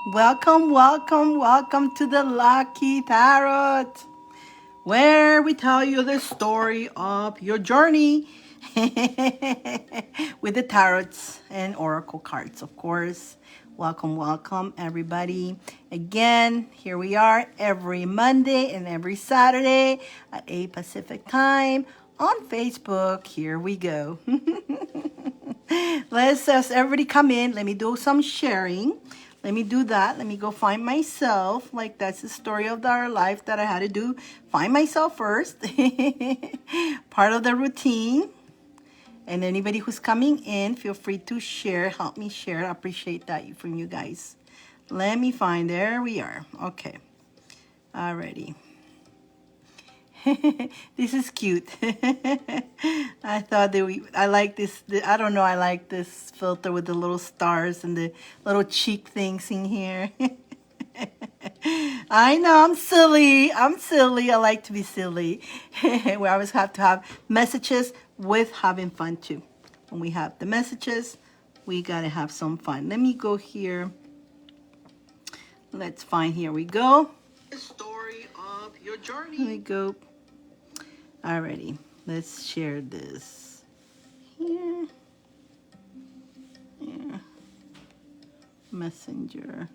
Welcome, welcome, welcome to the Lucky Tarot, where we tell you the story of your journey with the tarots and oracle cards, of course. Welcome, welcome, everybody. Again, here we are every Monday and every Saturday at 8 Pacific time on Facebook. Here we go. Let's everybody come in. Let me do some sharing. Let me do that. Let me go find myself. Like, that's the story of our life that I had to do. Find myself first. Part of the routine. And anybody who's coming in, feel free to share. Help me share. I appreciate that from you guys. Let me find. There we are. Okay. Alrighty. This is cute. I thought that I like this. I don't know. I like this filter with the little stars and the little cheek things in here. I know I'm silly. I'm silly. I like to be silly. We always have to have messages with having fun too. When we have the messages, we gotta have some fun. Let me go here. Let's find. Here we go. The story of your journey. Here we go. Alrighty, let's share this here. Here. Messenger.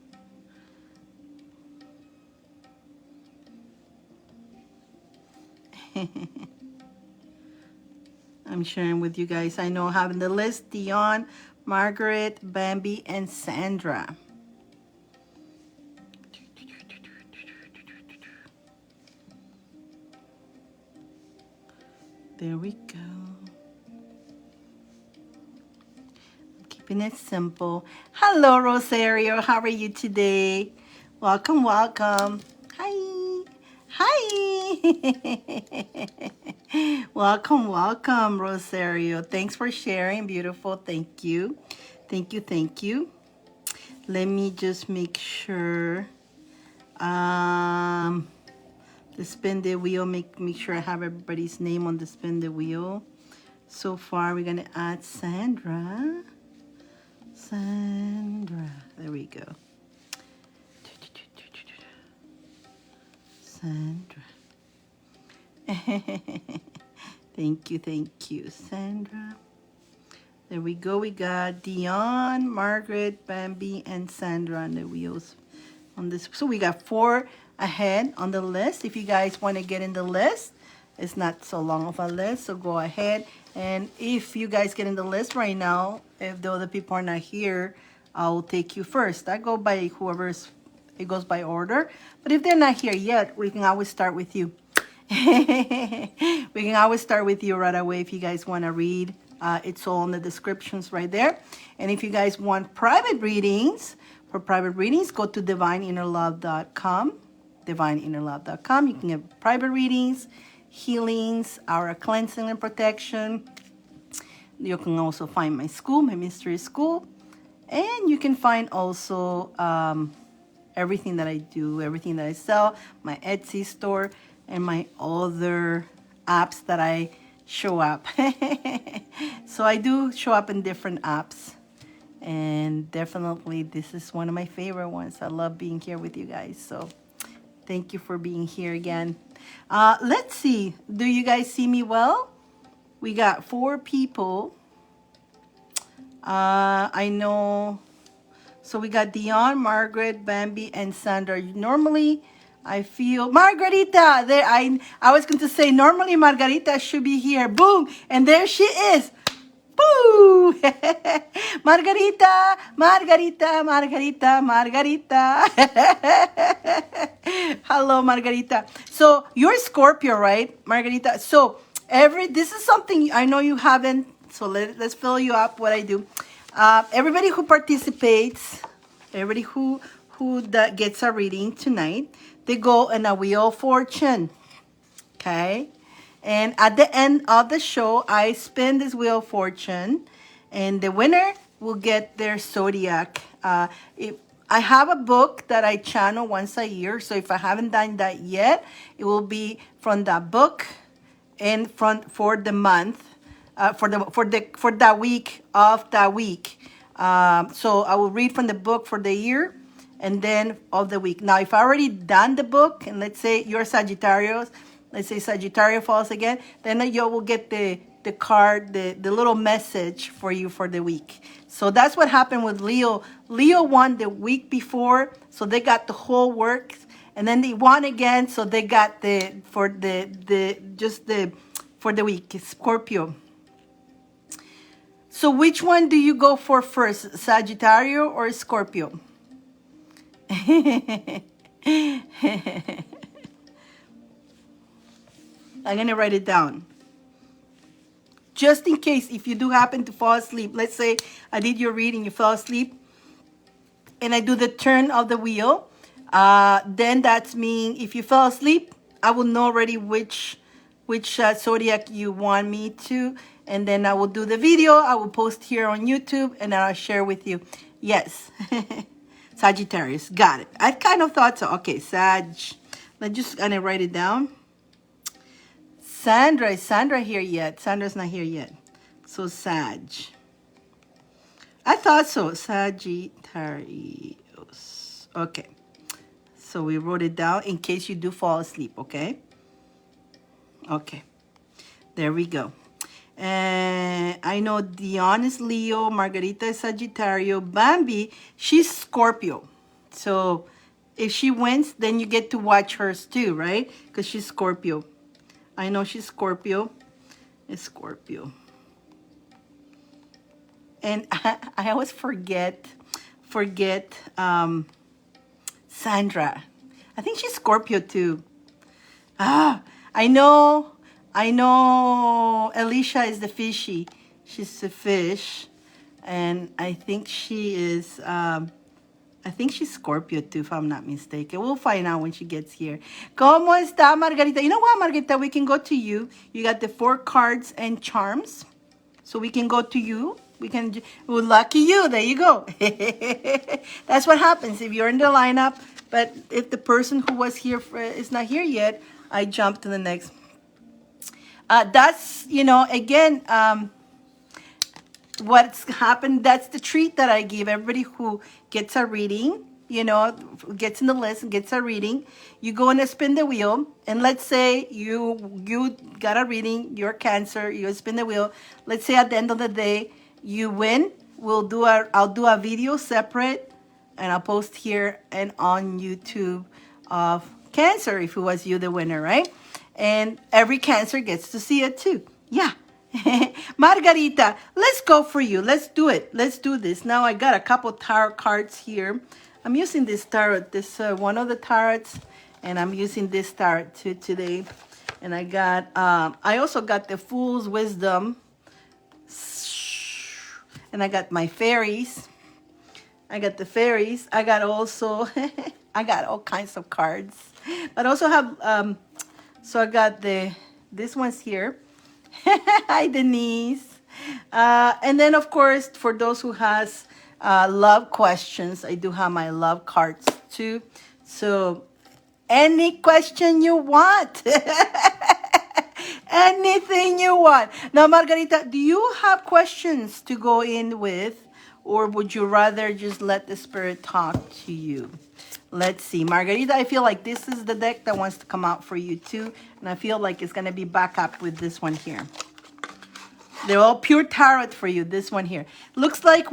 I'm sharing with you guys. I know having the list: Dyane, Margaret, Bambi, and Sandra. There we go. Keeping it simple. Hello, Rosario. How are you today? Welcome, welcome. Hi. Hi. Welcome, welcome, Rosario. Thanks for sharing. Beautiful. Thank you. Thank you, thank you. Let me just make sure. The spin the wheel, make sure I have everybody's name on the spin the wheel. So far, we're going to add Sandra. Sandra. There we go. Sandra. Thank you, Sandra. There we go. We got Dyane, Margaret, Bambi, and Sandra on the wheels on this. So we got 4 ahead on the list. If you guys want to get in the list, it's not so long of a list, so go ahead. And if you guys get in the list right now, if the other people are not here, I'll take you first. I go by whoever's, it goes by order. But if they're not here yet, we can always start with you. We can always start with you right away if you guys want to read. It's all in the descriptions right there. And if you guys want private readings, for private readings, go to divineinnerlove.com. divineinnerlove.com. You can get private readings, healings, aura cleansing and protection. You can also find my school, my mystery school. And you can find also everything that I do, everything that I sell, my Etsy store, and my other apps that I show up. So I do show up in different apps. And definitely this is one of my favorite ones. I love being here with you guys. So thank you for being here again. Let's see. Do you guys see me well? We got 4 people. I know. So we got Dyane, Margaret, Bambi, and Sandra. Normally, I feel Margarita. There, I was going to say normally Margarita should be here. Boom, and there she is. Boo! Margarita, Margarita, Margarita, Margarita. Hello, Margarita. So you're Scorpio, right, Margarita? So this is something I know you haven't. So let's fill you up. What I do. Everybody who participates, everybody who gets a reading tonight, they go in a wheel of fortune. Okay. And at the end of the show, I spin this wheel of fortune, and the winner will get their zodiac. If I have a book that I channel once a year, so if I haven't done that yet, it will be from that book and for the month, for that week of that week. So I will read from the book for the year, and then of the week. Now, if I already done the book, and let's say you're Sagittarius, let's say Sagittarius falls again, then you will get the card, the little message for you for the week. So that's what happened with Leo. Leo won the week before, so they got the whole work, and then they won again, so they got for the week. Scorpio. So which one do you go for first, Sagittarius or Scorpio? I'm going to write it down. Just in case, if you do happen to fall asleep, let's say I did your reading, you fell asleep, and I do the turn of the wheel, then that's mean if you fell asleep, I will know already which zodiac you want me to, and then I will do the video. I will post here on YouTube, and then I'll share with you. Yes. Sagittarius. Got it. I kind of thought so. Okay, Sag. Let's just kind of write it down. Sandra. Is Sandra here yet? Sandra's not here yet. So Sag. I thought so. Sagittarius. Okay. So we wrote it down in case you do fall asleep, okay? Okay. There we go. And I know Dyane is Leo, Margarita is Sagittarius, Bambi, she's Scorpio. So if she wins, then you get to watch hers too, right? Because she's Scorpio. I know she's Scorpio. It's Scorpio. And I always forget Sandra. I think she's Scorpio too. I know Alicia is the fishy. She's a fish. And I think she is, I think she's Scorpio too, if I'm not mistaken. We'll find out when she gets here. ¿Cómo está, Margarita? You know what, Margarita? We can go to you. You got the 4 cards and charms. So we can go to you. We can, well, lucky you. There you go. That's what happens if you're in the lineup. But if the person who was here is not here yet, I jump to the next. That's, you know, again, what's happened. That's the treat that I give everybody who gets a reading, you know, gets in the list and gets a reading. You go and spin the wheel. And let's say you got a reading, you're Cancer, you spin the wheel. Let's say at the end of the day, you win. I'll do a video separate, and I'll post here and on YouTube of Cancer if it was you the winner, right? And every Cancer gets to see it too. Yeah. Margarita, let's go for you. Let's do it. Let's do this. Now I got a couple tarot cards here. I'm using this tarot, one of the tarots, and I'm using this tarot too today. And I got, I also got the Fool's Wisdom. And I got my Fairies. I got the Fairies. I got also, I got all kinds of cards. But I also have, so I got this one's here. Hi, Denise. And then, of course, for those who has love questions, I do have my love cards too. So any question you want. Anything you want. Now, Margarita, do you have questions to go in with, or would you rather just let the spirit talk to you? Let's see. Margarita, I feel like this is the deck that wants to come out for you too. And I feel like it's going to be back up with this one here. They're all pure tarot for you, this one here. Looks like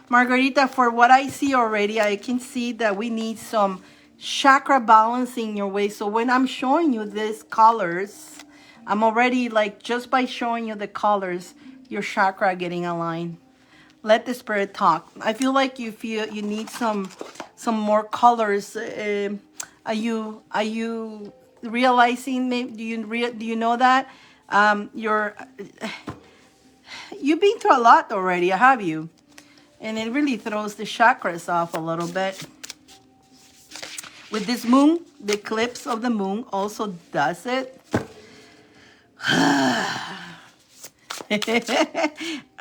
Margarita, for what I see already, I can see that we need some chakra balancing your way. So when I'm showing you these colors, I'm already like, just by showing you the colors, your chakra getting aligned. Let the spirit talk. I feel like you need some more colors. Are you realizing? Maybe do you know that you've been through a lot already, have you? And it really throws the chakras off a little bit. With this moon, the eclipse of the moon also does it.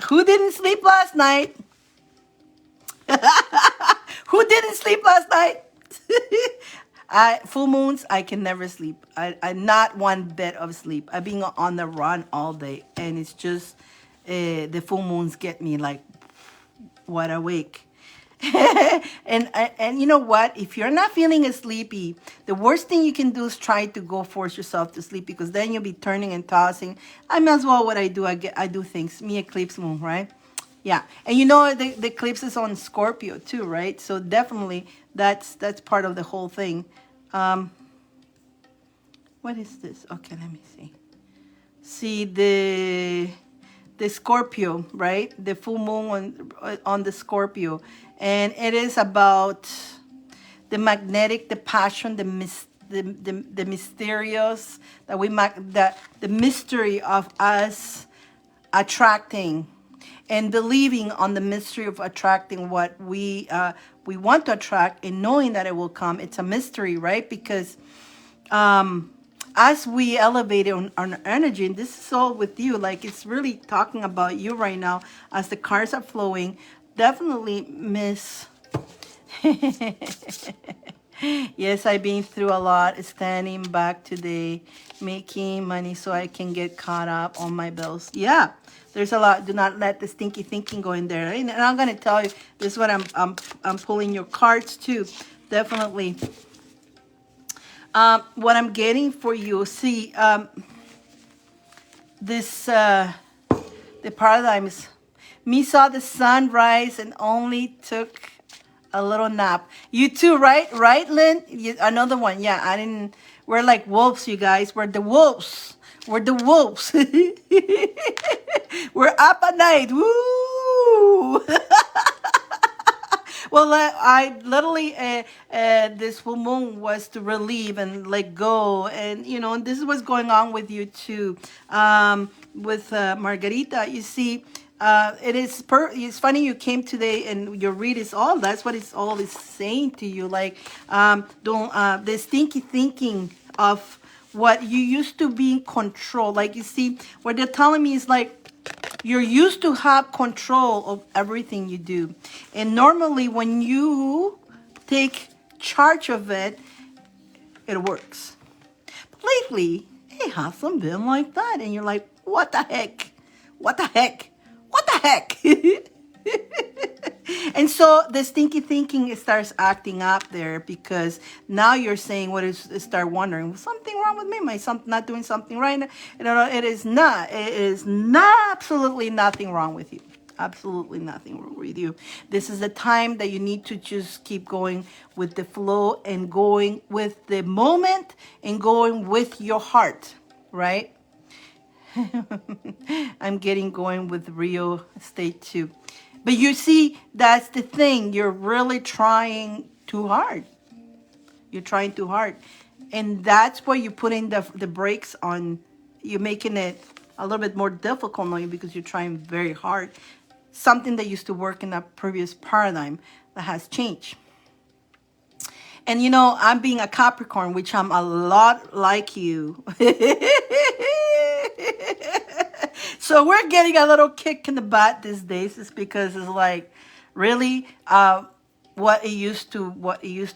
Who didn't sleep last night? Who didn't sleep last night? Full moons, I can never sleep. I not one bit of sleep. I've been on the run all day, and it's just the full moons get me like wide awake. And you know what? If you're not feeling sleepy, the worst thing you can do is try to go force yourself to sleep, because then you'll be turning and tossing. I might as well what I do. I do things. Me eclipse moon, right? Yeah, and you know the eclipse is on Scorpio too, right? So definitely that's part of the whole thing. Um, what is this? Okay, let me see. See the Scorpio, right? The full moon on the Scorpio, and it is about the magnetic, the passion, the mysterious, that the mystery of us attracting and believing on the mystery of attracting what we want to attract, and knowing that it will come. It's a mystery, right? Because as we elevate on energy, and this is all with you, like it's really talking about you right now as the cards are flowing. Definitely, Miss. Yes, I've been through a lot, standing back today, making money so I can get caught up on my bills. Yeah, there's a lot. Do not let the stinky thinking go in there. And I'm gonna tell you, this is what I'm pulling your cards too. Definitely. What I'm getting for you, see, this the paradigms. Me saw the sun rise and only took a little nap. You too, right? Right, Lynn? Another one. Yeah, I didn't. We're like wolves, you guys. We're the wolves. We're the wolves. We're up at night. Woo! Well, I literally, this full moon was to relieve and let go. And, you know, this is what's going on with you too. With Margarita, you see, it's funny you came today and your read is all, that's what it's all is saying to you. Like, the stinky thinking of what you used to be in control. Like, you see, what they're telling me is like, you're used to have control of everything you do. And normally when you take charge of it, it works. But lately, it hasn't been like that. And you're like, what the heck? What the heck? What the heck? And so the stinky thinking starts acting up there, because now you're saying, what is, start wondering, something wrong with me? Am I not doing something right? It is not. It is not, absolutely nothing wrong with you. Absolutely nothing wrong with you. This is the time that you need to just keep going with the flow and going with the moment and going with your heart, right? I'm getting going with real estate too. But you see, that's the thing. You're really trying too hard. You're trying too hard. And that's where you're putting the brakes on. You're making it a little bit more difficult on you because you're trying very hard. Something that used to work in a previous paradigm that has changed. And you know, I'm being a Capricorn, which I'm a lot like you. So we're getting a little kick in the butt these days. It's because it's like, really, what it used to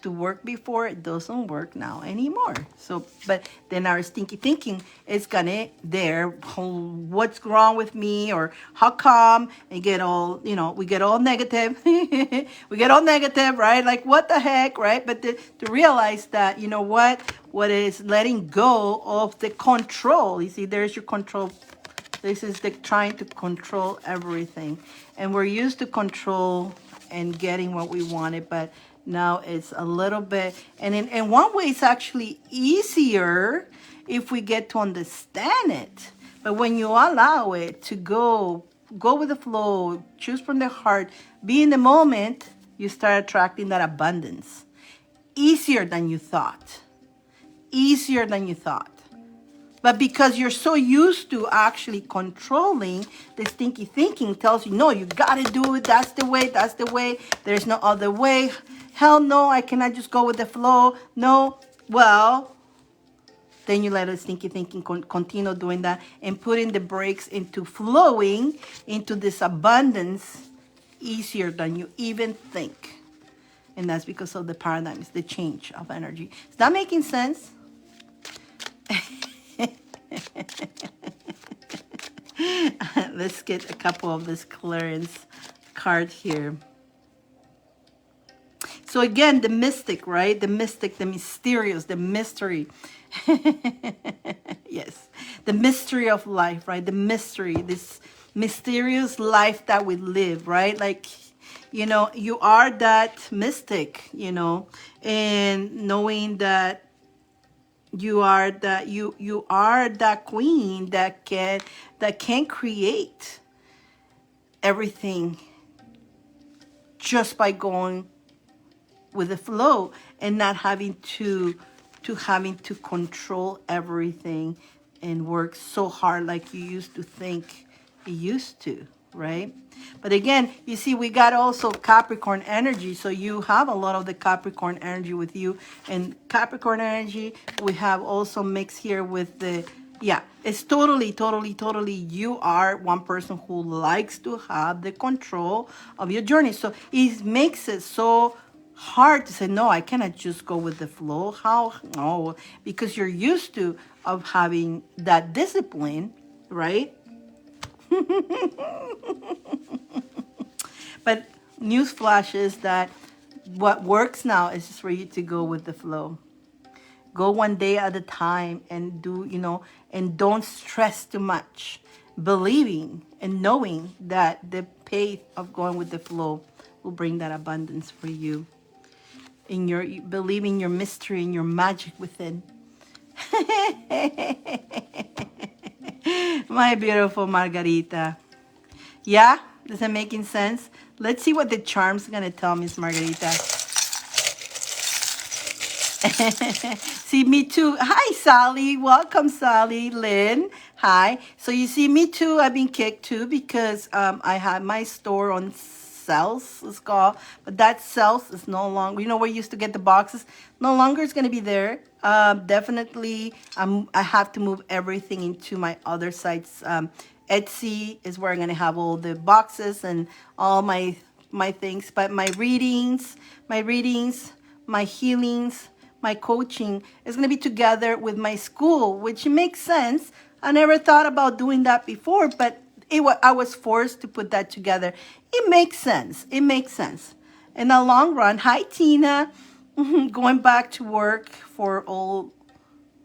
work before, it doesn't work now anymore. So, but then our stinky thinking is gonna what's wrong with me, or how come, and get all, you know, we get all negative. We get all negative, right? Like, what the heck, right? But to realize that, you know what is letting go of the control. You see, there's your control. This is the trying to control everything. And we're used to control and getting what we wanted, but now it's a little bit, and in one way it's actually easier if we get to understand it. But when you allow it to go with the flow, choose from the heart, be in the moment, you start attracting that abundance. Easier than you thought. Easier than you thought. But because you're so used to actually controlling, the stinky thinking tells you, no, you got to do it. That's the way. There's no other way. Hell no, I cannot just go with the flow. No. Well, then you let the stinky thinking continue doing that and putting the brakes into flowing into this abundance easier than you even think. And that's because of the paradigms, the change of energy. Is that making sense? Let's get a couple of this clearance card here. So again, the mystic, right? The mystic, the mysterious, the mystery. Yes, the mystery of life, right? The mystery, this mysterious life that we live, right? Like, you know, you are that mystic, you know, and knowing that you are that queen that can create everything just by going with the flow and not having to control everything and work so hard like you used to think you used to, right? But again, you see, we got also Capricorn energy, so you have a lot of the Capricorn energy with you. And Capricorn energy we have also mixed here with the, yeah, it's totally you are one person who likes to have the control of your journey. So it makes it so hard to say, no, I cannot just go with the flow. How? No, because you're used to of having that discipline, right? But newsflash is that what works now is just for you to go with the flow. Go one day at a time and do, you know, and don't stress too much. Believing and knowing that the pace of going with the flow will bring that abundance for you. In your believing your mystery and your magic within. My beautiful Margarita. Yeah? Does that making sense? Let's see what the charm's gonna tell Miss Margarita. See, me too. Hi, Sally. Welcome, Sally. Lynn. Hi. So you see, me too. I've been kicked too because I had my store on sales, it's called, but that sales is no longer. You know where you used to get the boxes? No longer is going to be there. Definitely, I have to move everything into my other sites. Etsy is where I'm going to have all the boxes and all my things. But my readings, my healings, my coaching is going to be together with my school, which makes sense. I never thought about doing that before, but I was forced to put that together. It makes sense. It makes sense. In the long run, hi, Tina. Going back to work for all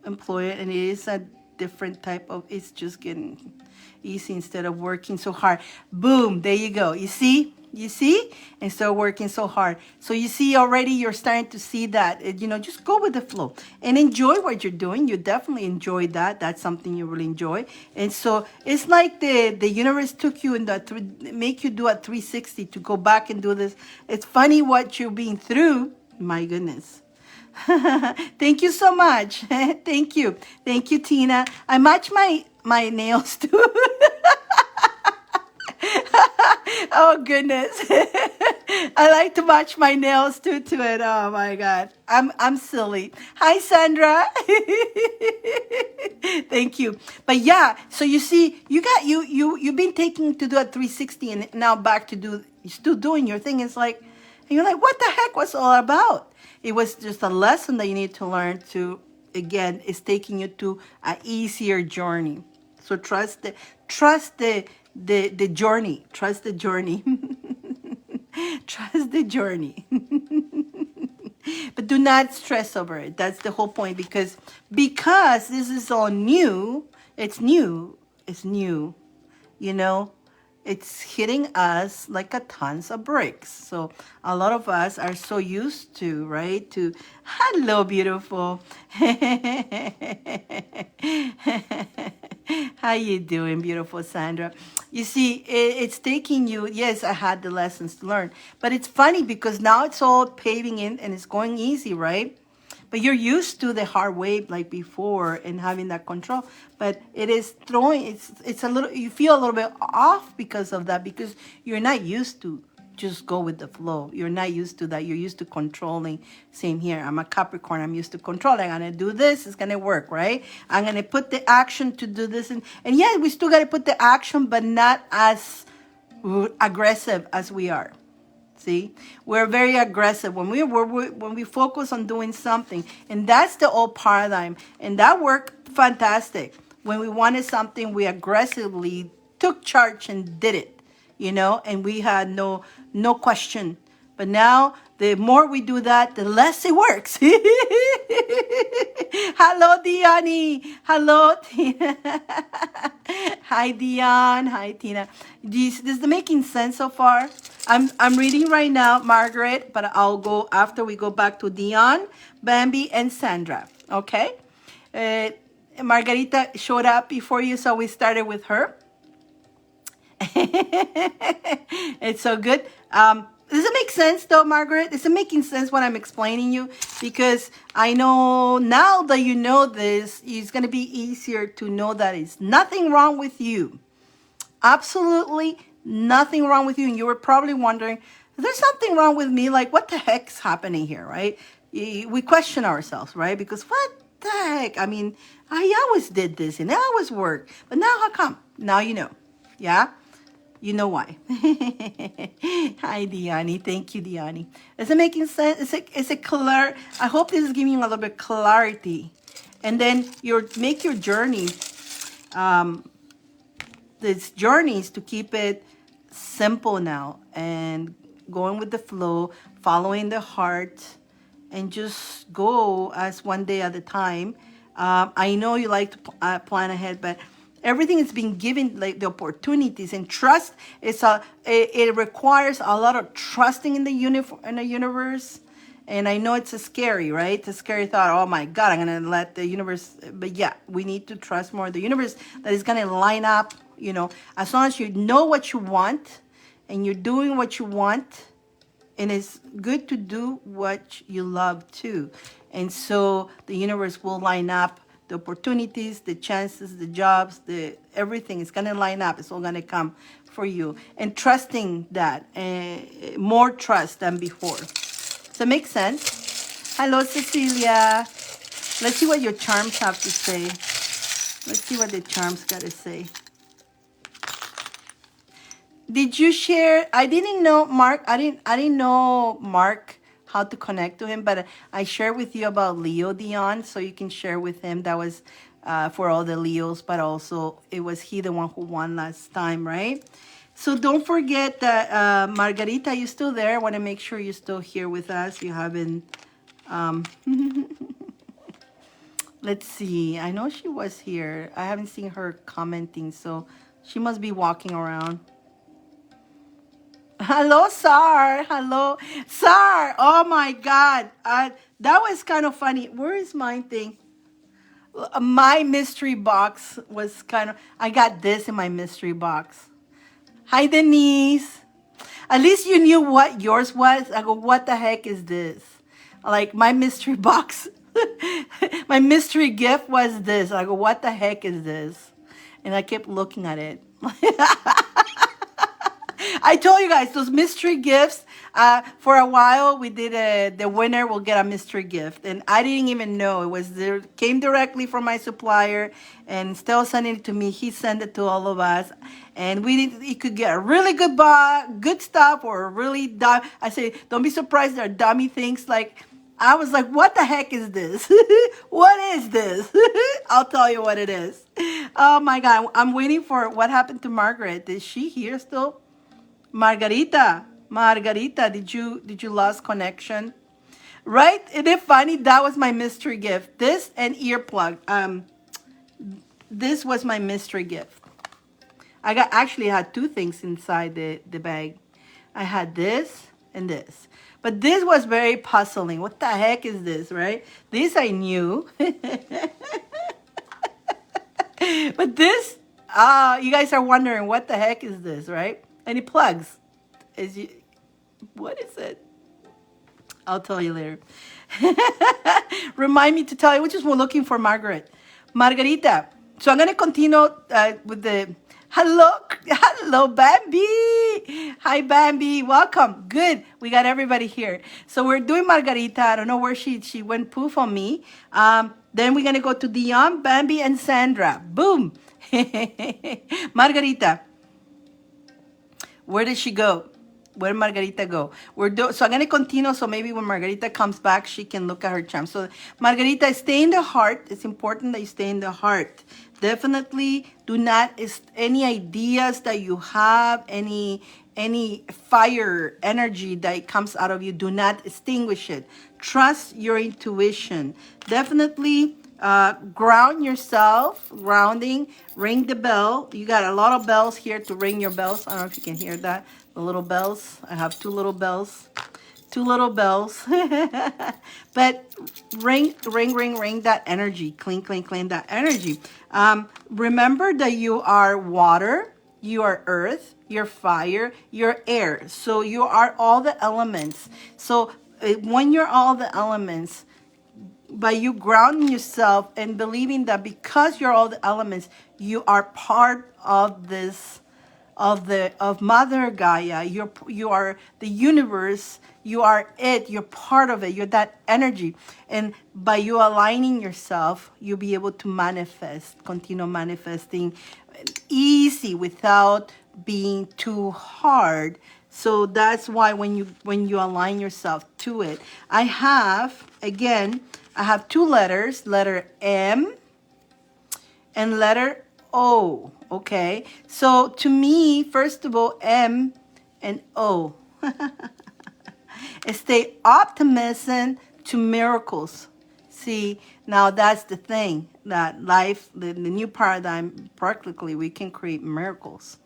employer, and it is a different type of, it's just getting easy instead of working so hard. Boom, there you go. You see? You see? And start working so hard. So you see already you're starting to see that, you know, just go with the flow and enjoy what you're doing. You definitely enjoy that. That's something you really enjoy. And so it's like the universe took you in that, make you do a 360 to go back and do this. It's funny what you've been through. My goodness. Thank you so much. Thank you. Thank you, Tina. I match my nails too. Oh goodness. I like to match my nails too to it. Oh my god. I'm silly. Hi Sandra. Thank you. But yeah, so you see, you've been taking to do a 360 and now back to do, you're still doing your thing. It's like, and you're like, what the heck was all about? It was just a lesson that you need to learn to, again, it's taking you to an easier journey. So trust the journey. Trust the journey. Trust the journey. But do not stress over it. That's the whole point, because this is all new. It's new. It's new. You know, it's hitting us like a tons of bricks. So a lot of us are so used to, right? To, hello, beautiful. How you doing, beautiful Sandra? You see, it's taking you, yes, I had the lessons to learn. But it's funny because now it's all paving in and it's going easy, right? But you're used to the hard way like before and having that control. But it is throwing, it's a little, you feel a little bit off because of that, because you're not used to just go with the flow. You're not used to that. You're used to controlling. Same here. I'm a Capricorn. I'm used to controlling. I'm going to do this. It's going to work, right? I'm going to put the action to do this. And yeah, we still got to put the action, but not as aggressive as we are. See, we're very aggressive when we focus on doing something, and that's the old paradigm, and that worked fantastic. When we wanted something, we aggressively took charge and did it, you know, and we had no question. But now the more we do that, the less it works. Hello, Dyane. Hello, Tina. Hi, Dion. Hi, Tina. This is making sense so far? I'm reading right now, Margaret, but I'll go after we go back to Dion, Bambi, and Sandra. Okay? Uh, Margarita showed up before you, so we started with her. It's so good. Does it make sense though, Margaret? Is it making sense what I'm explaining you? Because I know now that you know this, it's going to be easier to know that it's nothing wrong with you. Absolutely nothing wrong with you. And you were probably wondering, there's something wrong with me. Like, what the heck's happening here, right? We question ourselves, right? Because what the heck? I mean, I always did this and it always worked. But now how come? Now you know. Yeah? You know why. Hi, Dyane. Thank you, Dyane. Is it making sense? Is it clear? I hope this is giving you a little bit clarity. And then make your journey. These journeys to keep it simple now and going with the flow, following the heart, and just go as one day at a time. I know you like to plan ahead, but everything is being given, like the opportunities, and trust is it requires a lot of trusting in the universe. And I know it's a scary, right? It's a scary thought. Oh my God, I'm gonna let the universe. But yeah, we need to trust more the universe that is gonna line up. You know, as long as you know what you want, and you're doing what you want, and it's good to do what you love too. And so the universe will line up the opportunities, the chances, the jobs, everything is going to line up. It's all going to come for you. And trusting that, more trust than before. Does that make sense? Hello, Cecilia. Let's see what your charms have to say. Let's see what the charms got to say. Did you share? I didn't know Mark. I didn't know Mark how to connect to him, but I shared with you about Leo Dion, so you can share with him. That was for all the Leos, but also it was he the one who won last time, right? So don't forget that Margarita, you still there? I want to make sure you're still here with us. You haven't. Let's see. I know she was here. I haven't seen her commenting, so she must be walking around. Hello, Sar. Hello, Sar. Oh my God. That was kind of funny. Where is my thing? My mystery box was kind of, I got this in my mystery box. Hi, Denise. At least you knew what yours was. I go, what the heck is this? Like my mystery box. My mystery gift was this. I go, what the heck is this? And I kept looking at it. I told you guys, those mystery gifts, for a while we did the winner will get a mystery gift. And I didn't even know. It was there, came directly from my supplier, and still sending it to me. He sent it to all of us. And you could get a really good stuff or a really dumb. I say, don't be surprised there are dummy things. Like, I was like, what the heck is this? What is this? I'll tell you what it is. Oh my God. I'm waiting for what happened to Margaret. Is she here still? Margarita, did you lose connection? Right? Isn't it funny? That was my mystery gift. This and earplug. This was my mystery gift. I actually had two things inside the bag. I had this and this. But this was very puzzling. What the heck is this, right? This I knew. But this, you guys are wondering, what the heck is this, right? And it plugs. What is it? I'll tell you later. Remind me to tell you, which is we're looking for Margaret. Margarita. So I'm going to continue with the hello, Bambi. Hi, Bambi. Welcome. Good. We got everybody here. So we're doing Margarita. I don't know where she went poof on me. Then we're going to go to Dion, Bambi, and Sandra. Boom. Margarita. Where did she go? Where did Margarita go? So I'm going to continue. So maybe when Margarita comes back, she can look at her charm. So Margarita, stay in the heart. It's important that you stay in the heart. Definitely do not, any ideas that you have, any fire energy that comes out of you, do not extinguish it. Trust your intuition. Definitely ground yourself. Grounding. Ring the bell. You got a lot of bells here to ring your bells. I don't know if you can hear that. The little bells. I have two little bells. Two little bells. But ring, ring, ring, ring that energy. Clean, clean, clean that energy. Remember that you are water, you are earth, you're fire, you're air. So you are all the elements. So when you're all the elements, by you grounding yourself and believing that because you're all the elements, you are part of this, of Mother Gaia. You are the universe. You are it. You're part of it. You're that energy. And by you aligning yourself, you'll be able to manifest, continue manifesting easy without being too hard. So that's why when you align yourself to it, I have two letters, letter M and letter O. Okay, so to me, first of all, M and O. Stay optimism to miracles. See, now that's the thing, that life, the new paradigm, practically we can create miracles,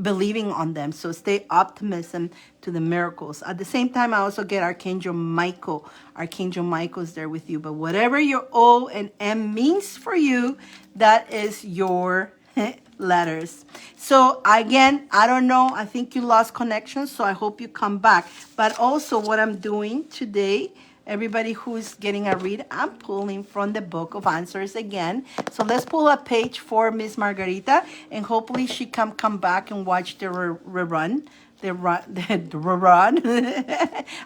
believing on them. So stay optimism to the miracles. At the same time, I also get Archangel Michael. Archangel Michael is there with you. But whatever your O and M means for you, that is your letters. So again, I don't know. I think you lost connection. So I hope you come back. But also what I'm doing today, everybody who's getting a read, I'm pulling from the Book of Answers again. So let's pull a page for Miss Margarita, and hopefully she can come back and watch the rerun. The rerun.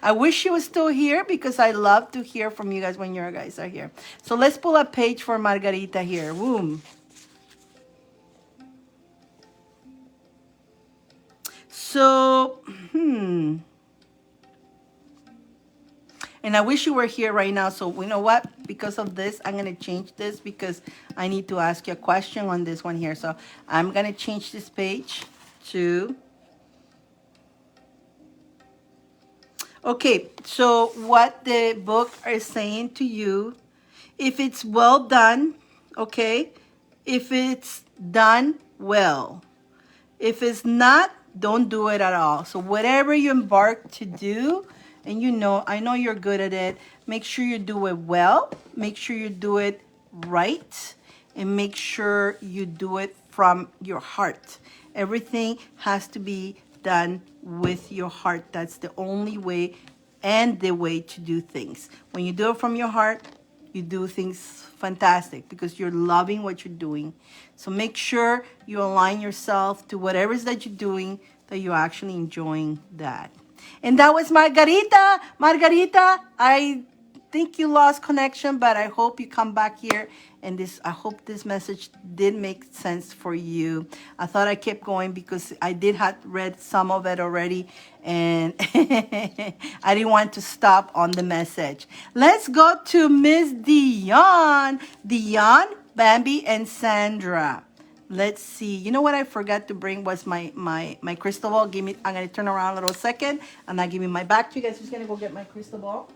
I wish she was still here because I love to hear from you guys when you guys are here. So let's pull a page for Margarita here. Boom. So, and I wish you were here right now. So you know what? Because of this, I'm going to change this because I need to ask you a question on this one here. So I'm going to change this page to... Okay, so what the book is saying to you, if it's well done, okay, if it's done well. If it's not, don't do it at all. So whatever you embark to do, and I know you're good at it, make sure you do it well, make sure you do it right, and make sure you do it from your heart. Everything has to be done with your heart. That's the only way and the way to do things. When you do it from your heart, you do things fantastic because you're loving what you're doing. So make sure you align yourself to whatever it is that you're doing, that you're actually enjoying that. And that was Margarita. Margarita, I think you lost connection, but I hope you come back here. And I hope this message did make sense for you. I thought I kept going because I did have read some of it already, and I didn't want to stop on the message. Let's go to Miss Dyane. Dyane, Bambi, and Sandra. Let's see. You know what I forgot to bring was my crystal ball. I'm gonna turn around a little second, and I'll give you my back to you guys. Who's gonna go get my crystal ball?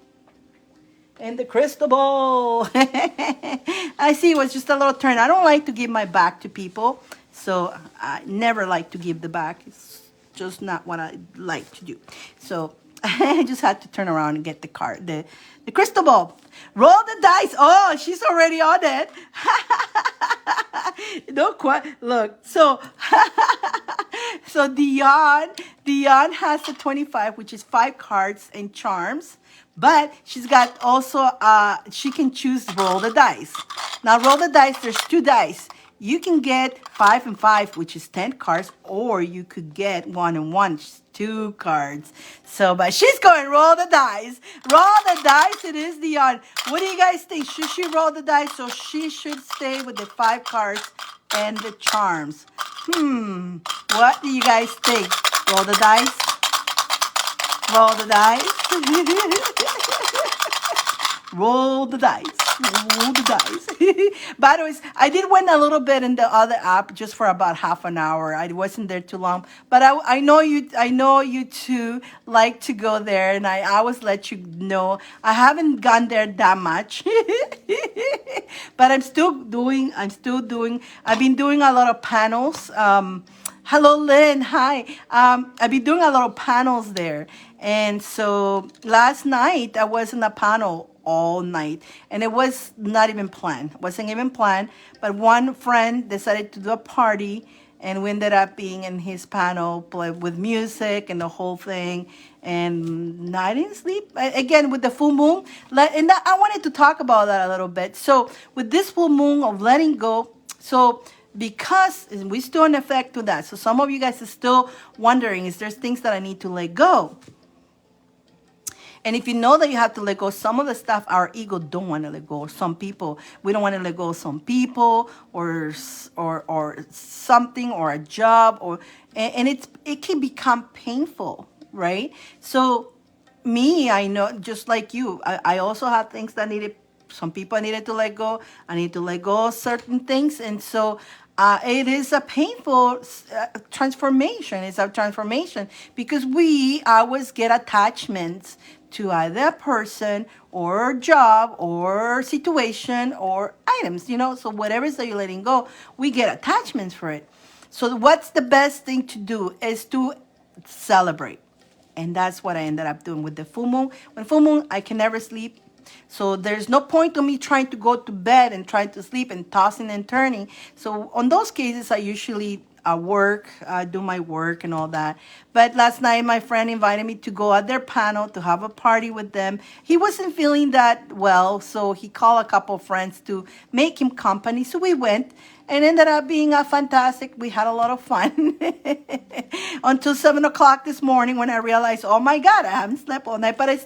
And the crystal ball. I see it was just a little turn. I don't like to give my back to people. So I never like to give the back. It's just not what I like to do. So I just had to turn around and get the card, the crystal ball. Roll the dice. Oh, she's already on it. Don't quite look. So so Dyane has the 25, which is 5 cards and charms. But she's got also, she can choose roll the dice. Now roll the dice, there's 2 dice. You can get 5 and 5, which is 10 cards, or you could get 1 and 1, which is 2 cards. So, but she's going roll the dice. Roll the dice, it is Dyane. What do you guys think? Should she roll the dice, or she should stay with the 5 cards and the charms? What do you guys think? Roll the dice? Roll the dice. Roll the dice. Roll the dice. By the way, I did win a little bit in the other app just for about half an hour. I wasn't there too long, but I know you. I know you two like to go there, and I always let you know. I haven't gone there that much, but I'm still doing. I'm still doing. I've been doing a lot of panels. Hello, Lynn. Hi. I've been doing a lot of panels there. And so last night I was in a panel all night, and it was not even planned. It wasn't even planned. But one friend decided to do a party, and we ended up being in his panel with music and the whole thing. And I didn't sleep. Again, with the full moon. And I wanted to talk about that a little bit. So with this full moon of letting go, so because we're still in effect to that. So some of you guys are still wondering, is there things that I need to let go? And if you know that you have to let go, some of the stuff our ego don't want to let go. Some people, we don't want to let go of some people or something or a job and it can become painful, right? So me, I know, just like you, I also have things that needed, some people I needed to let go. I need to let go of certain things. And so it is a painful transformation. It's a transformation because we always get attachments to either a person or job or situation or items, so whatever it is that you're letting go, we get attachments for it. So what's the best thing to do is to celebrate. And that's what I ended up doing with the full moon. When full moon, I can never sleep. So there's no point to me trying to go to bed and trying to sleep and tossing and turning. So on those cases, I usually do my work and all that. But last night, my friend invited me to go at their panel to have a party with them. He wasn't feeling that well, so he called a couple of friends to make him company. So we went and ended up being a fantastic. We had a lot of fun until 7 o'clock this morning when I realized, oh my God, I haven't slept all night. But I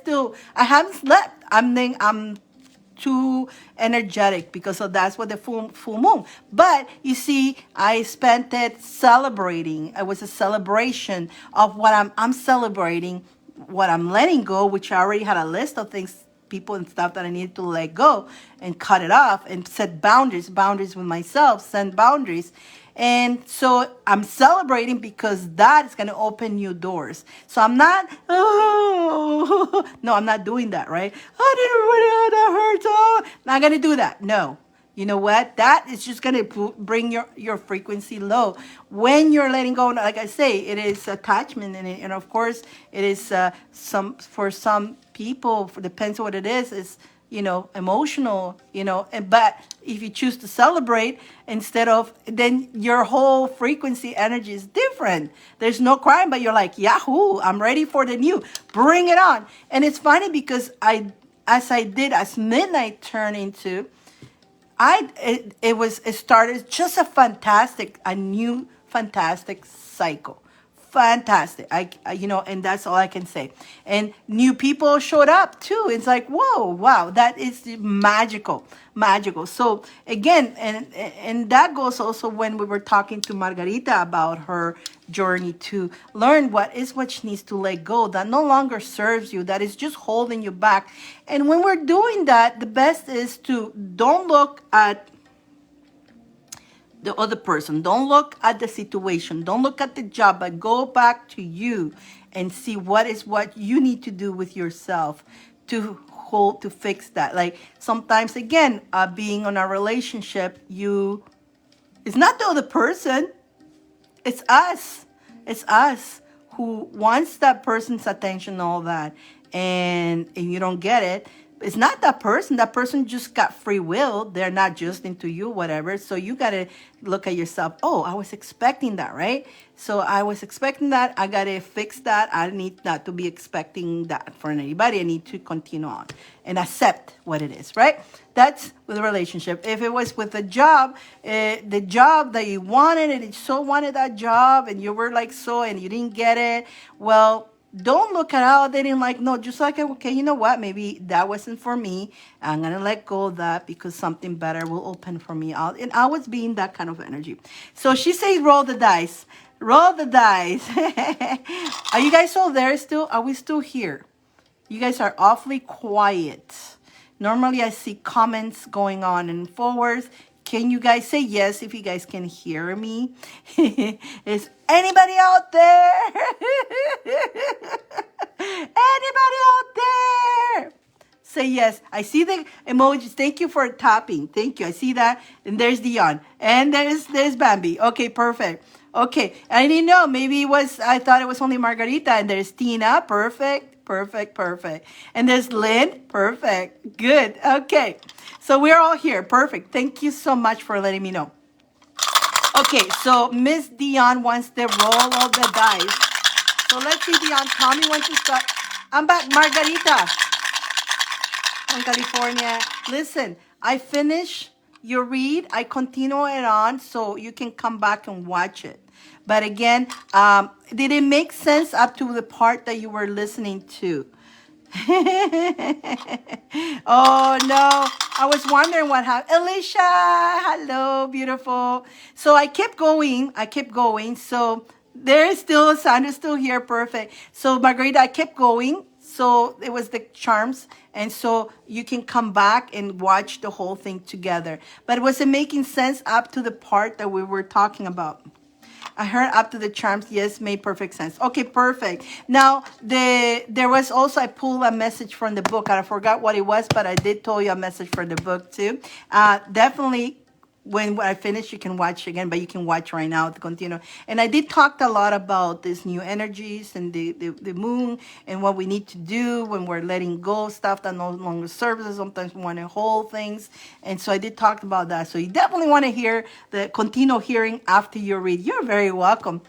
haven't slept. I'm too energetic because that's what the full moon. But you see, I spent it celebrating. It was a celebration of what I'm celebrating, what I'm letting go, which I already had a list of things, people and stuff that I needed to let go and cut it off and set boundaries with myself, set boundaries. And so I'm celebrating because that is going to open new doors. So I'm not, no, I'm not doing that, right? Oh, that hurts. Oh, not going to do that. No. You know what? That is just going to bring your frequency low. When you're letting go, like I say, it is attachment. And of course, it is for some people, depends on what it is emotional, but if you choose to celebrate instead of, then your whole frequency energy is different. There's no crying, but you're like, Yahoo, I'm ready for the new, bring it on. And it's funny because as midnight turned into, it started just a new fantastic cycle. Fantastic. And that's all I can say. And new people showed up too. It's like, whoa, wow, that is magical. So again, and that goes also when we were talking to Margarita about her journey to learn what she needs to let go that no longer serves you, that is just holding you back. And when we're doing that, the best is to don't look at the other person. Don't look at the situation. Don't look at the job, but go back to you and see what you need to do with yourself to fix that. Like sometimes, again, being on a relationship, it's not the other person. It's us. It's us who wants that person's attention and all that. And you don't get it. It's not that person. That person just got free will. They're not just into you, whatever. So you got to look at yourself. Oh, I was expecting that, right? So I was expecting that. I got to fix that. I need not to be expecting that for anybody. I need to continue on and accept what it is, right? That's with a relationship. If it was with a job, the job that you wanted and you so wanted that job and you were like and you didn't get it, well, don't look at how they didn't no, just like, okay, you know what? Maybe that wasn't for me. I'm going to let go of that because something better will open for me. And I was being that kind of energy. So she says, roll the dice. Roll the dice. Are you guys still there still? Are we still here? You guys are awfully quiet. Normally I see comments going on and forwards. Can you guys say yes if you guys can hear me? Is anybody out there? Anybody out there? Say yes. I see the emojis. Thank you for tapping. Thank you. I see that. And there's Dion. And there's Bambi. Okay, perfect. Okay. I didn't know. Maybe it was, I thought it was only Margarita. And there's Tina. Perfect. Perfect. Perfect. And there's Lynn. Perfect. Good. Okay. So we're all here. Perfect. Thank you so much for letting me know. Okay. So Miss Dion wants the roll of the dice. So let's see, Dion. Tell me when to start. I'm back. Margarita. From California. Listen, I finish your read. I continue it on so you can come back and watch it. But again, did it make sense up to the part that you were listening to? Oh no, I was wondering what happened. Alicia, hello, beautiful. So I kept going. So there is still, Sandra's still here. Perfect. So Margarita, I kept going. So it was the charms. And so you can come back and watch the whole thing together. But was it making sense up to the part that we were talking about? I heard up to the charms. Yes, made perfect sense. Okay, perfect. Now, there was also, I pulled a message from the book. I forgot what it was, but I did tell you a message for the book too. Definitely, when I finish, you can watch again, but you can watch right now to continue. And I did talk a lot about these new energies and the moon and what we need to do when we're letting go stuff that no longer serves us. Sometimes we want to hold things. And so I did talk about that. So you definitely want to hear continue hearing after you read. You're very welcome.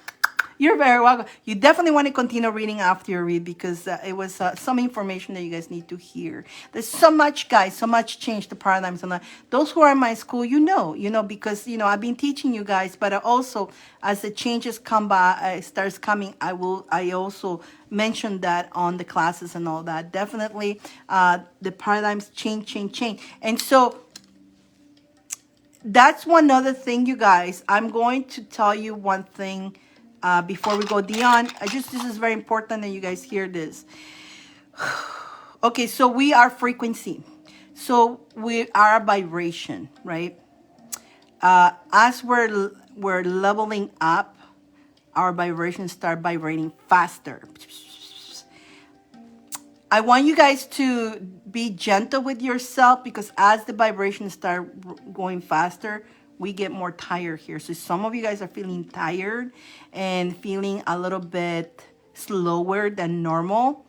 You're very welcome. You definitely want to continue reading after you read because it was some information that you guys need to hear. There's so much, guys, so much change the paradigms. And those who are in my school, you know, because, I've been teaching you guys, but also as the changes come by, starts coming, I also mention that on the classes and all that. Definitely the paradigms change. And so that's one other thing, you guys. I'm going to tell you one thing before we go, Dion. This is very important that you guys hear this. Okay, so we are frequency. So we are vibration, right? As we're leveling up, our vibrations start vibrating faster. I want you guys to be gentle with yourself because as the vibrations start going faster, we get more tired here. So some of you guys are feeling tired and feeling a little bit slower than normal.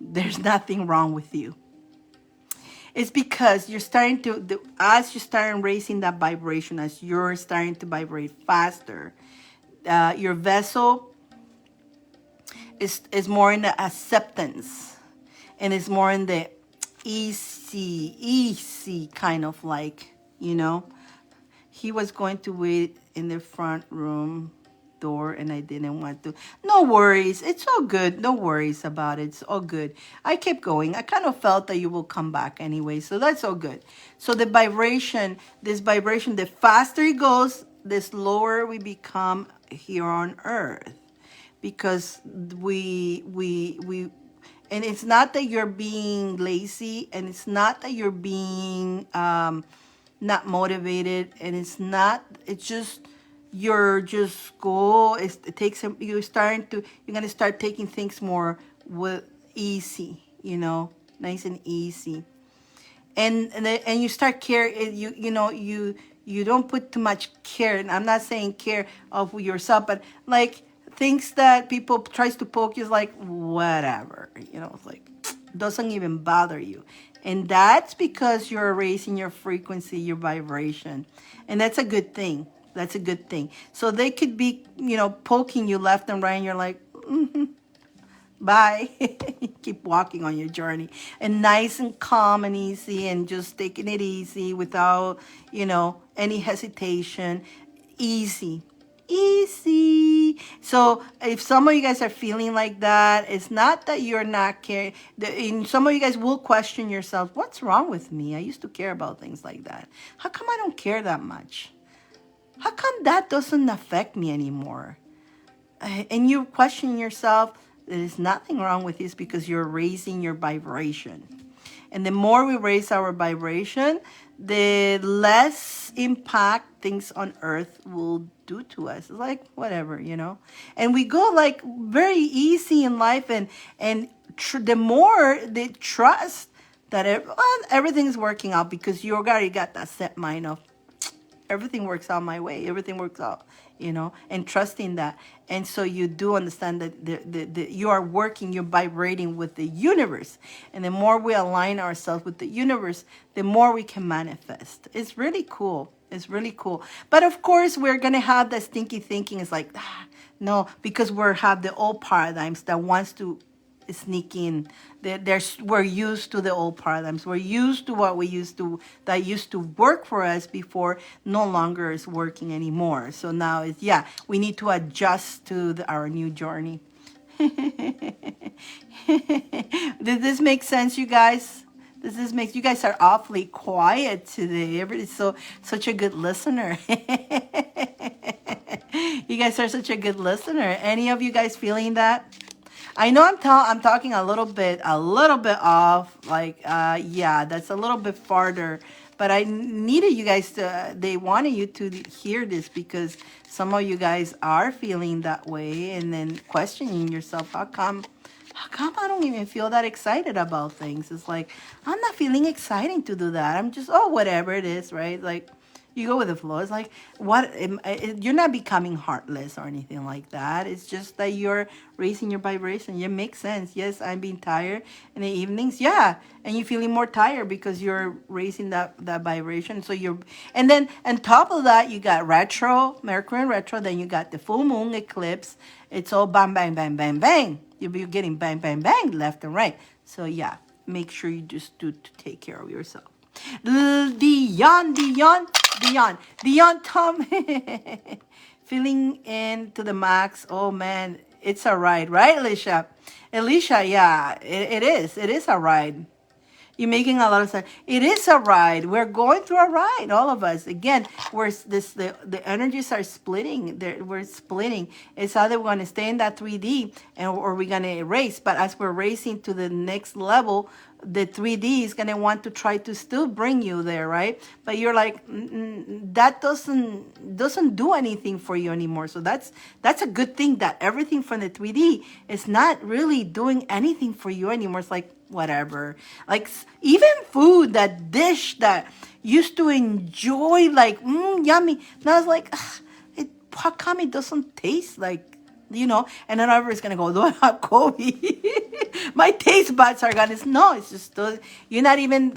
There's nothing wrong with you. It's because you're starting to, as you start raising that vibration, as you're starting to vibrate faster, your vessel is more in the acceptance. And it's more in the easy kind of like, He was going to wait in the front room door and I didn't want to. No worries. It's all good. No worries about it. It's all good. I kept going. I kind of felt that you will come back anyway. So that's all good. So the vibration, the faster it goes, the slower we become here on Earth. Because and it's not that you're being lazy, and it's not that you're being not motivated, and it's just you're just you're gonna start taking things more with easy, nice and easy, and you start care. You don't put too much care, and I'm not saying care of yourself, but like. Things that people tries to poke you is like, whatever, it's like, doesn't even bother you. And that's because you're raising your frequency, your vibration. And that's a good thing. That's a good thing. So they could be, poking you left and right, and you're like, bye. Keep walking on your journey. And nice and calm and easy and just taking it easy without, any hesitation. Easy. So if some of you guys are feeling like that, it's not that you're not caring. Some of you guys will question yourself, what's wrong with me? I used to care about things like that. How come I don't care that much? How come that doesn't affect me anymore? and you question yourself, there's nothing wrong with this because you're raising your vibration. And the more we raise our vibration, the less impact things on earth will do to us. It's like whatever, you know. And we go like very easy in life, and the more they trust that everything's working out, because you already got that set mind of everything works out my way, everything works out, you know, and trusting that. And so you do understand that you are working, you're vibrating with the universe. And the more we align ourselves with the universe, the more we can manifest. It's really cool. It's really cool. But of course, we're going to have that stinky thinking. It's like, no, because have the old paradigms that wants to sneak in. We're used to the old paradigms. We're used to what we used to, that used to work for us before, no longer is working anymore. So now it's, we need to adjust to our new journey. Did this make sense, you guys? Does this make, you guys are awfully quiet today. Everybody's such a good listener. You guys are such a good listener. Any of you guys feeling that? I know I'm talking a little bit off, like, that's a little bit farther, but I needed you guys they wanted you to hear this, because some of you guys are feeling that way and then questioning yourself, how come I don't even feel that excited about things? It's like, I'm not feeling exciting to do that. I'm just, whatever it is, right? Like, you go with the flow. It's like, you're not becoming heartless or anything like that. It's just that you're raising your vibration. It makes sense. Yes, I'm being tired in the evenings. Yeah, and you're feeling more tired because you're raising that vibration. So and then on top of that, you got Mercury in retro. Then you got the full moon eclipse. It's all bang, bang, bang, bang, bang. You're getting bang, bang, bang left and right. So yeah, make sure you just do to take care of yourself. Dyane, Tom, feeling into the max. Oh man, it's a ride, right, Alicia? Yeah, it is. It is a ride. You're making a lot of sense. It is a ride. We're going through a ride, all of us. Again, the energies are splitting. We're splitting. It's either we're going to stay in that 3D or we're going to erase. But as we're racing to the next level, the 3D is going to want to try to still bring you there, right? But you're like, that doesn't do anything for you anymore. So that's a good thing, that everything from the 3D is not really doing anything for you anymore. It's like, whatever. Like, even food, that dish that used to enjoy, like, yummy. Now it's like, how come it doesn't taste like, you know? And then everybody's gonna go, don't have Kobe. My taste buds are gonna, no, it's just, you're not even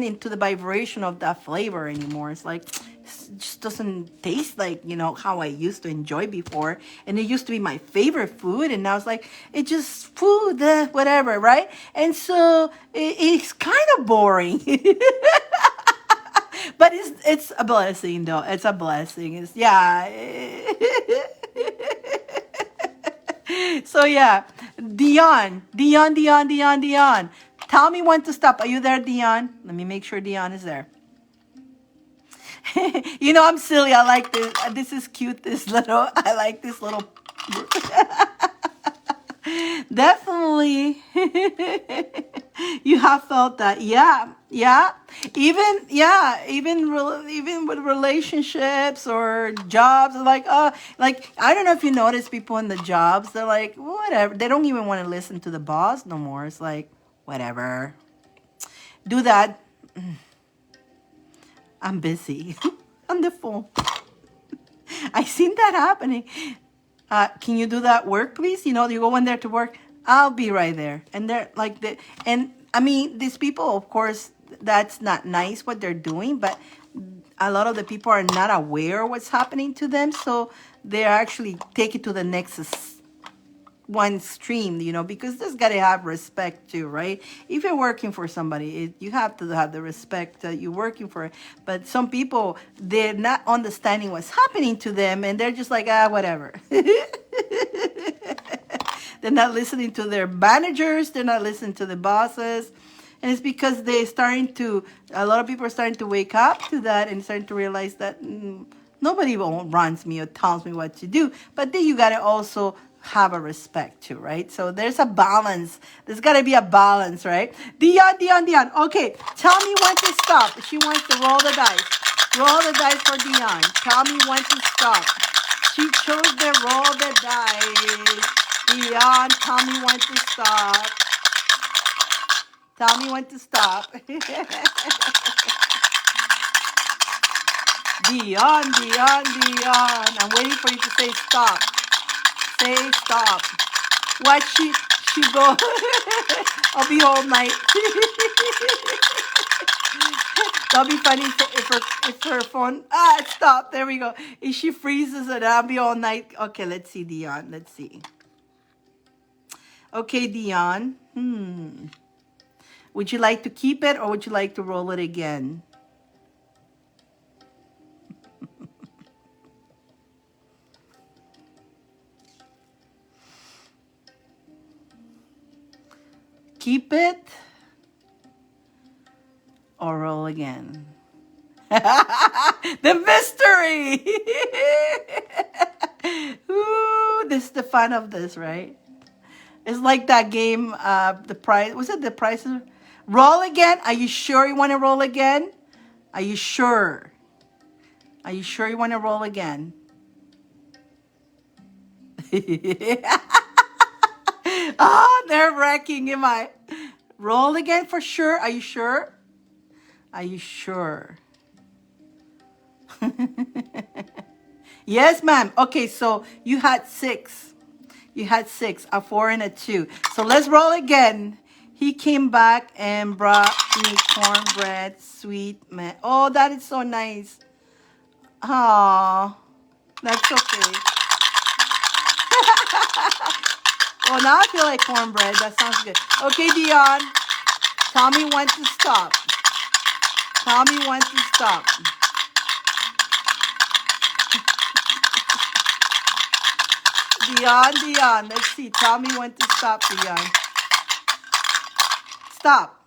into the vibration of that flavor anymore. It's like, it just doesn't taste like, you know, how I used to enjoy before. And it used to be my favorite food, and now it's like, it just food, whatever, right? And so it's kind of boring. But it's a blessing, though. It's a blessing. It's, yeah. So yeah, Dyane. Tell me when to stop. Are you there, Dyane? Let me make sure Dyane is there. You know, I'm silly. I like this. This is cute. I like this little. Definitely. You have felt that. Yeah. Even with relationships or jobs, like, I don't know if you notice people in the jobs, they're like, whatever. They don't even want to listen to the boss no more. It's like, whatever. Do that. I'm busy on the phone. I seen that happening. Can you do that work, please? You know, you go in there to work. I'll be right there. And they're like, and I mean, these people, of course, that's not nice what they're doing, but a lot of the people are not aware of what's happening to them. So they actually take it to the next one stream, you know, because there's got to have respect too, right? If you're working for somebody, you have to have the respect that you're working for. But some people, they're not understanding what's happening to them, and they're just like, whatever. They're not listening to their managers. They're not listening to the bosses. And it's because a lot of people are starting to wake up to that and starting to realize that, Nobody runs me or tells me what to do. But then you got to also have a respect too, right? So there's a balance. There's got to be a balance, right? Dion. Okay, tell me when to stop. She wants to roll the dice. Roll the dice for Dion. Tell me when to stop. She chose to roll the dice. Dion, tell me when to stop. Tell me when to stop. Dion. I'm waiting for you to say stop. Say stop. What she go? I'll be all night. That'll be funny if her phone stop. There we go. If she freezes it, I'll be all night. Okay, let's see, Dion. Let's see. Okay, Dion. Would you like to keep it or would you like to roll it again? Keep it or roll again? The mystery! Ooh, this is the fun of this, right? It's like that game, the price. Was it the price? Roll again? Are you sure you want to roll again? Are you sure? Are you sure you want to roll again? Oh, nerve-wracking, am I? Roll again for sure? Are you sure? Are you sure? Yes, ma'am. Okay, so you had 6. You had 6, a 4 and a 2. So let's roll again. He came back and brought me cornbread, sweet man. Oh, that is so nice. Oh, that's okay. Well, now I feel like cornbread. That sounds good. Okay, Dion. Tell me when to stop. Tell me when to stop. Dion. Let's see. Tell me when to stop, Dion. Stop.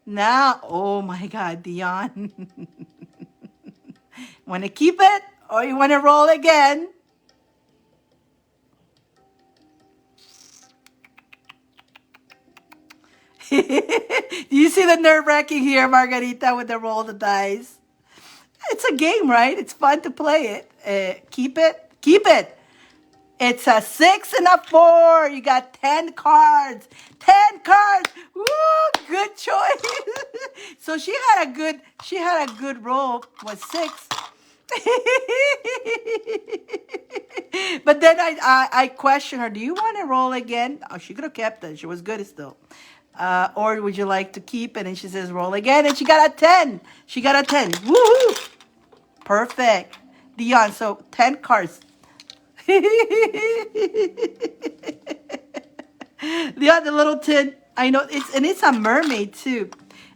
Now, oh my God, Dion. Want to keep it or you want to roll again? Do you see the nerve-wracking here, Margarita, with the roll the dice? It's a game, right? It's fun to play it. Keep it. Keep it. It's a 6 and a 4. You got 10 cards. 10 cards. Woo, good choice. So she had a good roll. Was 6. But then I questioned her, do you want to roll again? Oh, she could have kept it. She was good still. Or would you like to keep it? And she says, roll again. And she got a 10. She got a 10. Woohoo! Perfect. Dion, so 10 cards. Dion, the little tin. I know, it's a mermaid too.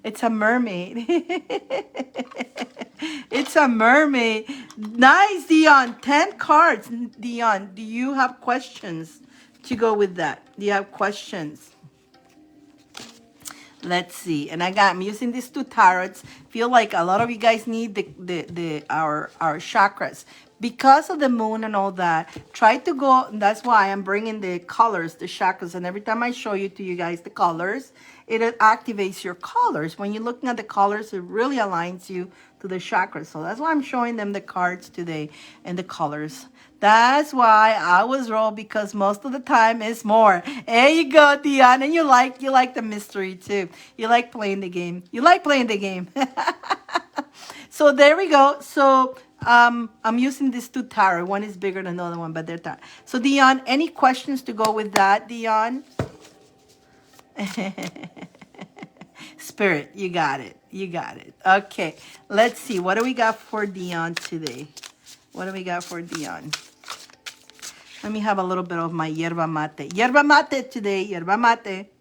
It's a mermaid. It's a mermaid. Nice, Dion. 10 cards. Dion, do you have questions to go with that? Do you have questions? Let's see. And I'm using these 2 tarots. Feel like a lot of you guys need our chakras. Because of the moon and all that, try to go, that's why I'm bringing the colors, the chakras, and every time I show you guys the colors, it activates your colors. When you're looking at the colors, it really aligns you to the chakras. So that's why I'm showing them the cards today and the colors. That's why I was roll, because most of the time it's more. There you go, Dion. And you like the mystery too. You like playing the game. You like playing the game. So there we go. So I'm using these 2 tarot. One is bigger than the other one, but they're tarot. So Dion, any questions to go with that, Dion? Spirit, you got it. You got it. Okay, let's see. What do we got for Dion today? What do we got for Dion? Let me have a little bit of my yerba mate. Yerba mate today. Yerba mate.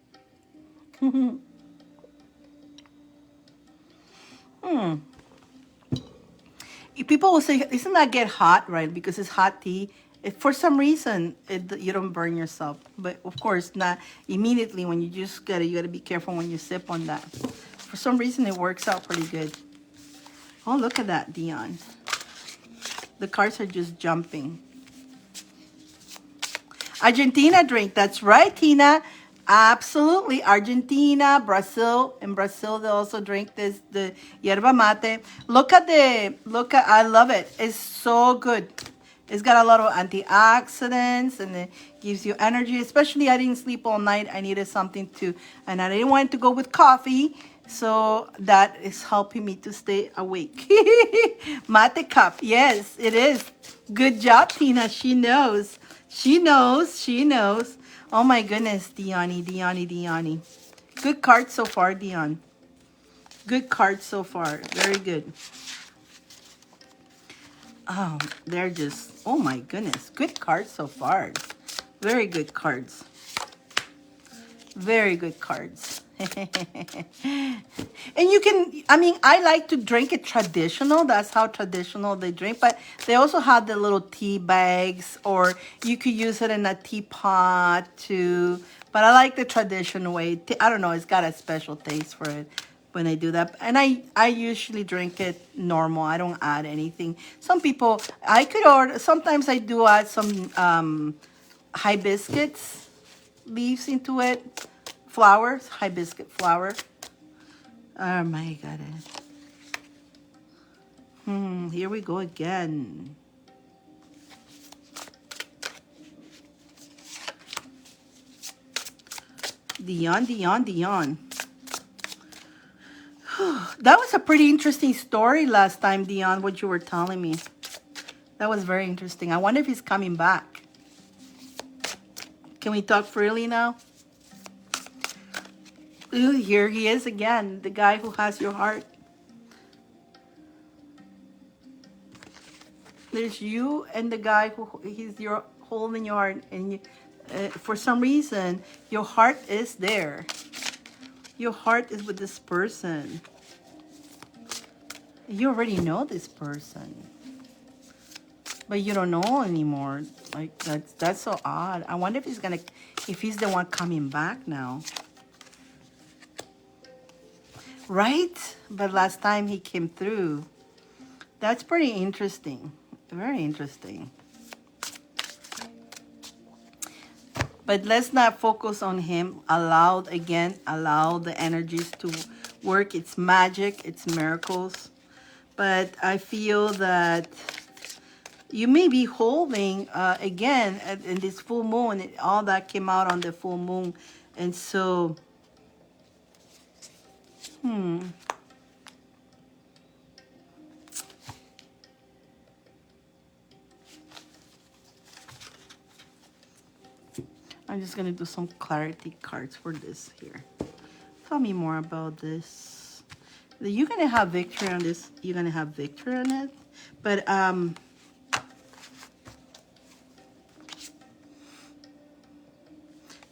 People will say, "Doesn't that get hot, right? Because it's hot tea." For some reason, you don't burn yourself. But of course, not immediately when you just get it. You got to be careful when you sip on that. For some reason, it works out pretty good. Oh, look at that, Dion. The cards are just jumping. Argentina drink. That's right, Tina. Absolutely. Argentina, Brazil. In Brazil, they also drink this, the yerba mate. I love it. It's so good. It's got a lot of antioxidants and it gives you energy. Especially, I didn't sleep all night. I needed something to, and I didn't want it to go with coffee. So that is helping me to stay awake. Mate cup. Yes, it is. Good job, Tina. She knows. She knows. She knows. Oh my goodness, Dione. Good card so far, Dion. Good card so far. Very good. Oh, they're just, oh my goodness. Good cards so far. Very good cards. Very good cards. And you can, I mean, I like to drink it traditional. That's how traditional they drink. But they also have the little tea bags, or you could use it in a teapot too. But I like the traditional way. I don't know, it's got a special taste for it when I do that. And I usually drink it normal. I don't add anything. Some people, I could order, sometimes I do add some hibiscus leaves into it. Flowers, hibiscus flower. Oh my goodness. Here we go again. Dion. That was a pretty interesting story last time, Dion, what you were telling me. That was very interesting. I wonder if he's coming back. Can we talk freely now? Ooh, here he is again, the guy who has your heart. There's you and the guy who he's your holding your heart, and you, for some reason your heart is there. Your heart is with this person. You already know this person, but you don't know anymore. Like that's so odd. I wonder if he's the one coming back now. Right? But last time he came through. That's pretty interesting. Very interesting. But let's not focus on him. Allow the energies to work. It's magic. It's miracles. But I feel that you may be holding, again, in this full moon. All that came out on the full moon. And so... I'm just going to do some clarity cards for this here. Tell me more about this. You're going to have victory on this. You're going to have victory on it. But,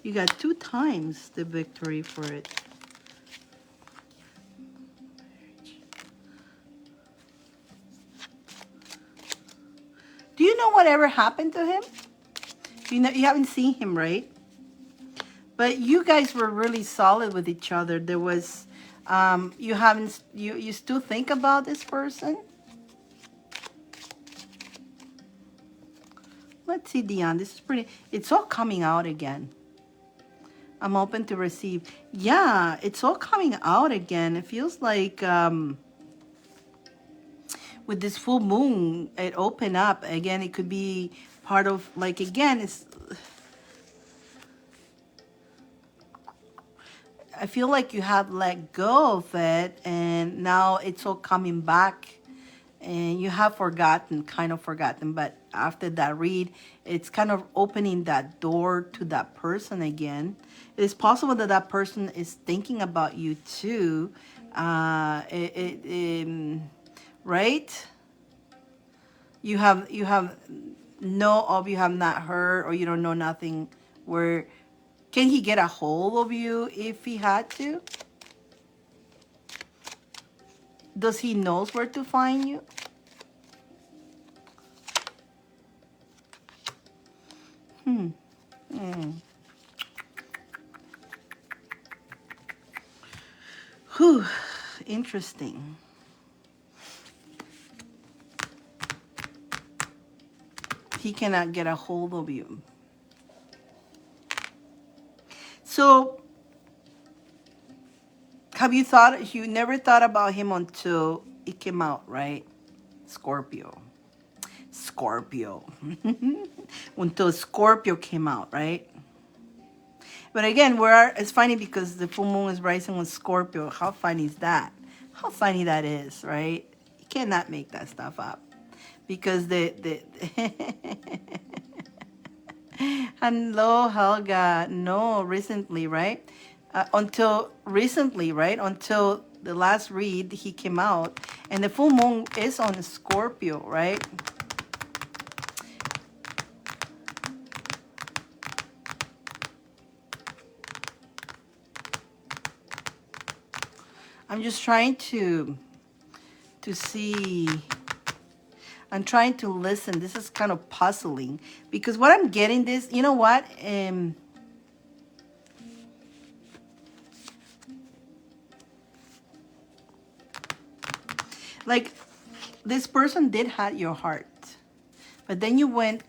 you got 2 times the victory for it. Do you know whatever happened to him? You know, you haven't seen him, right? But you guys were really solid with each other. There was, you still think about this person? Let's see, Dion. This is pretty, it's all coming out again. I'm open to receive. Yeah, it's all coming out again. It feels like, with this full moon, it opened up. Again, it could be part of, like, again, it's... I feel like you have let go of it, and now it's all coming back. And you have kind of forgotten. But after that read, it's kind of opening that door to that person again. It's possible that that person is thinking about you too. Right? You have you have not heard, or you don't know nothing. Where can he get a hold of you if he had to? Does he knows where to find you? Whew. Interesting. he cannot get a hold of you. So have you thought, you never thought about him until it came out, right? Scorpio. Scorpio. Until Scorpio came out, right? But again, it's funny because the full moon is rising on Scorpio. How funny is that? How funny that is, right? You cannot make that stuff up. Because the hello, Helga. No, recently, right? Until recently, right? Until the last read, he came out. And the full moon is on Scorpio, right? I'm just trying to see. I'm trying to listen. This is kind of puzzling because what I'm getting this, you know what? Like this person did have your heart, but then you went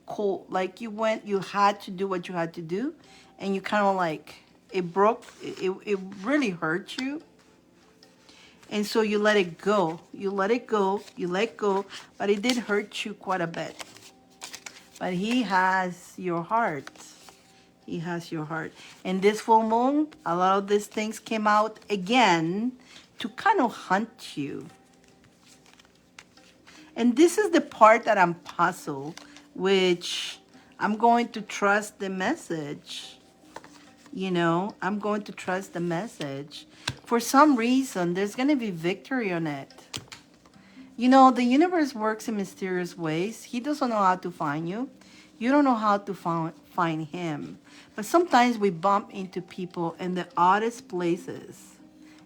cold. Like you had to do what you had to do, and you kind of like it broke. It really hurt you. And so you let it go. You let it go. You let go. But it did hurt you quite a bit. But he has your heart. He has your heart. And this full moon, a lot of these things came out again to kind of hunt you. And this is the part that I'm puzzled, which I'm going to trust the message. You know, I'm going to trust the message. For some reason, there's going to be victory on it. You know, the universe works in mysterious ways. He doesn't know how to find you. You don't know how to find him. But sometimes we bump into people in the oddest places.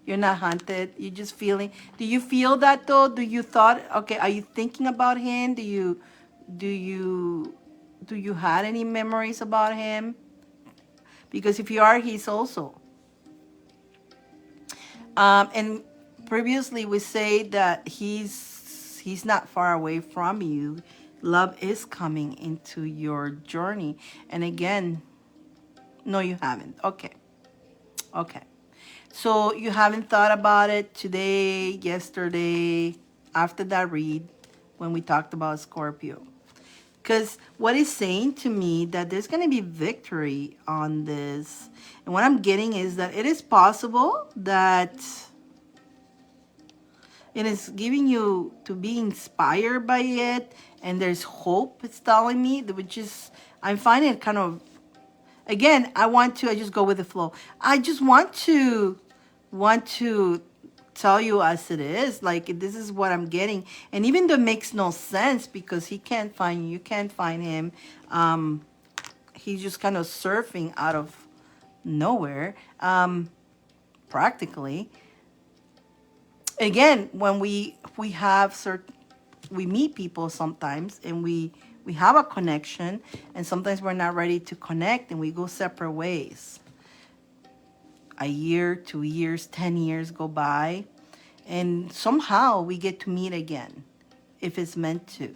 You're not hunted. You're just feeling. Do you feel that though? Do you thought, okay, are you thinking about him? Do you had any memories about him? Because if you are, he's also. And previously we say that he's not far away from you. Love is coming into your journey. And again, no, you haven't. Okay. Okay. So you haven't thought about it today, yesterday, after that read, when we talked about Scorpio. Because what it's saying to me that there's going to be victory on this. And what I'm getting is that it is possible that it is giving you to be inspired by it. And there's hope, it's telling me, which is, I'm finding it kind of, again, I just go with the flow. I just want to tell you as it is, like this is what I'm getting. And even though it makes no sense because he can't find you can't find him, he's just kind of surfing out of nowhere, practically. Again, when we have we meet people sometimes and we have a connection, and sometimes we're not ready to connect and we go separate ways. A year, 2 years, 10 years go by, and somehow we get to meet again, if it's meant to.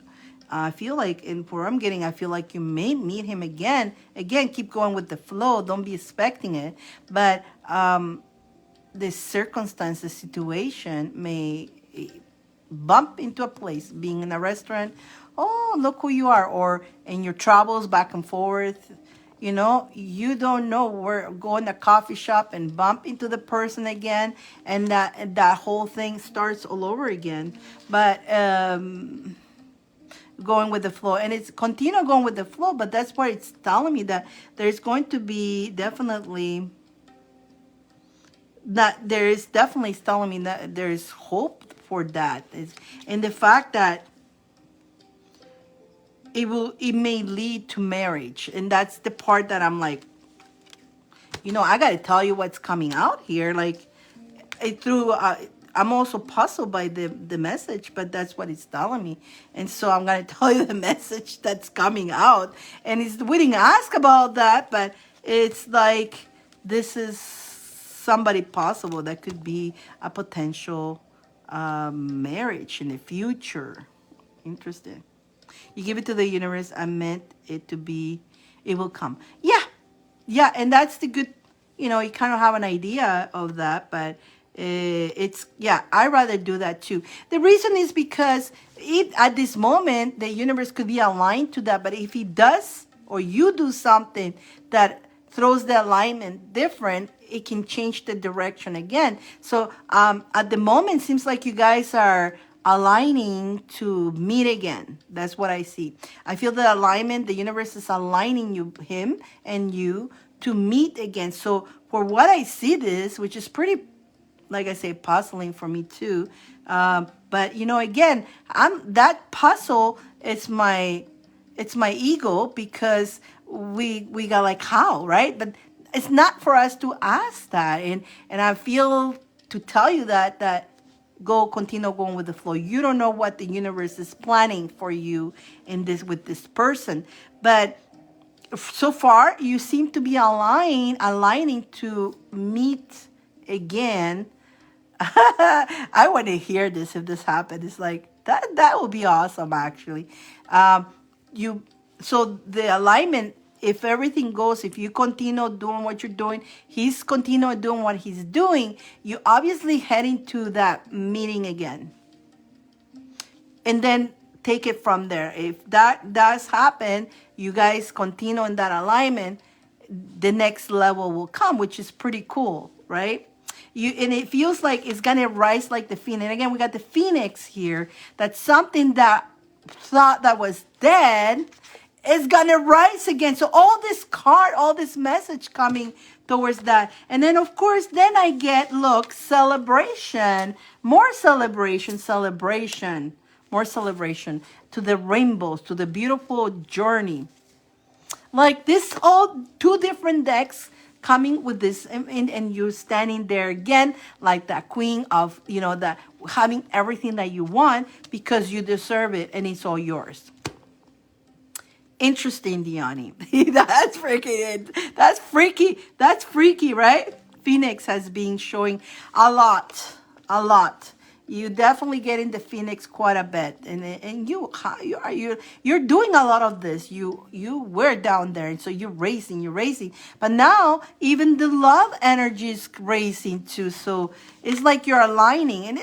I feel like, and for what I'm getting, I feel like you may meet him again. Again, keep going with the flow. Don't be expecting it. But the circumstance, the situation may bump into a place, being in a restaurant. Oh, look who you are. Or in your travels back and forth. You know, you don't know where, go in a coffee shop and bump into the person again, and that whole thing starts all over again. But going with the flow, and it's continue going with the flow, but that's why it's telling me that there's going to be definitely, that there is definitely telling me that there is hope for that. And the fact that it may lead to marriage. And that's the part that I'm like, you know, I got to tell you what's coming out here. Like, I'm also puzzled by the message, but that's what it's telling me. And so I'm going to tell you the message that's coming out. And we didn't ask about that, but it's like, this is somebody possible that could be a potential marriage in the future. Interesting. You give it to the universe. I meant it to be, it will come. Yeah. Yeah. And that's the good, you know, you kind of have an idea of that, but it's, yeah, I rather do that too. The reason is because at this moment, the universe could be aligned to that. But if he does, or you do something that throws the alignment different, it can change the direction again. So at the moment, seems like you guys are aligning to meet again. That's what I see. I feel the alignment, the universe is aligning you, him and you, to meet again. So for what I see this, which is pretty, like I say, puzzling for me too. But you know, again, that puzzle. It's my ego, because we got like, how, right? But it's not for us to ask that, and I feel to tell you that continue going with the flow. You don't know what the universe is planning for you in this, with this person, but so far you seem to be aligning to meet again. I want to hear this if this happened. It's like that would be awesome, actually. You So the alignment, if everything goes, if you continue doing what you're doing, he's continue doing what he's doing, you obviously heading to that meeting again. And then take it from there. If that does happen, you guys continue in that alignment, the next level will come, which is pretty cool, right? And it feels like it's gonna rise like the phoenix. And again, we got the phoenix here. That's something that thought that was dead is gonna rise again. So all this card, all this message coming towards that. And then of course, then I get, look, celebration, more celebration, more celebration to the rainbows, to the beautiful journey. Like this, all two different decks coming with this, and you're standing there again like that queen of, you know, that having everything that you want because you deserve it and it's all yours. Interesting, Dyane. That's freaking, that's freaky, right? Phoenix has been showing a lot. You definitely get into Phoenix quite a bit, and you're doing a lot of this. You were down there, and so you're racing. But now even the love energy is racing too. So it's like you're aligning, and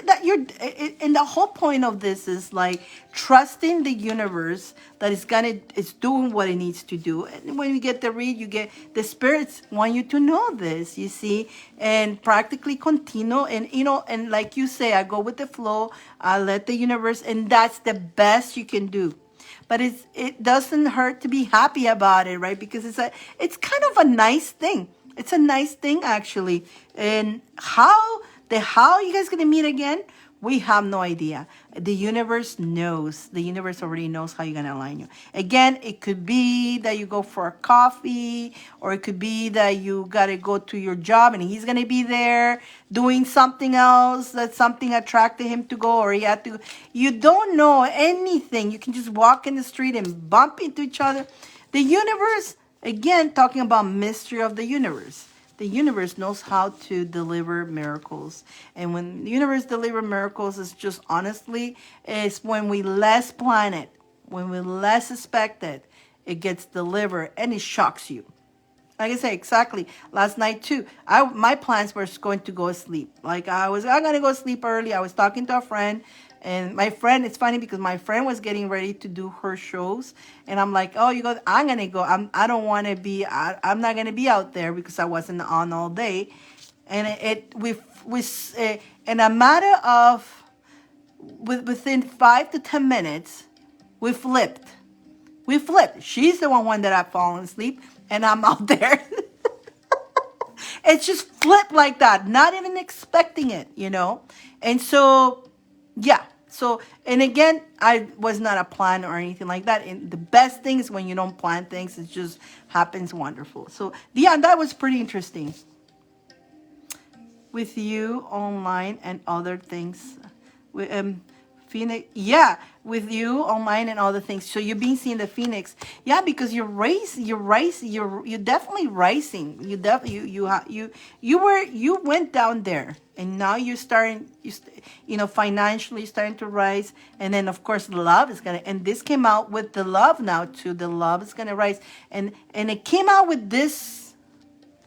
and the whole point of this is like trusting the universe that it's doing what it needs to do. And when you get the read, you get the spirits want you to know this, you see, and practically continue. And you know, and like you say, I go with the flow. I let the universe, and that's the best you can do. But it doesn't hurt to be happy about it, right? Because it's kind of a nice thing. It's a nice thing, actually. And how you guys gonna meet again? We have no idea. The universe knows. The universe already knows how you're going to align you. Again, it could be that you go for a coffee, or it could be that you got to go to your job and he's going to be there doing something else, that something attracted him to go, or he had to. You don't know anything. You can just walk in the street and bump into each other. The universe, again, talking about mystery of the universe. The universe knows how to deliver miracles. And when the universe delivers miracles, it's just honestly, it's when we less plan it, when we less expect it, it gets delivered and it shocks you. Like I say, exactly. Last night too, my plans were going to go to sleep. Like I'm going to go sleep early. I was talking to a friend. And my friend, it's funny because my friend was getting ready to do her shows. And I'm like, oh, you go, I'm going to go. I don't want to be, I'm not going to be out there because I wasn't on all day. And in a matter of, within 5 to 10 minutes, we flipped. She's the one that I've fallen asleep and I'm out there. It's just flipped like that, not even expecting it, you know? And so, yeah. So, and again, I was not a plan or anything like that. And the best thing is when you don't plan things, it just happens wonderful. So, yeah, that was pretty interesting. With you online and other things. Phoenix, yeah, with you online and all the things. So you've been seeing the Phoenix, yeah, because you're definitely rising. You went down there, and now you're starting, financially starting to rise, and then of course love is gonna, and this came out with the love now too. The love is gonna rise, and it came out with this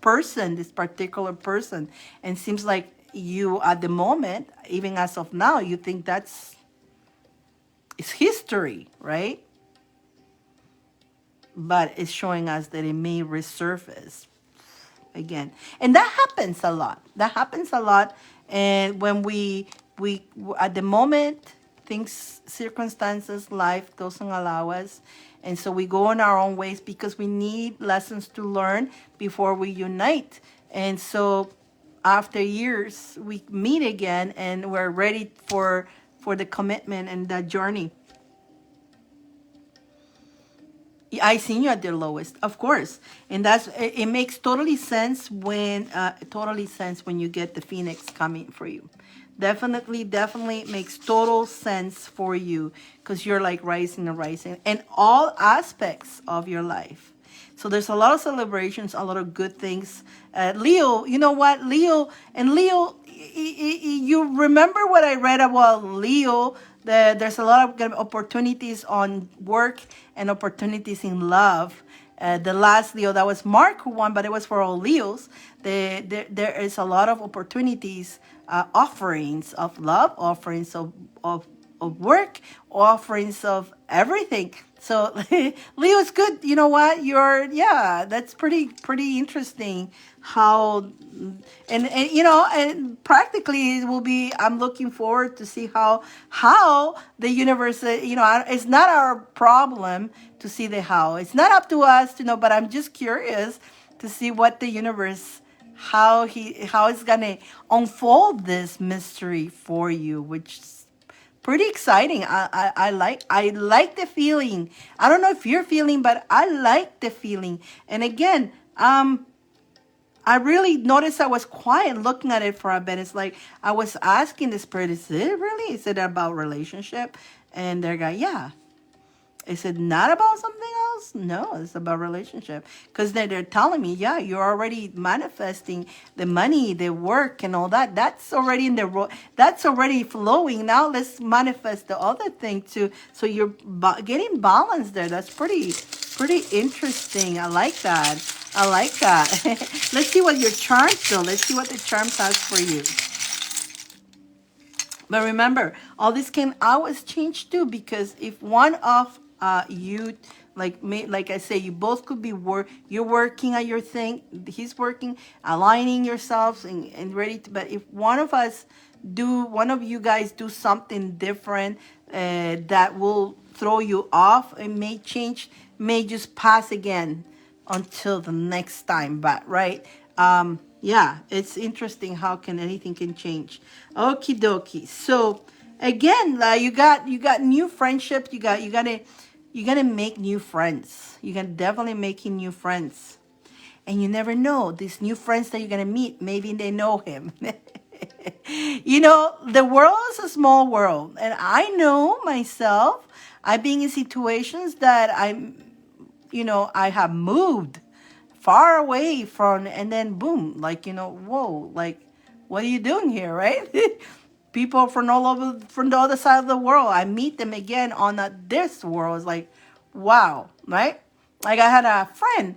particular person, and seems like you at the moment, even as of now, you think it's history, right? But it's showing us that it may resurface again, and that happens a lot. That happens a lot, and when we at the moment, things, circumstances, life doesn't allow us, and so we go in our own ways because we need lessons to learn before we unite. And so after years we meet again, and we're ready for the commitment and the journey. I seen you at your lowest, of course, and it makes totally sense when you get the Phoenix coming for you. Definitely makes total sense for you, because you're like rising and rising in all aspects of your life. So there's a lot of celebrations, a lot of good things. Leo, you know what, Leo, you remember what I read about Leo? There's a lot of opportunities on work and opportunities in love. The last Leo, that was Mark who won, but it was for all Leos. There is a lot of opportunities, offerings of love, offerings of work, offerings of everything. So Leo's good. You know what? That's pretty interesting how, and practically it will be, I'm looking forward to see how the universe, it's not our problem to see the how. It's not up to us to know, but I'm just curious to see what the universe, how it's gonna unfold this mystery for you, which is pretty exciting. I like the feeling. I don't know if you're feeling, but I like the feeling. And again, I really noticed I was quiet looking at it for a bit. It's like I was asking the spirit, is it really? Is it about relationship? And they're going, yeah. Is it not about something else? No, it's about relationship. Because they're telling me, yeah, you're already manifesting the money, the work, and all that. That's already that's already flowing. Now let's manifest the other thing too. So you're getting balance there. That's pretty interesting. I like that. Let's see what your charms do. Let's see what the charms has for you. But remember, all this can always change too, because if one of you, like me, like I say, you both could be you're working at your thing, he's working, aligning yourselves and ready to. But if one of you guys do something different, that will throw you off, it may change, may just pass again until the next time. But right. Yeah, it's interesting how anything can change. Okie dokie. So again, you got new friendships. You're gonna make new friends. You're gonna definitely making new friends. And you never know, these new friends that you're gonna meet, maybe they know him. The world is a small world, and I know myself, I've been in situations that I have moved far away from, and then boom, like, whoa, like, what are you doing here, right? People from all over, from the other side of the world, I meet them again on this world. It's like, wow, right? Like, I had a friend,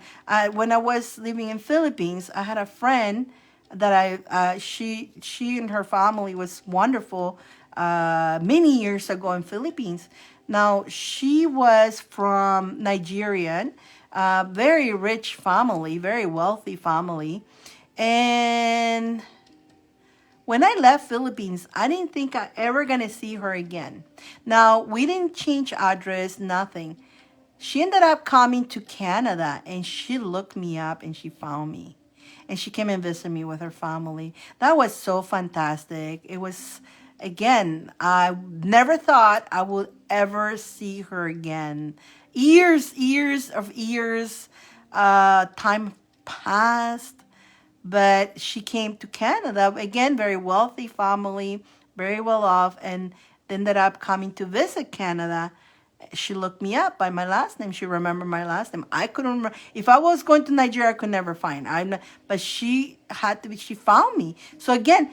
when I was living in Philippines. I had a friend that she and her family was wonderful, many years ago in Philippines. Now, she was from Nigerian, very rich family, very wealthy family. And when I left Philippines, I didn't think I ever gonna see her again. Now, we didn't change address, nothing. She ended up coming to Canada, and she looked me up and she found me. And she came and visited me with her family. That was so fantastic. It was, again, I never thought I would ever see her again. Years of years, time passed, but she came to Canada. Again, very wealthy family, very well off, and ended up coming to visit Canada, she looked me up by my last name. She remembered my last name. I couldn't remember. If I was going to Nigeria, I could never find. I'm not, but she had to be. She found me. So again,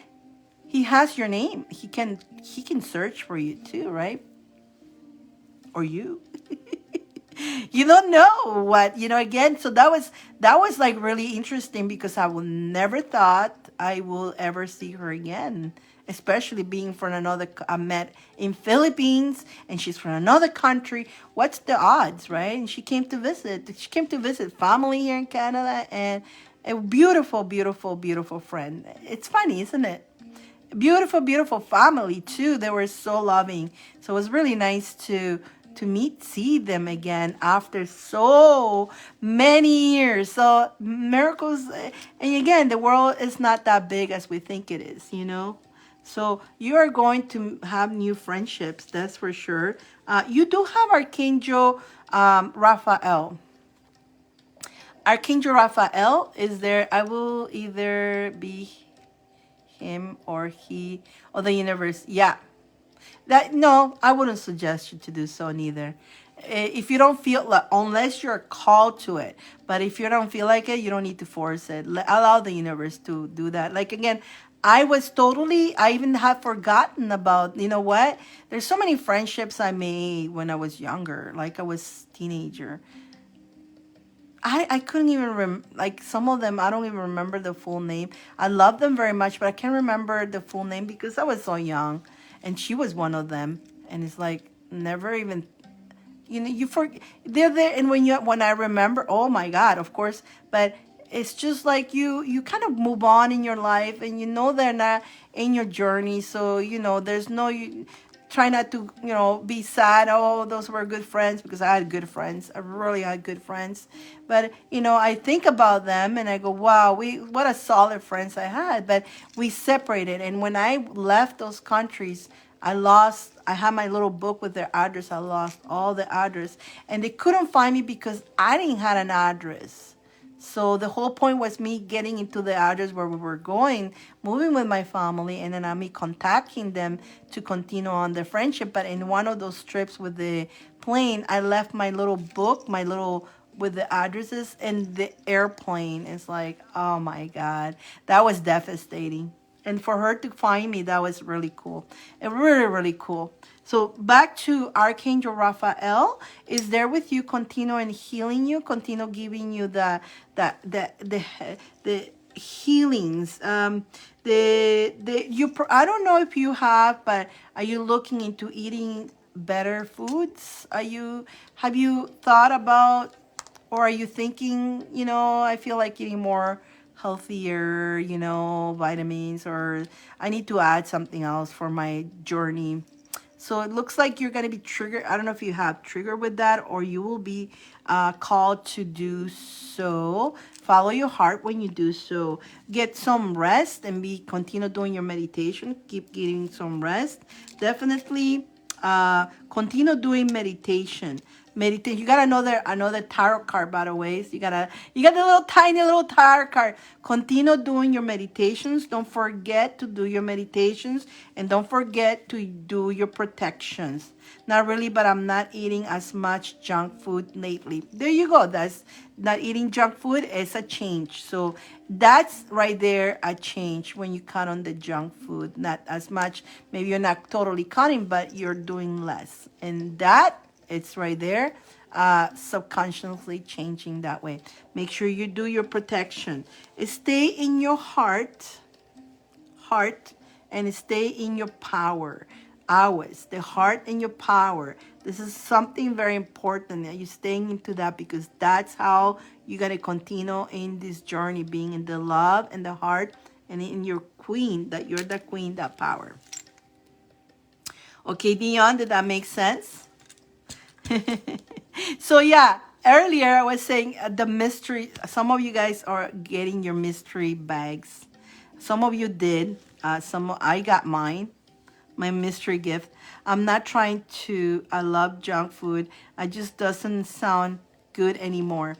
he has your name. He can search for you too, right? Or you. You don't know what, again. So that was like really interesting because I will never thought I will ever see her again, especially being from another. I met in Philippines and she's from another country. What's the odds, right? And she came to visit family here in Canada, and a beautiful, beautiful, beautiful friend. It's funny, isn't it? Beautiful, beautiful family too. They were so loving. So it was really nice to see them again after so many years. So miracles, and again, the world is not that big as we think it is. So you are going to have new friendships, that's for sure. You do have Archangel Raphael. Archangel Raphael is there. I will either be him or he or the universe. Yeah. That no, I wouldn't suggest you to do so neither. If you don't feel like, unless you're called to it, but if you don't feel like it, you don't need to force it. Allow the universe to do that. Like again, I even had forgotten about, you know what? There's so many friendships I made when I was younger, like I was teenager. I couldn't even like some of them. I don't even remember the full name. I love them very much, but I can't remember the full name because I was so young, and she was one of them. And it's like never even, you forget they're there. And when I remember, oh my God, of course. But it's just like you kind of move on in your life, and they're not in your journey. So there's no you try not to be sad. Oh, those were good friends, because I had good friends. I really had good friends. But I think about them and I go, wow, we what a solid friends I had. But we separated, and when I left those countries, I had my little book with their address. I lost all the address, and they couldn't find me because I didn't have an address. So the whole point was me getting into the address where we were going, moving with my family, and then me contacting them to continue on the friendship. But in one of those trips with the plane, I left my little book, my little with the addresses in the airplane. It's like, oh my God, that was devastating. And for her to find me, that was really cool. And really, really cool. So back to Archangel Raphael is there with you, continue and healing you, continue giving you the healings. I don't know if you have, but are you looking into eating better foods? Have you thought about, or are you thinking, I feel like eating more healthier, vitamins, or I need to add something else for my journey. So it looks like you're going to be triggered. I don't know if you have trigger with that, or you will be called to do so. Follow your heart when you do so. Get some rest and continue doing your meditation. Keep getting some rest. Definitely continue doing meditation. Meditate. You got another tarot card, by the way. So you got the little tiny little tarot card. Continue doing your meditations. Don't forget to do your meditations, and don't forget to do your protections. Not really, but I'm not eating as much junk food lately. There you go. That's not eating junk food is a change. So that's right there a change when you cut on the junk food. Not as much. Maybe you're not totally cutting, but you're doing less, and that. It's right there, subconsciously changing that way. Make sure you do your protection. Stay in your heart, and stay in your power. Always, the heart and your power. This is something very important that you're staying into that, because that's how you're going to continue in this journey, being in the love and the heart and in your queen, that you're the queen, that power. Okay, Dyane, did that make sense? So yeah, earlier I was saying the mystery. Some of you guys are getting your mystery bags. Some of you did. I got mine, my mystery gift. I'm not trying to. I love junk food. It just doesn't sound good anymore.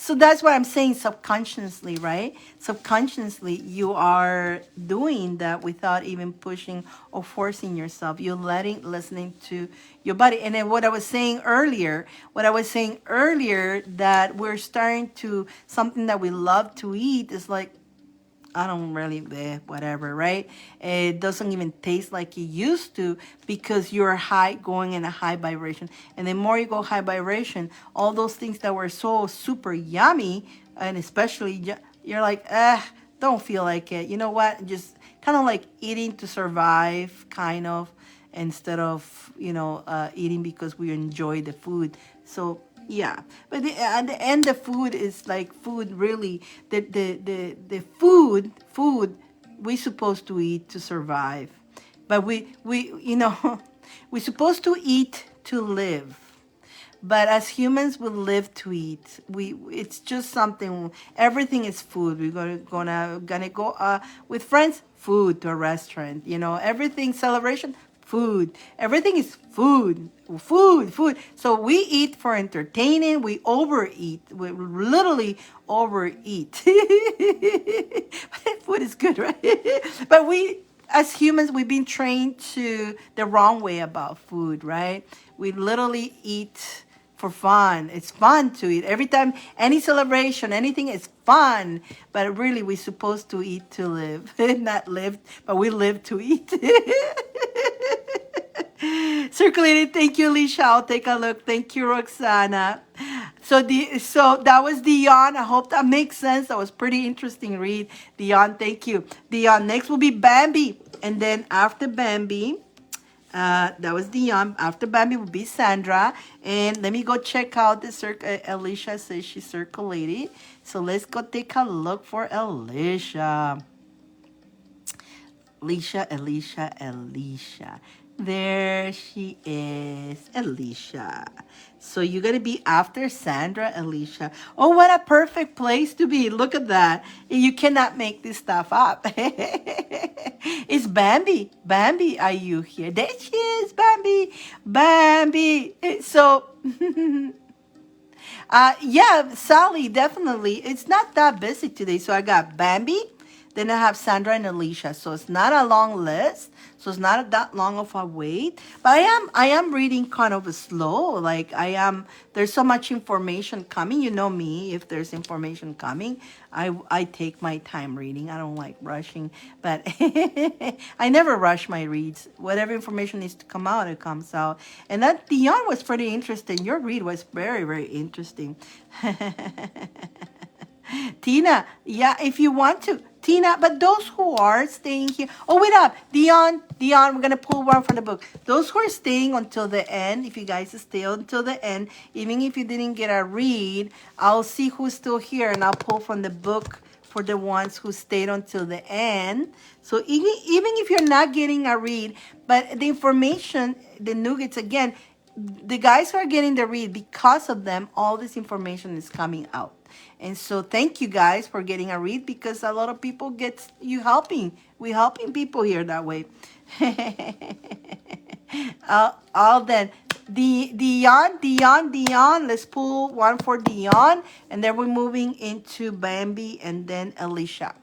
So that's what I'm saying, subconsciously, right? Subconsciously, you are doing that without even pushing or forcing yourself. You're listening to your body. And then what I was saying earlier, that we're starting to, something that we love to eat is like, I don't really, whatever, right? It doesn't even taste like it used to because you're going in a high vibration. And the more you go high vibration, all those things that were so super yummy, and especially you're like, don't feel like it. You know what? Just kind of like eating to survive, kind of, instead of, eating because we enjoy the food. So, yeah, but at the end, the food is like food. Really, the food we supposed to eat to survive, but we're supposed to eat to live. But as humans, we live to eat. It's just something. Everything is food. We're gonna go with friends. Food to a restaurant. Everything celebration. Food. Everything is food. Food. So we eat for entertaining. We overeat. We literally overeat. But food is good, right? But as humans, we've been trained to the wrong way about food, right? We literally eat for fun. It's fun to eat. Every time, any celebration, anything is fun. But really, we're supposed to eat to live. Not live, but we live to eat. Circulating, thank you, Alicia. I'll take a look. Thank you, Roxana. So that was Dion. I hope that makes sense. That was pretty interesting read. Dion, thank you. Dion, next will be Bambi. And then after Bambi, that was Dion. After Bambi will be Sandra. And let me go check out the Alicia says she circulated. So let's go take a look for Alicia. Alicia. There she is, Alicia. So you're going to be after Sandra, Alicia. Oh, what a perfect place to be. Look at that. You cannot make this stuff up. It's Bambi. Bambi, are you here? There she is, Bambi. So... yeah, Sally, definitely. It's not that busy today. So I got Bambi, then I have Sandra and Alicia. So it's not a long list. So it's not that long of a wait. But I am reading kind of slow. Like there's so much information coming. You know me, if there's information coming, I take my time reading. I don't like rushing. But I never rush my reads. Whatever information needs to come out, it comes out. And that Dion was pretty interesting. Your read was very, very interesting. Tina, yeah, if you want to. Tina, but those who are staying here. Oh, wait up. Dion, we're going to pull one from the book. Those who are staying until the end, if you guys stay until the end, even if you didn't get a read, I'll see who's still here and I'll pull from the book for the ones who stayed until the end. So even if you're not getting a read, but the information, the nuggets, again, the guys who are getting the read, because of them, all this information is coming out. And so thank you guys for getting a read, because a lot of people get you helping. We're helping people here that way. All then. Dion. Let's pull one for Dion. And then we're moving into Bambi and then Alicia.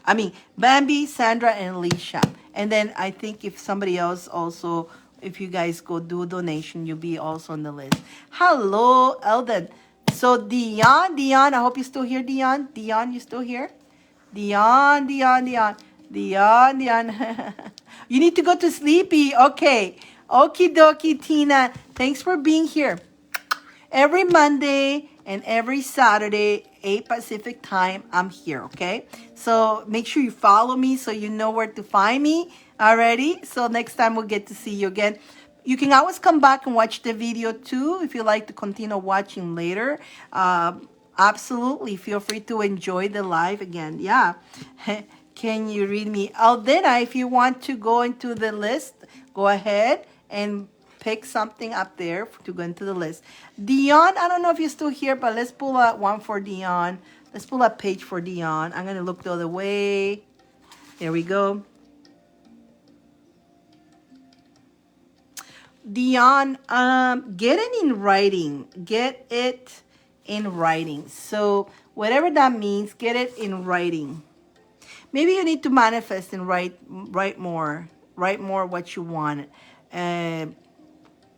I mean, Bambi, Sandra, and Alicia. And then I think if somebody else also, if you guys go do a donation, you'll be also on the list. Hello, Eldon. So Dion, I hope you're still here, Dion. Dion, you still here? Dion. You need to go to sleepy. Okay. Okie dokie, Tina. Thanks for being here. Every Monday and every Saturday, 8 Pacific time, I'm here, okay? So make sure you follow me so you know where to find me already. So next time we'll get to see you again. You can always come back and watch the video too if you like to continue watching later. Absolutely, feel free to enjoy the live again. Yeah. Can you read me? Aldena, if you want to go into the list, go ahead and pick something up there to go into the list. Dion, I don't know if you're still here, but let's pull out one for Dion. Let's pull up page for Dion. I'm going to look the other way. There we go. Dion, get it in writing. Get it in writing. So whatever that means, get it in writing. Maybe you need to manifest and write more. Write more what you want. Uh,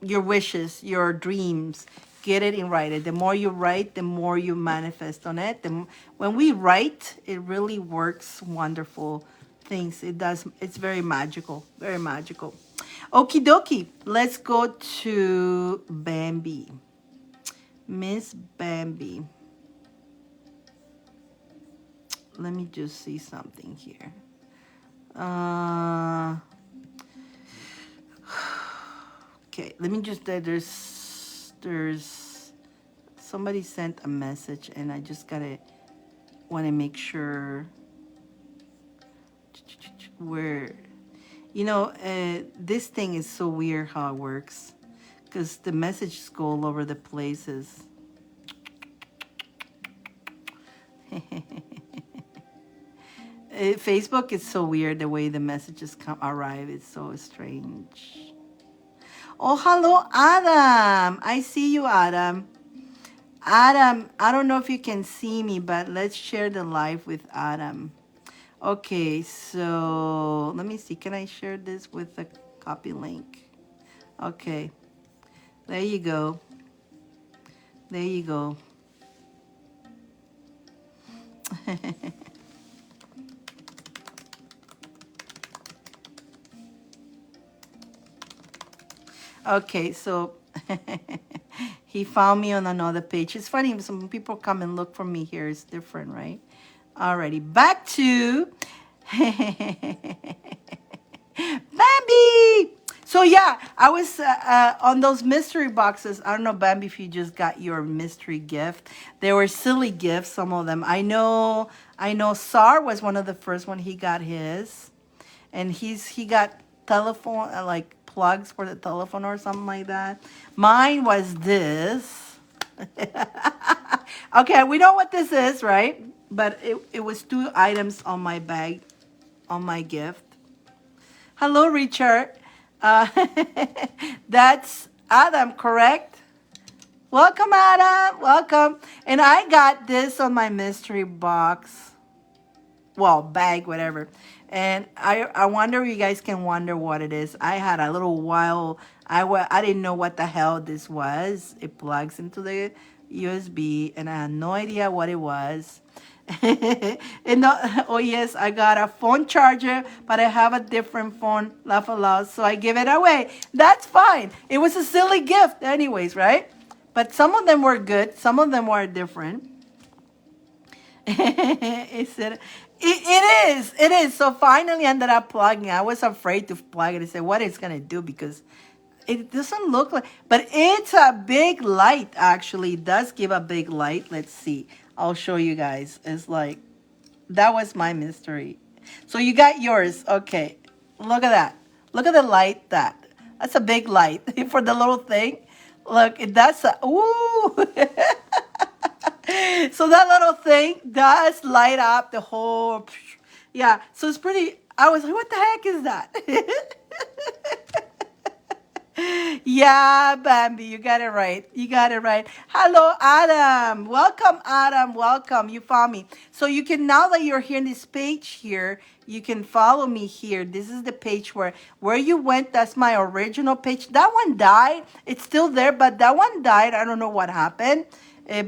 your wishes, your dreams. Get it in writing. The more you write, the more you manifest on it. When we write, it really works wonderful things. It does. It's very magical. Very magical. Okie dokie. Let's go to Bambi. Miss Bambi. Let me just see something here. Okay, let me just, there's, somebody sent a message and I just want to make sure where, this thing is so weird how it works because the messages go all over the places. Facebook is so weird the way the messages arrive. It's so strange. Oh, hello, Adam. I see you, Adam. Adam, I don't know if you can see me, but let's share the live with Adam. Okay, so let me see. Can I share this with a copy link? Okay. There you go. There you go. Okay, so he found me on another page. It's funny, some people come and look for me here. It's different, right? Alrighty, back to Bambi. So yeah, I was on those mystery boxes. I don't know, Bambi, if you just got your mystery gift. They were silly gifts, some of them. I know Sar was one of the first one. He got his. And he got telephone, like plugs for the telephone or something like that. Mine was this. Okay, we know what this is, right? But it was 2 items on my bag, on my gift. Hello, Richard. That's Adam, correct? Welcome, Adam. Welcome. And I got this on my mystery box. Well, bag, whatever. And I wonder if you guys can wonder what it is. I had a little while. I didn't know what the hell this was. It plugs into the USB, and I had no idea what it was. And oh yes, I got a phone charger, but I have a different phone, laugh aloud, so I give it away. That's fine. It was a silly gift anyways, right? But some of them were good. Some of them were different. It is. So finally ended up plugging. I was afraid to plug it and say what it's going to do because it doesn't look like, but it's a big light, actually. It does give a big light. Let's see. I'll show you guys. It's like, that was my mystery. So you got yours. Okay. Look at that. Look at the light. That's a big light for the little thing. Look, that's a, ooh. So that little thing does light up the whole, yeah. So it's pretty, I was like, what the heck is that? Yeah, Bambi, you got it right. You got it right. Hello, Adam. Welcome, Adam. Welcome. You found me. So you can, now that you're here in this page here, you can follow me here. This is the page where you went. That's my original page. That one died. It's still there, but that one died. I don't know what happened.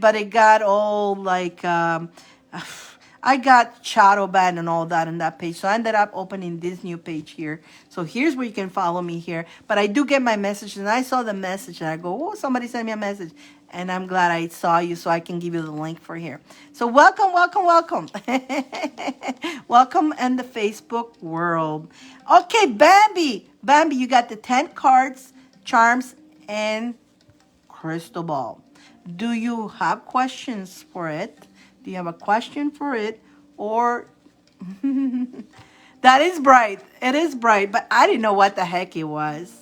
But it got all like, I got shadow banned and all that on that page. So I ended up opening this new page here. So here's where you can follow me here. But I do get my message, and I saw the message and I go, oh, somebody sent me a message. And I'm glad I saw you so I can give you the link for here. So welcome, welcome, welcome. Welcome in the Facebook world. Okay, Bambi. Bambi, you got the 10 cards, charms, and crystal ball. Do you have questions for it? Do you have a question for it? Or that is bright. It is bright, but I didn't know what the heck it was.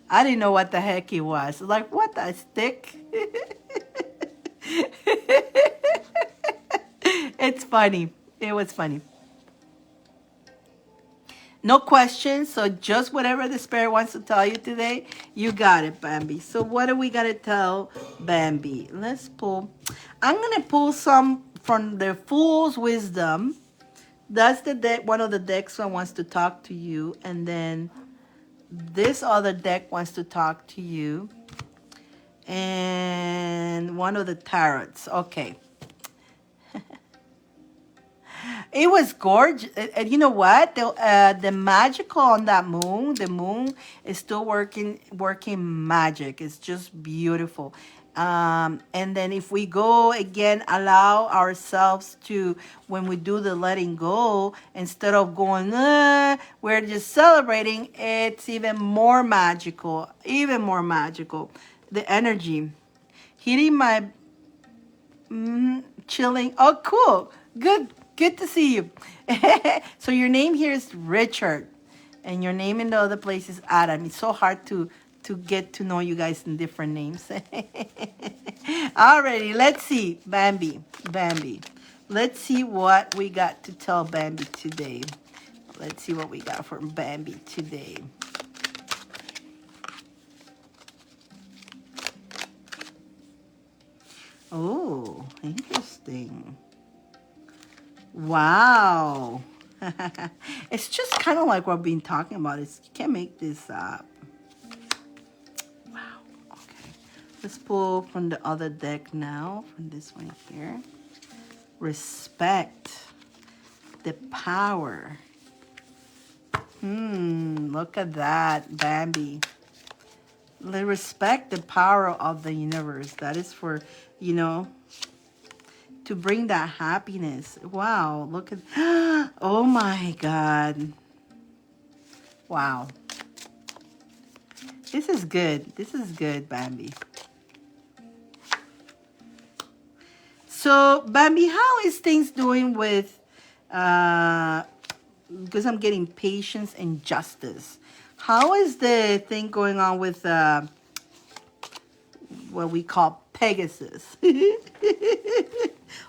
I didn't know what the heck it was. Like, what the stick? It's funny. It was funny. No questions. So just whatever the spirit wants to tell you today, you got it, Bambi. So what do we got to tell Bambi? Let's pull. I'm going to pull some from the Fool's Wisdom. That's the deck. One of the decks one wants to talk to you. And then this other deck wants to talk to you. And one of the tarots. Okay. It was gorgeous. And you know what? The magical on that moon, the moon is still working magic. It's just beautiful. And then if we go again, allow ourselves to, when we do the letting go, instead of going, we're just celebrating, it's even more magical, even more magical. The energy. Hitting my chilling. Oh, cool. Good to see you. So your name here is Richard, and your name in the other place is Adam. It's so hard to get to know you guys in different names. Alrighty, let's see. Bambi. Let's see what we got to tell Bambi today. Let's see what we got for Bambi today. Oh, interesting. Wow. It's just kind of like what we've been talking about. You can't make this up. Wow. Okay. Let's pull from the other deck now, from this one here. Respect the power. Look at that, Bambi. Respect the power of the universe. That is for, to bring that happiness. Wow, look at, oh my God. Wow. This is good, Bambi. So, Bambi, how is things doing with, because I'm getting patience and justice. How is the thing going on with what we call Pegasus?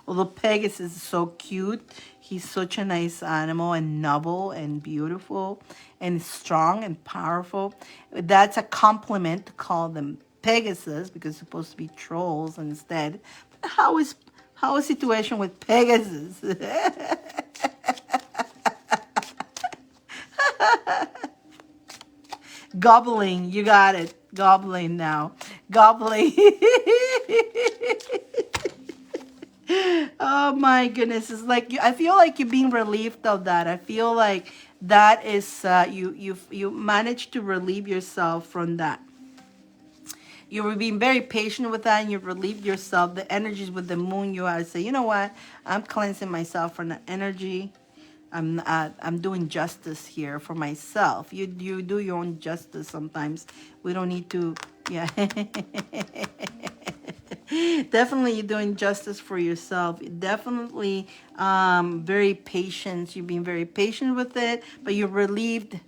Although Pegasus is so cute, he's such a nice animal and noble and beautiful and strong and powerful. That's a compliment to call them Pegasus because it's supposed to be trolls instead. But how is situation with Pegasus? Gobbling, you got it. Gobbling now. Gobbling. Oh my goodness. It's like I feel like you're being relieved of that. I feel like that is you managed to relieve yourself from that. You were being very patient with that and you relieved yourself. The energies with the moon, you had to say, you know what? I'm cleansing myself from the energy. I'm doing justice here for myself. You do your own justice sometimes. We don't need to, yeah. Definitely you're doing justice for yourself. Definitely very patient. You've been very patient with it, but you're relieved.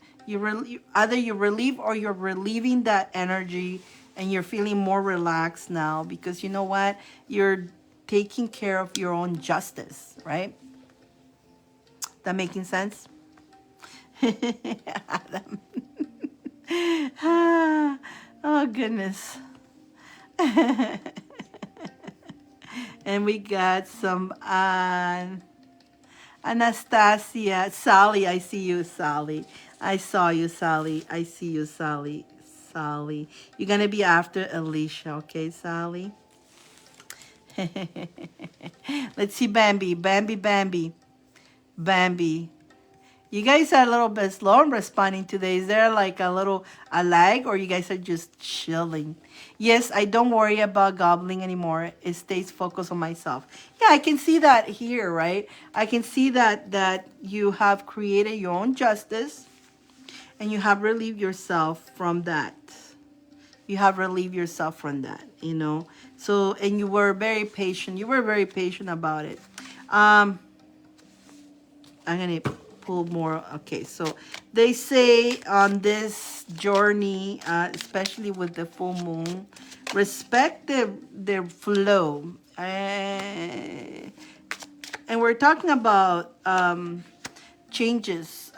Either you're relieved or you're relieving that energy and you're feeling more relaxed now because you know what? You're taking care of your own justice, right? That making sense? Adam. Oh, goodness. And we got some Anastasia. Sally, I see you, Sally. I saw you, Sally. I see you, Sally. Sally. You're going to be after Alicia, okay, Sally? Let's see Bambi. Bambi. You guys are a little bit slow in responding today. Is there like a lag or you guys are just chilling? Yes, I don't worry about gobbling anymore. It stays focused on myself. Yeah, I can see that here, right? I can see that you have created your own justice and you have relieved yourself from that. So, and you were very patient. You were very patient about it. I'm going to pull more. Okay, so they say on this journey, especially with the full moon, respect the flow. And we're talking about changes,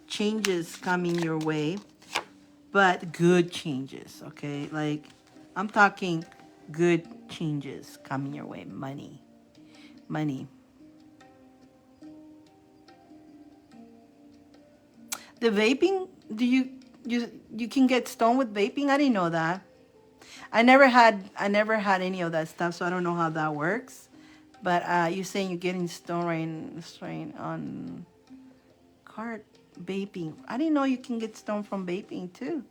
changes coming your way, but good changes, okay? Like, I'm talking good changes coming your way. Money. Money. The vaping, you can get stoned with vaping? I didn't know that. I never had any of that stuff, so I don't know how that works. But you're saying you're getting stoned right on cart vaping. I didn't know you can get stoned from vaping too.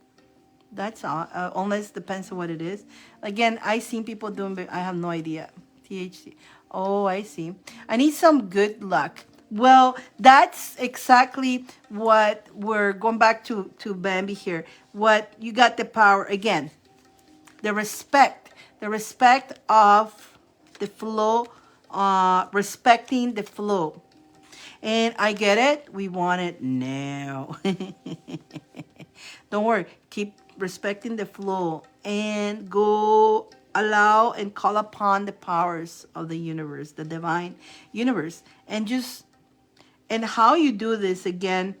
That's all. Unless depends on what it is. Again, I seen people doing, but I have no idea. THC. Oh, I see. I need some good luck. Well, that's exactly what we're going back to Bambi here. What you got the power again. The respect of the flow, respecting the flow. And I get it. We want it now. Don't worry. Keep respecting the flow and go allow and call upon the powers of the universe, the divine universe. And how you do this again,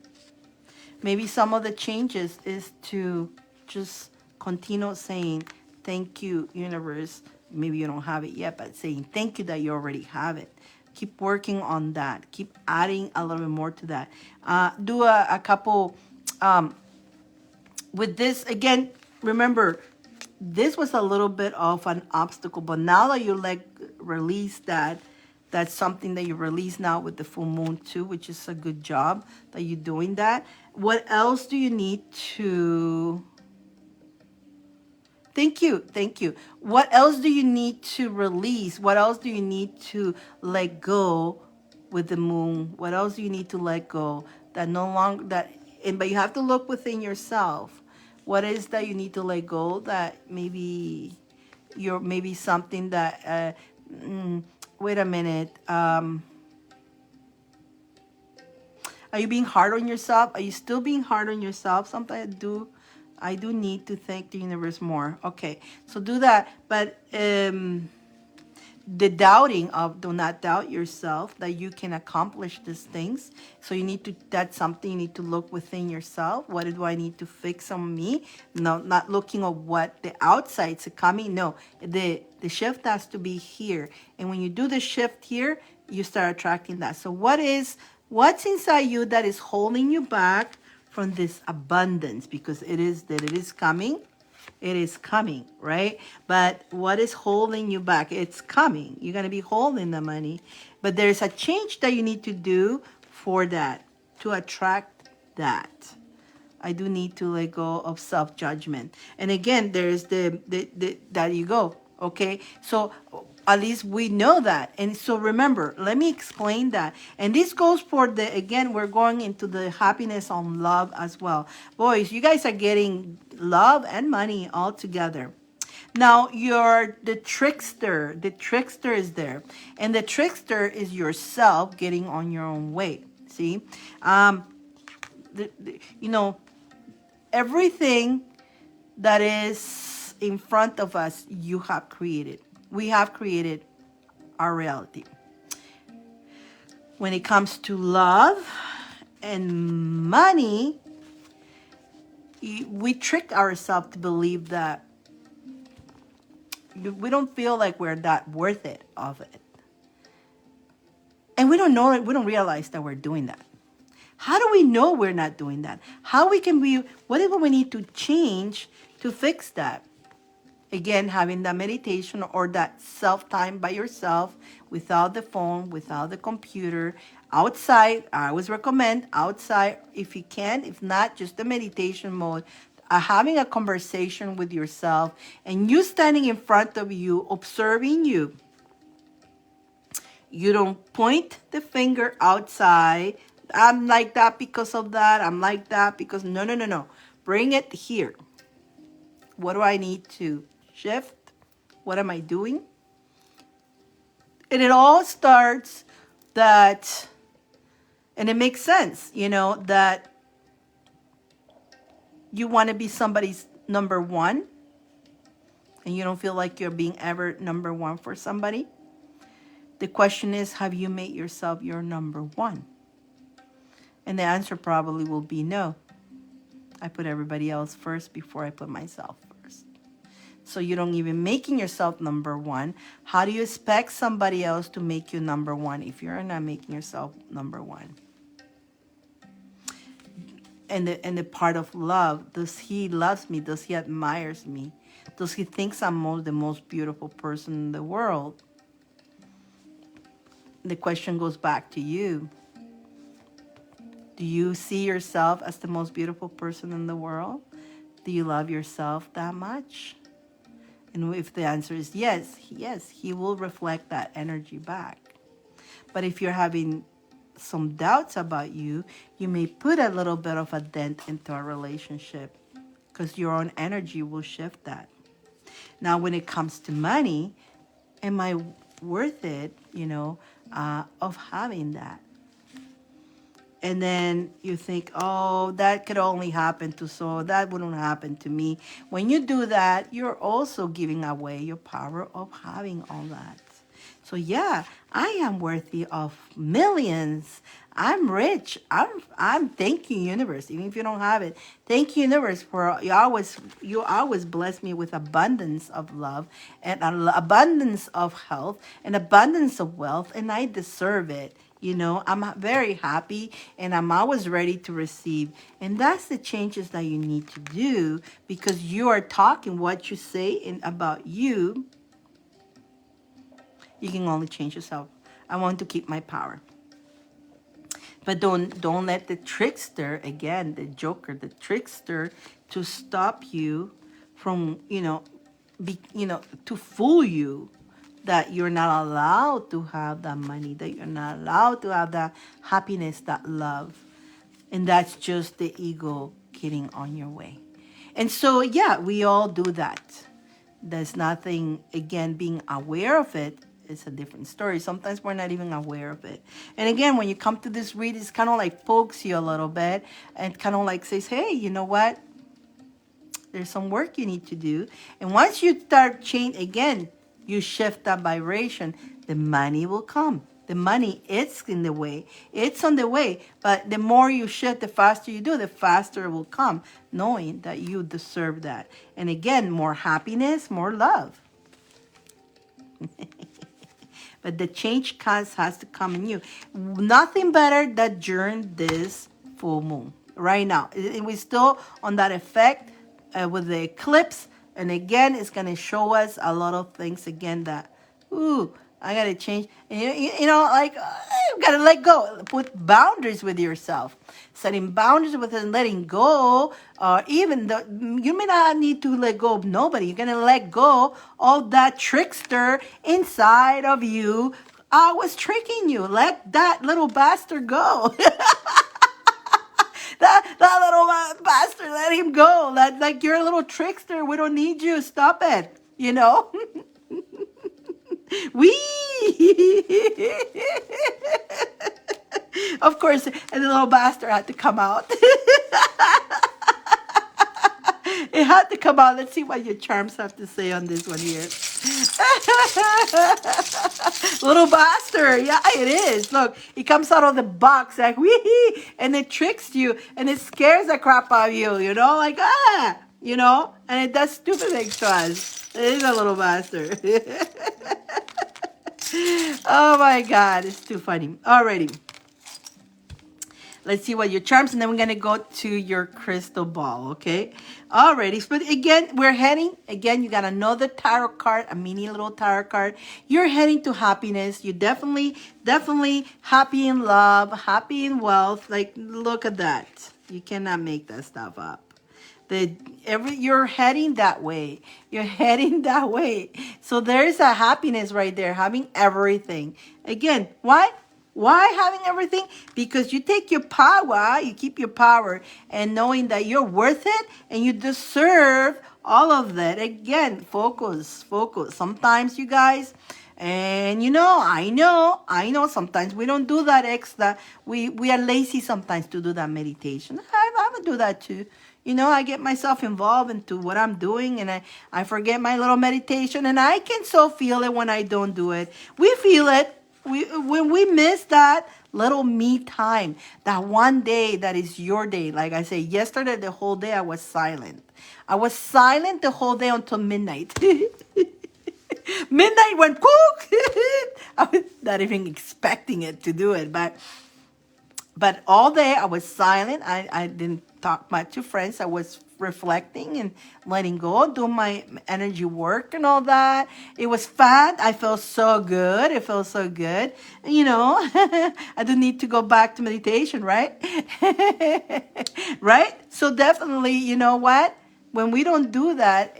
maybe some of the changes is to just continue saying, thank you, universe. Maybe you don't have it yet, but saying thank you that you already have it. Keep working on that. Keep adding a little bit more to that. Do a couple, with this, again, remember, this was a little bit of an obstacle, but now that you release that, that's something that you release now with the full moon too, which is a good job that you're doing that. What else do you need to... Thank you. Thank you. What else do you need to release? What else do you need to let go with the moon? What else do you need to let go that no longer but you have to look within yourself. What is that you need to let go that maybe something that wait a minute. Are you being hard on yourself? Are you still being hard on yourself? Something I do need to thank the universe more. Okay, so do that. But the doubting of, do not doubt yourself that you can accomplish these things. So that's something you need to look within yourself. What do I need to fix on me? No, not looking at what the outside's coming. No, the shift has to be here. And when you do the shift here, you start attracting that. So what's inside you that is holding you back from this abundance? Because it is coming. It is coming, right? But what is holding you back? It's coming. You're going to be holding the money. But there's a change that you need to do for that, to attract that. I do need to let go of self-judgment. And again, there's there you go. Okay, so at least we know that. And so remember, let me explain that. And this goes for again, we're going into the happiness on love as well. Boys, you guys are getting love and money all together. Now you're the trickster. The trickster is there. And the trickster is yourself getting on your own way. See? Everything that is in front of us, you have created. We have created our reality. When it comes to love and money, we trick ourselves to believe that we don't feel like we're that worth it of it. And we don't know it. We don't realize that we're doing that. How do we know we're not doing that? What do we need to change to fix that? Again, having that meditation or that self-time by yourself, without the phone, without the computer, outside. I always recommend outside if you can. If not, just the meditation mode. Having a conversation with yourself and you standing in front of you, observing you. You don't point the finger outside. I'm like that because of that. I'm like that because... No. Bring it here. What do I need to shift? What am I doing? And it all starts that, and it makes sense, that you want to be somebody's number one and you don't feel like you're being ever number one for somebody. The question is, have you made yourself your number one? And the answer probably will be no. I put everybody else first before I put myself first. So you don't even making yourself number one. How do you expect somebody else to make you number one if you're not making yourself number one? And the part of love, does he loves me? Does he admires me? Does he thinks I'm the most beautiful person in the world? The question goes back to you. Do you see yourself as the most beautiful person in the world? Do you love yourself that much? And if the answer is yes, he will reflect that energy back. But if you're having some doubts about you, you may put a little bit of a dent into a relationship because your own energy will shift that. Now, when it comes to money, am I worth it, of having that? And then you think, oh, that could only happen to so, that wouldn't happen to me. When you do that, you're also giving away your power of having all that. So yeah, I am worthy of millions. I'm rich. I'm thank you, universe. Even if you don't have it, thank you, universe, for you always bless me with abundance of love and abundance of health and abundance of wealth, and I deserve it. I'm very happy and I'm always ready to receive. And that's the changes that you need to do, because you are talking what you say about you. You can only change yourself. I want to keep my power. But don't let the trickster, again, the joker, the trickster, to stop you from, to fool you that you're not allowed to have that money, that you're not allowed to have that happiness, that love. And that's just the ego getting on your way. And so, yeah, we all do that. There's nothing, again, being aware of it is a different story. Sometimes we're not even aware of it. And again, when you come to this read, it's kind of like pokes you a little bit and kind of like says, hey, you know what? There's some work you need to do. And once you start again, you shift that vibration, the money will come. The money, it's in the way. It's on the way. But the more you shift, the faster you do, the faster it will come, knowing that you deserve that. And again, more happiness, more love. But the change has to come in you. Nothing better than during this full moon. Right now. We're still on that effect with the eclipse. And again, it's going to show us a lot of things again that, I got to change. And you got to let go. Put boundaries with yourself. Setting boundaries with and letting go. Or even you may not need to let go of nobody. You're going to let go of that trickster inside of you. I was tricking you. Let that little bastard go. That little bastard, let him go. Like you're a little trickster. We don't need you. Stop it. Of course, and the little bastard had to come out. It had to come out. Let's see what your charms have to say on this one here. Little bastard. Yeah, it is. Look, he comes out of the box like, wee, and it tricks you, and it scares the crap out of you, like, and it does stupid things to us. It is a little bastard. Oh, my God. It's too funny. Alrighty. Let's see what your charms, and then we're going to go to your crystal ball, okay? Alrighty. But again, we're heading, you got another tarot card, a mini little tarot card. You're heading to happiness. You're definitely happy in love, happy in wealth. Like, look at that. You cannot make that stuff up. You're heading that way. You're heading that way. So there's a happiness right there, having everything. Again, why? Why having everything? Because you take your power, you keep your power, and knowing that you're worth it and you deserve all of that. Again, focus. Sometimes you guys, and I know sometimes we don't do that extra. We are lazy sometimes to do that meditation. I would do that too. I get myself involved into what I'm doing, and I forget my little meditation, and I can so feel it when I don't do it. We feel it. when we miss that little me time, that one day that is your day. Like I say, yesterday the whole day I was silent. I was silent the whole day until midnight. Midnight went cook. I was not even expecting it to do it, but all day I was silent. I didn't talk much to friends. I was reflecting and letting go, do my energy work and all that. It was fun. I felt so good. It felt so good. You know, I don't need to go back to meditation, right? Right? So definitely, you know what? When we don't do that,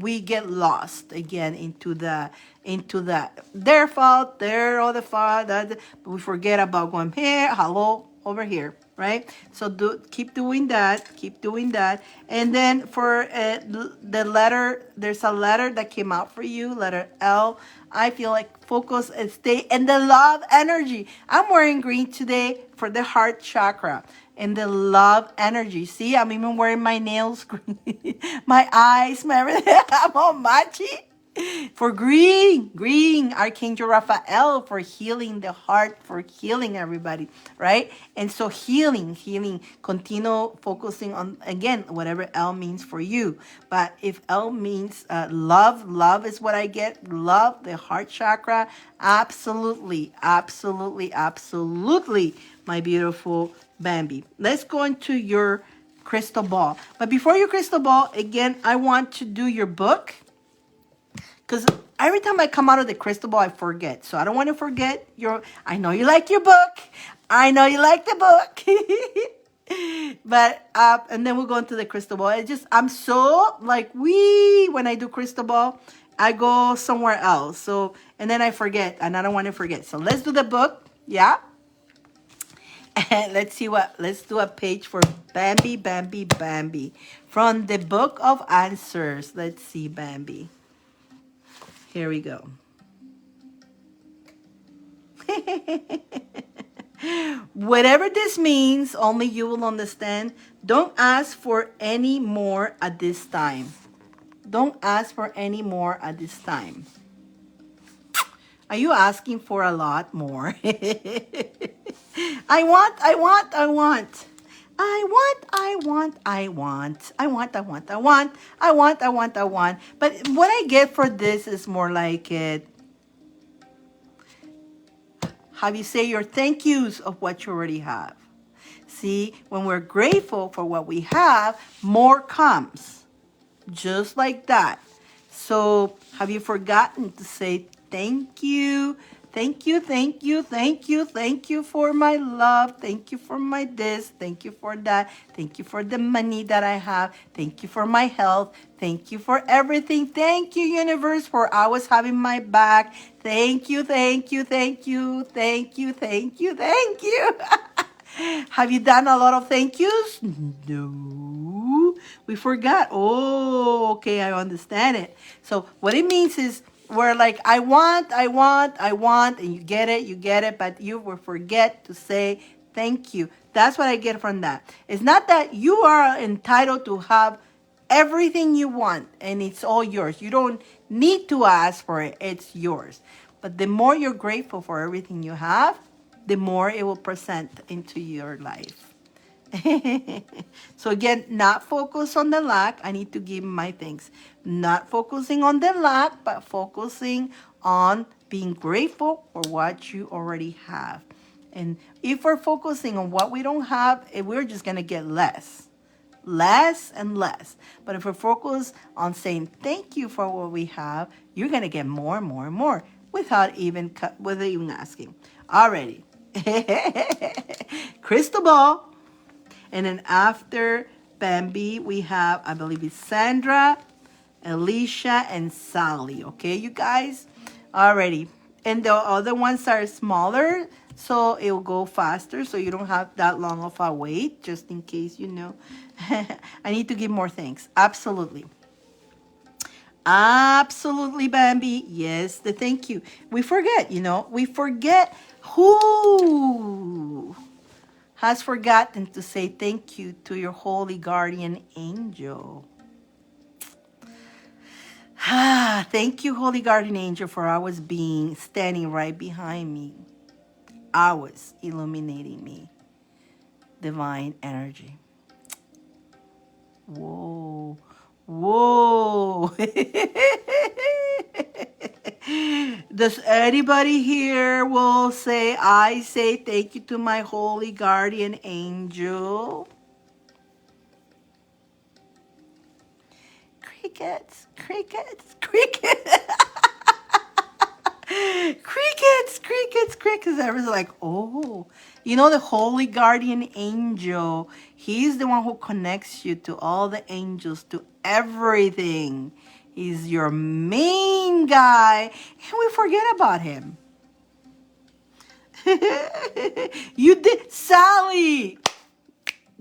we get lost again into the their fault, their other fault. That we forget about going here, hello, over here, right? So keep doing that, and then for the letter, there's a letter that came out for you, letter L. I feel like focus and stay in the love energy. I'm wearing green today for the heart chakra and the love energy. See, I'm even wearing my nails green, my eyes, my everything. I'm all matchy. For green, Archangel Raphael for healing the heart, for healing everybody, right? And so healing, continue focusing on, again, whatever L means for you. But if L means love is what I get, love, the heart chakra, absolutely, my beautiful Bambi. Let's go into your crystal ball. But before your crystal ball, again, I want to do your book. Because every time I come out of the crystal ball, I forget. So I don't want to forget I know you like your book. I know you like the book. But, and then we'll go into the crystal ball. I'm so like, when I do crystal ball, I go somewhere else. So, and then I forget, and I don't want to forget. So let's do the book. Yeah. And let's do a page for Bambi. From the book of answers. Let's see, Bambi. Here we go. Whatever this means, only you will understand. Don't ask for any more at this time. Don't ask for any more at this time. Are you asking for a lot more? I want. But what I get for this is more like it. How you say your thank yous of what you already have. See, when we're grateful for what we have, more comes. Just like that. So have you forgotten to say thank you? Thank you for my love. Thank you for my this. Thank you for that. Thank you for the money that I have. Thank you for my health. Thank you for everything. Thank you, universe, for always having my back. Thank you. Have you done a lot of thank yous? No. We forgot. Oh, okay, I understand it. So what it means is we're like, I want, and you get it, but you will forget to say thank you. That's what I get from that. It's not that you are entitled to have everything you want and it's all yours. You don't need to ask for it. It's yours. But the more you're grateful for everything you have, the more it will present into your life. So again, not focus on the lack. I need to give my things. Not focusing on the lack, but focusing on being grateful for what you already have. And if we're focusing on what we don't have, we're just going to get less and less. But if we're focused on saying thank you for what we have, you're going to get more and more without even asking. Alrighty. Crystal ball. And then after Bambi, we have, I believe it's Sandra, Alicia, and Sally. Okay, you guys? Alrighty. And the other ones are smaller, so it will go faster, so you don't have that long of a wait, just in case, you know. I need to give more thanks. Absolutely. Absolutely, Bambi. Yes, the thank you. We forget, we forget who has forgotten to say thank you to your holy guardian angel. Ah, thank you, Holy Guardian Angel, for always being standing right behind me. Always illuminating me. Divine energy. Whoa. Whoa. Does anybody here will say, I say thank you to my holy guardian angel? Crickets, crickets, crickets. Crickets, crickets, crickets. Everyone's like, oh, you know, the holy guardian angel, he's the one who connects you to all the angels, to everything. He's your main guy, and we forget about him. You did, Sally.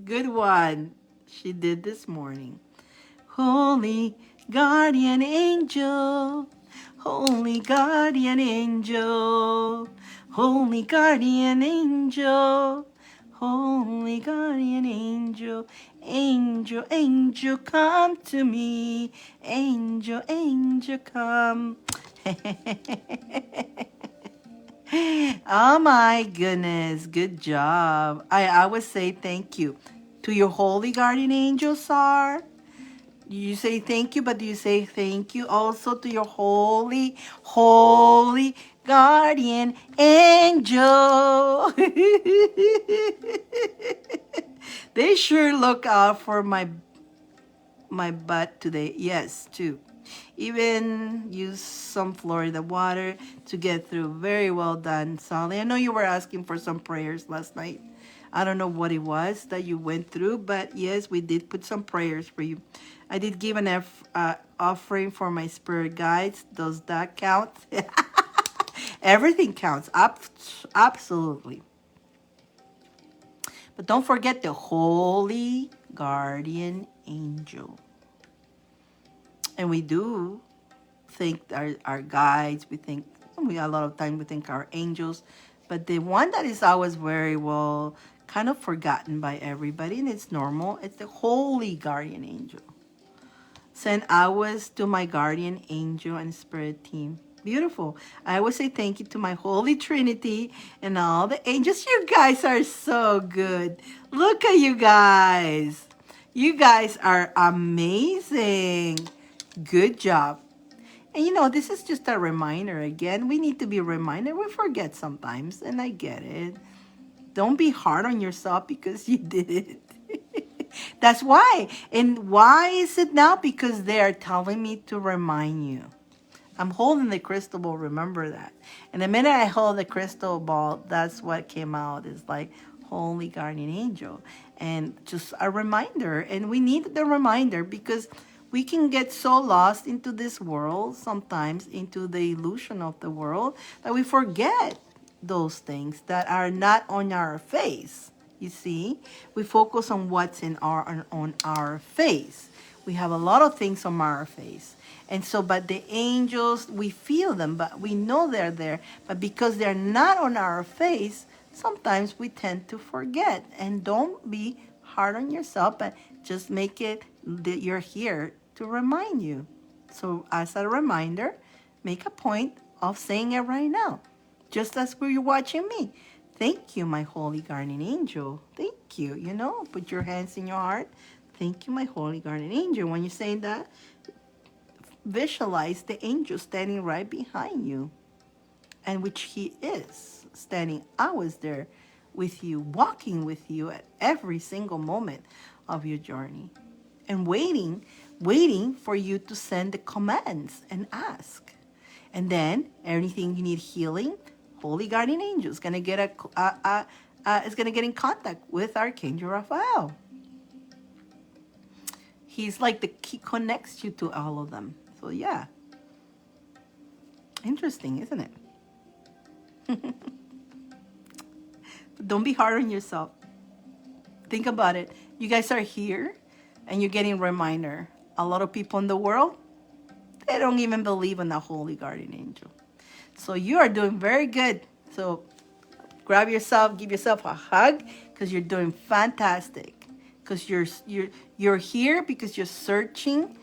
Good one. She did this morning. Holy guardian angel, holy guardian angel, holy guardian angel, holy guardian angel, angel, angel, come to me, angel, angel, come. Oh my goodness, good job. I would say thank you to your holy guardian angel, Sar. You say thank you, but do you say thank you also to your holy, holy guardian angel? They sure look out for my butt today. Yes, too. Even use some Florida water to get through. Very well done, Sally. I know you were asking for some prayers last night. I don't know what it was that you went through, but yes, we did put some prayers for you. I did give an offering for my spirit guides. Does that count? Everything counts. Absolutely. But don't forget the holy guardian angel. And we do think our guides, we a lot of time we think our angels, but the one that is always very well kind of forgotten by everybody, and it's normal, it's the holy guardian angel. Send hours to my guardian angel and spirit team. Beautiful. I always say thank you to my holy trinity and all the angels. You guys are so good. Look at you guys. You guys are amazing. Good job. And you know, this is just a reminder again. We need to be reminded. We forget sometimes, and I get it. Don't be hard on yourself because you did it. That's why. And why is it now? Because they are telling me to remind you. I'm holding the crystal ball, remember that. And the minute I hold the crystal ball, that's what came out. It's like, holy guardian angel. And just a reminder. And we need the reminder because we can get so lost into this world, sometimes into the illusion of the world, that we forget those things that are not on our face. You see, we focus on what's on our face. We have a lot of things on our face. And so, but the angels, we feel them, but we know they're there. But because they're not on our face, sometimes we tend to forget. And don't be hard on yourself, but just make it that you're here to remind you. So as a reminder, make a point of saying it right now. Just as you're watching me. Thank you, my holy guardian angel. Thank you. You know, put your hands in your heart. Thank you, my holy guardian angel. When you're saying that, visualize the angel standing right behind you, and which he is standing always there with you, walking with you at every single moment of your journey, and waiting for you to send the commands and ask. And then anything you need healing, holy guardian angel is gonna get is gonna get in contact with Archangel Raphael. He's like he connects you to all of them. So yeah, interesting, isn't it? Don't be hard on yourself. Think about it. You guys are here, and you're getting a reminder. A lot of people in the world, they don't even believe in the holy guardian angel. So you are doing very good. So grab yourself, give yourself a hug, because you're doing fantastic. Because you're here because you're searching,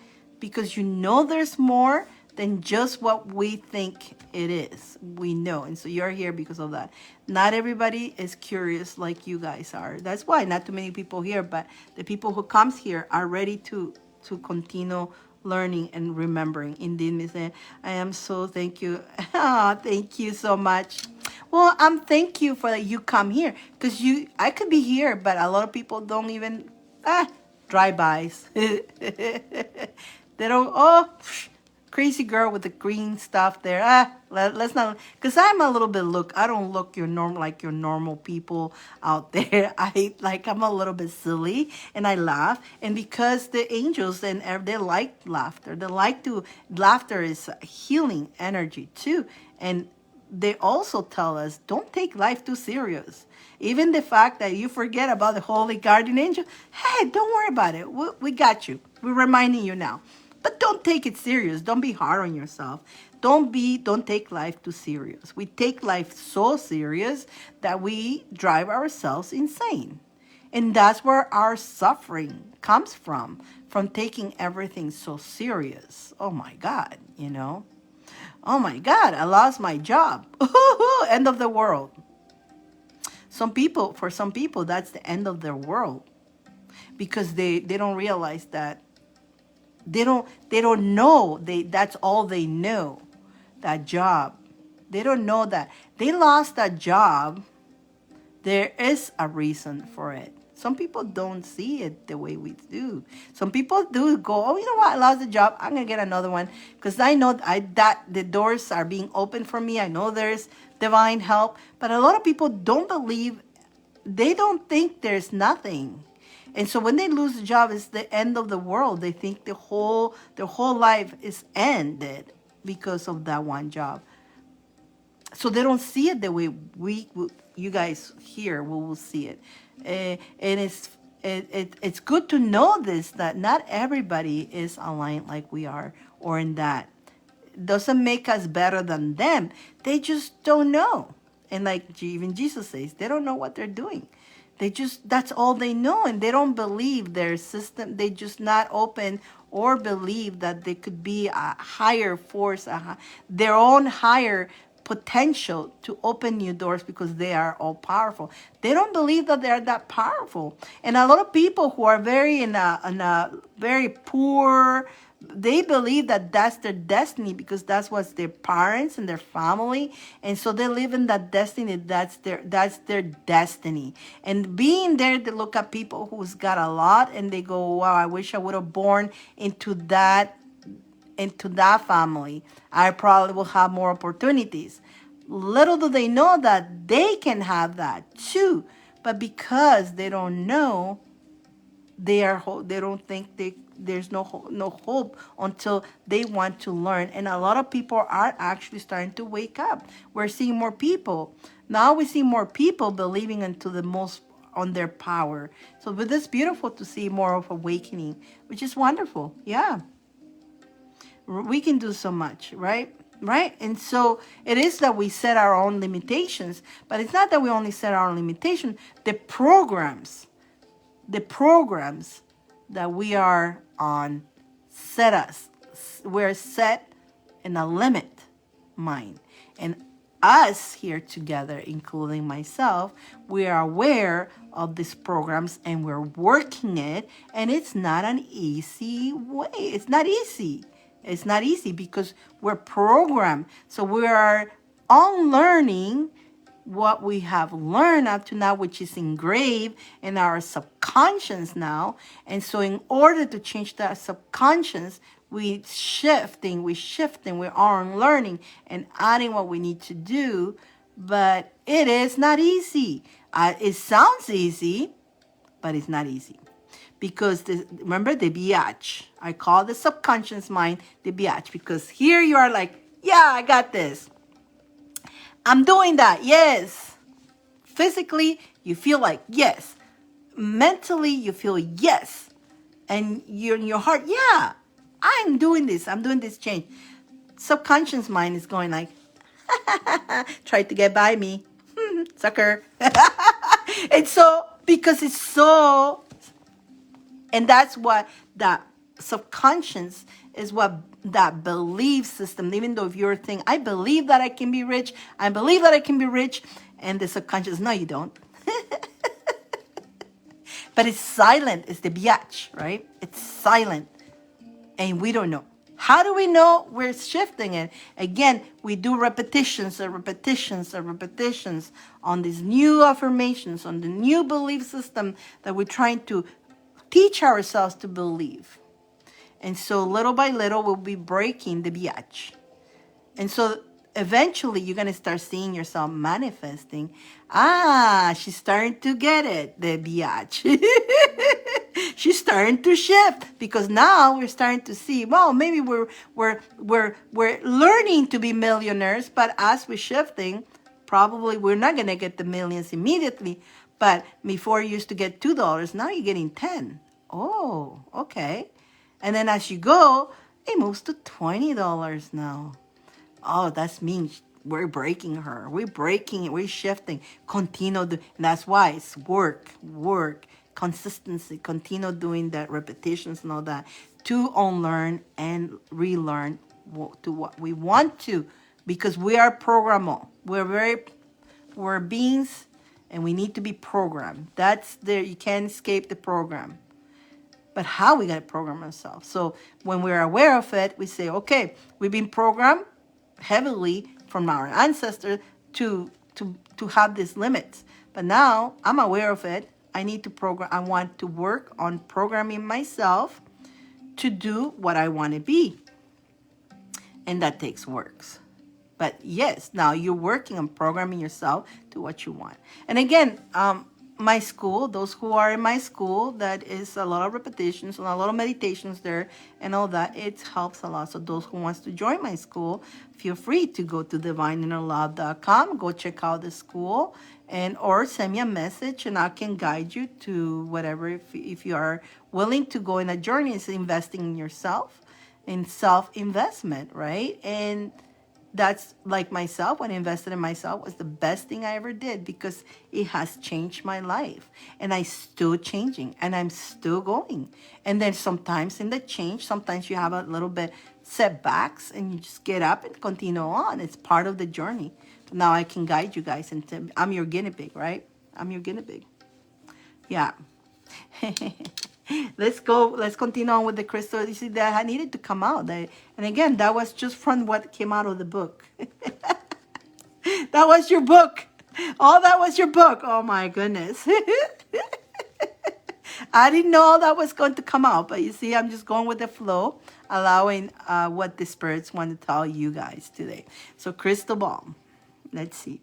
because you know there's more than just what we think it is. We know. And so you're here because of that. Not everybody is curious like you guys are. That's why not too many people here, but the people who comes here are ready to continue learning and remembering. Indeed, Miss Anne, I am so thank you. Thank you so much. Well, thank you for that you come here, because I could be here, but a lot of people don't even drive-bys. They don't. Oh, crazy girl with the green stuff there. Let's not, because I'm a little bit I don't look like your normal people out there. I'm a little bit silly and I laugh. And because the angels they like laughter. Laughter is healing energy too. And they also tell us, don't take life too serious. Even the fact that you forget about the holy guardian angel, hey, don't worry about it. We got you. We're reminding you now. But don't take it serious. Don't be hard on yourself. Don't take life too serious. We take life so serious that we drive ourselves insane. And that's where our suffering comes from taking everything so serious. Oh my God, Oh my God, I lost my job. End of the world. For some people, that's the end of their world, because they don't realize that they don't know that's all they know, that job. They don't know that they lost that job. There is a reason for it. Some people don't see it the way we do. Some people do go, oh, you know what? I lost the job. I'm going to get another one, because I know that the doors are being opened for me. I know there's divine help. But a lot of people don't believe. They don't think there's nothing. And so when they lose the job, it's the end of the world. They think their whole life is ended because of that one job. So they don't see it the way you guys here will see it. And it's good to know this, that not everybody is aligned like we are, or in that. Doesn't make us better than them. They just don't know. And like even Jesus says, they don't know what they're doing. That's all they know, and they don't believe their system. They just not open or believe that there could be a higher force, their own higher potential to open new doors, because they are all powerful. They don't believe that they're that powerful. And a lot of people who are very in a very poor, they believe that that's their destiny, because that's what's their parents and their family, and so they live in that destiny. That's their destiny. And being there, they look at people who's got a lot, and they go, wow, I wish I would have born into that family. I probably will have more opportunities. Little do they know that they can have that too, but because they don't know, they don't think there's no hope until they want to learn. And a lot of people are actually starting to wake up. We're seeing more people now. We see more people believing into the most on their power. So it's beautiful to see more of awakening, which is wonderful. Yeah, we can do so much, right? And so it is that we set our own limitations, but it's not that we only set our own limitation. The programs that we are on we're set in a limit mind. And us here together, including myself, we are aware of these programs, and we're working it. And it's not an easy way. It's not easy. It's not easy because we're programmed. So we are unlearning what we have learned up to now, which is engraved in our subconscious now. And so in order to change that subconscious, we're unlearning and adding what we need to do. But it is not easy. It sounds easy, but it's not easy. Because remember the biatch. I call the subconscious mind the biatch, because here you are like, yeah, I got this. I'm doing that, yes. Physically, you feel like yes. Mentally, you feel yes. And you're in your heart, yeah, I'm doing this. I'm doing this change. Subconscious mind is going like, try to get by me, sucker. And so, because and that's what that subconscious is what that belief system, even though if you're thinking, I believe that I can be rich, I believe that I can be rich, and the subconscious, no, you don't. But it's silent. It's the biatch, right? It's silent. And we don't know. How do we know we're shifting it? Again, we do repetitions and repetitions and repetitions on these new affirmations, on the new belief system that we're trying to teach ourselves to believe. And so little by little, we'll be breaking the biatch. And so eventually you're going to start seeing yourself manifesting. Ah, she's starting to get it, the biatch. She's starting to shift because now we're starting to see, well, maybe we're learning to be millionaires, but as we're shifting, probably we're not going to get the millions immediately. But before you used to get $2, now you're getting 10. Oh, okay. And then as you go, it moves to $20 now. Oh, that means we're breaking her. We're breaking it. We're shifting. Continue. That's why it's work, consistency. Continue doing that, repetitions and all that to unlearn and relearn to what we want to, because we are programmable. We're beings, and we need to be programmed. That's there. You can't escape the program. But how we got to program ourselves? So when we're aware of it, we say, okay, we've been programmed heavily from our ancestors to have these limits. But now I'm aware of it. I need to program. I want to work on programming myself to do what I want to be. And that takes works. But yes, now you're working on programming yourself to what you want. And again, my school, those who are in my school, that is a lot of repetitions and a lot of meditations there and all that. It helps a lot. So those who wants to join my school, feel free to go to divineinnerlove.com, go check out the school, and or send me a message and I can guide you to whatever. If you are willing to go in a journey, it's investing in yourself, in self-investment, right? And that's like myself, when I invested in myself, was the best thing I ever did because it has changed my life. And I'm still changing and I'm still going. And then sometimes in the change, sometimes you have a little bit setbacks and you just get up and continue on. It's part of the journey. Now I can guide you guys, and I'm your guinea pig, right? I'm your guinea pig. Yeah. Let's go. Let's continue on with the crystal. You see, that I needed to come out. And again, that was just from what came out of the book. That was your book. Oh, that was your book. Oh, my goodness. I didn't know that was going to come out. But you see, I'm just going with the flow, allowing what the spirits want to tell you guys today. So crystal ball. Let's see.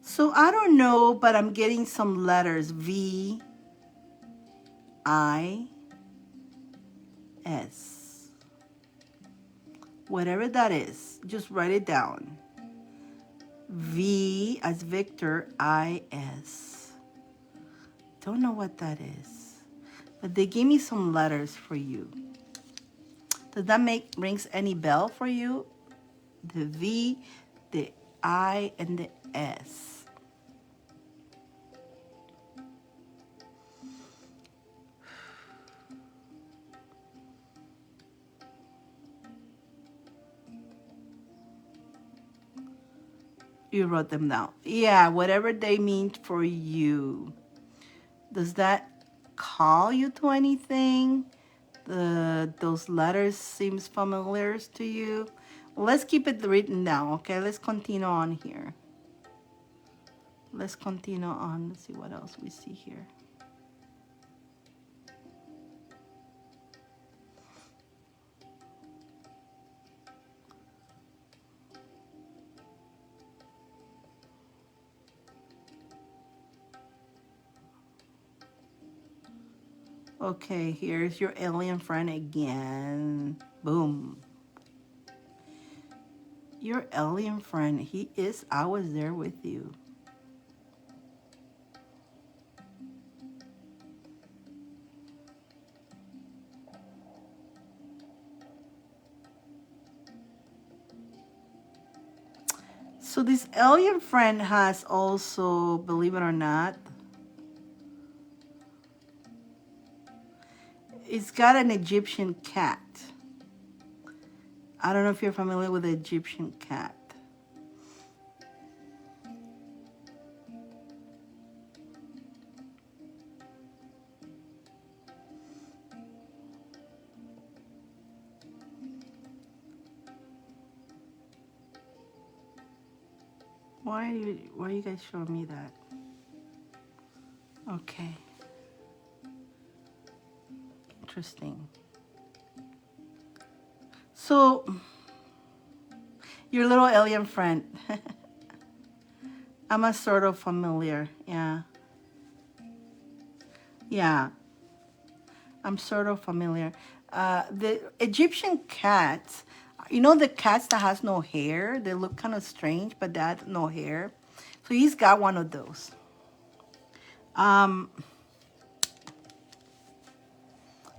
So I don't know, but I'm getting some letters. V, I, S. Whatever that is, just write it down. V as Victor, I, S. Don't know what that is. But they gave me some letters for you. Does that rings any bell for you? The V, the I, and the S. You wrote them down. Yeah, whatever they mean for you. Does that call you to anything? Those letters seems familiar to you. Well, let's keep it written down, okay? Let's continue on here. Let's continue on. Let's see what else we see here. Okay, here's your alien friend again. Boom. Your alien friend, he is, I was there with you. So this alien friend has also, believe it or not, it's got an Egyptian cat. I don't know if you're familiar with the Egyptian cat. Why are you guys showing me that? Okay. Interesting. So, your little alien friend. I'm a sort of familiar. Yeah. Yeah. I'm sort of familiar. The Egyptian cats, you know the cats that has no hair? They look kind of strange, but that no hair. So he's got one of those. Um,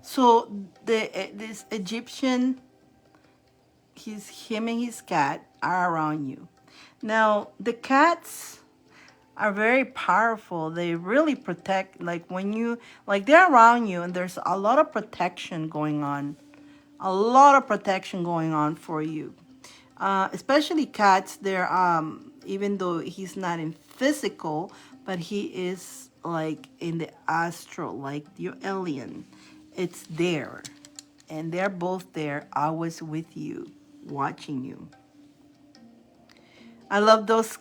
so this Egyptian, him and his cat are around you. Now the cats are very powerful. They really protect. Like when you like they're around you, and there's a lot of protection going on. A lot of protection going on for you. Especially cats. They're even though he's not in physical, but he is like in the astral, like your alien. It's there, and they're both there, always with you, watching you. I love those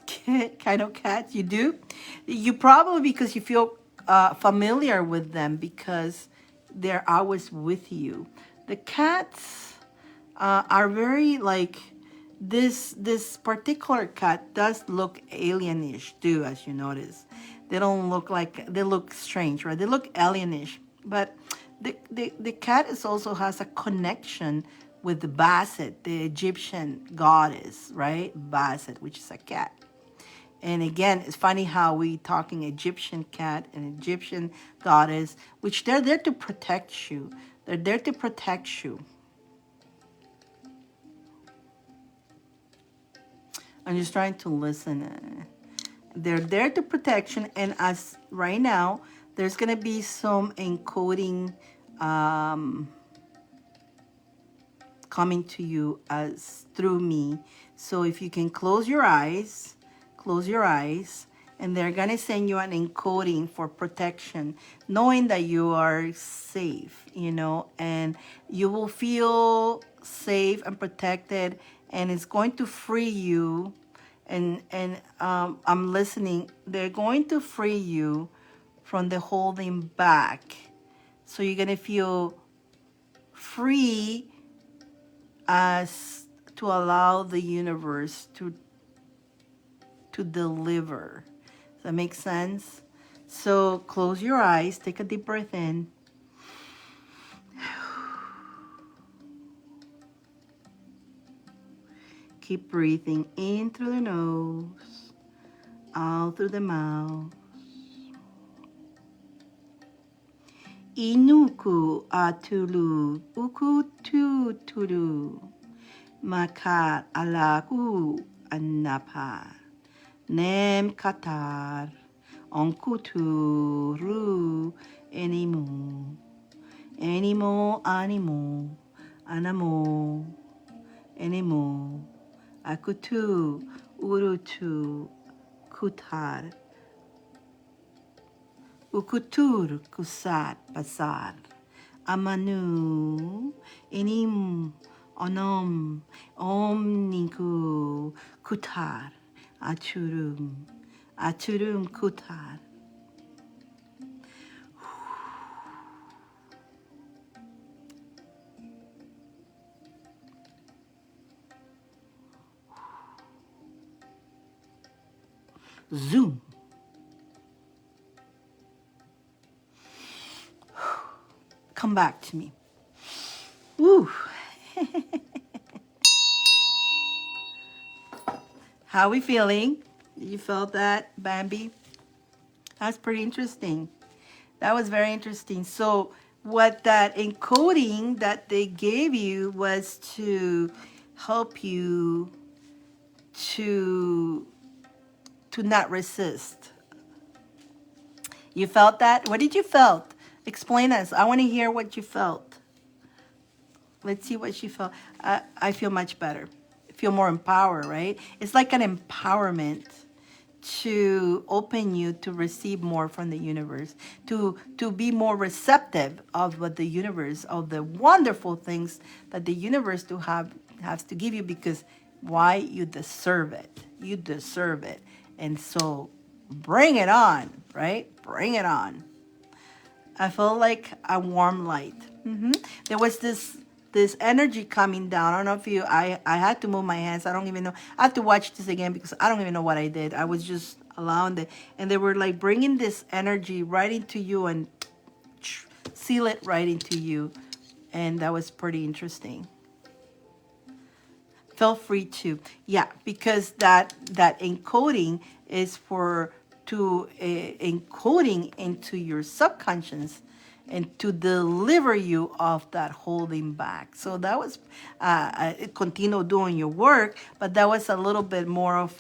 kind of cats. You do? You probably because you feel familiar with them because they're always with you. The cats are very like this particular cat does look alienish too, as you notice. They don't look like they look strange, right? They look alienish, but the cat is also has a connection with the Basset, the Egyptian goddess, right? Basset, which is a cat. And again, it's funny how we talking Egyptian cat and Egyptian goddess, which they're there to protect you. They're there to protect you. I'm just trying to listen. They're there to protection, and as right now, there's gonna be some encoding coming to you as through me. So if you can close your eyes, and they're gonna send you an encoding for protection, knowing that you are safe, you know, and you will feel safe and protected, and it's going to free you. And I'm listening. They're going to free you from the holding back, so you're gonna feel free as to allow the universe to deliver. Does that make sense? So close your eyes, take a deep breath in. Keep breathing in through the nose, out through the mouth. Inuku atulu, uku tu tulu, makat alaku anapa, nem katar, onkuturu, animo, animo, anamo, animo, akutu, urutu, kutar, ukutur, kusat, pasar, amanu, inim, onom, omniku, kutar, aturum kutar. Zoom. Come back to me. Woo. How we feeling? You felt that, Bambi? That's pretty interesting. That was very interesting. So what that encoding that they gave you was to help you to not resist. You felt that? What did you felt? Explain us. I want to hear what you felt. Let's see what she felt. I feel much better. I feel more empowered, right? It's like an empowerment to open you to receive more from the universe, to be more receptive of what the universe, of the wonderful things that the universe has to give you, because why? You deserve it. You deserve it. And so bring it on, right? Bring it on. I felt like a warm light. There was this energy coming down. I don't know if you, I had to move my hands. I don't even know. I have to watch this again because I don't even know what I did. I was just allowing it. And they were like bringing this energy right into you and seal it right into you. And that was pretty interesting. Feel free to. Yeah, because that encoding is for encoding into your subconscious and to deliver you of that holding back. So that was continue doing your work, but that was a little bit more of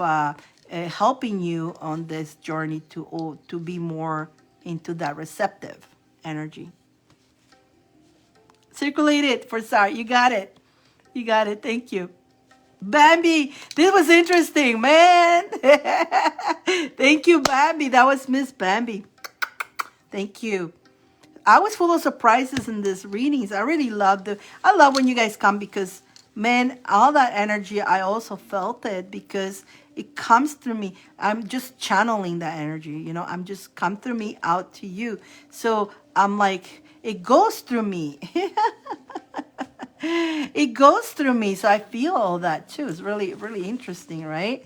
helping you on this journey to be more into that receptive energy. Circulate it for Sar. You got it. You got it. Thank you. Bambi, this was interesting, man. Thank you, Bambi. That was Miss Bambi. Thank you. I was full of surprises in this readings. I really loved it. I love when you guys come because, man, all that energy, I also felt it because it comes through me. I'm just channeling that energy, you know. I'm just come through me out to you. So I'm like, it goes through me. It goes through me, so I feel all that too. It's really, really interesting, right?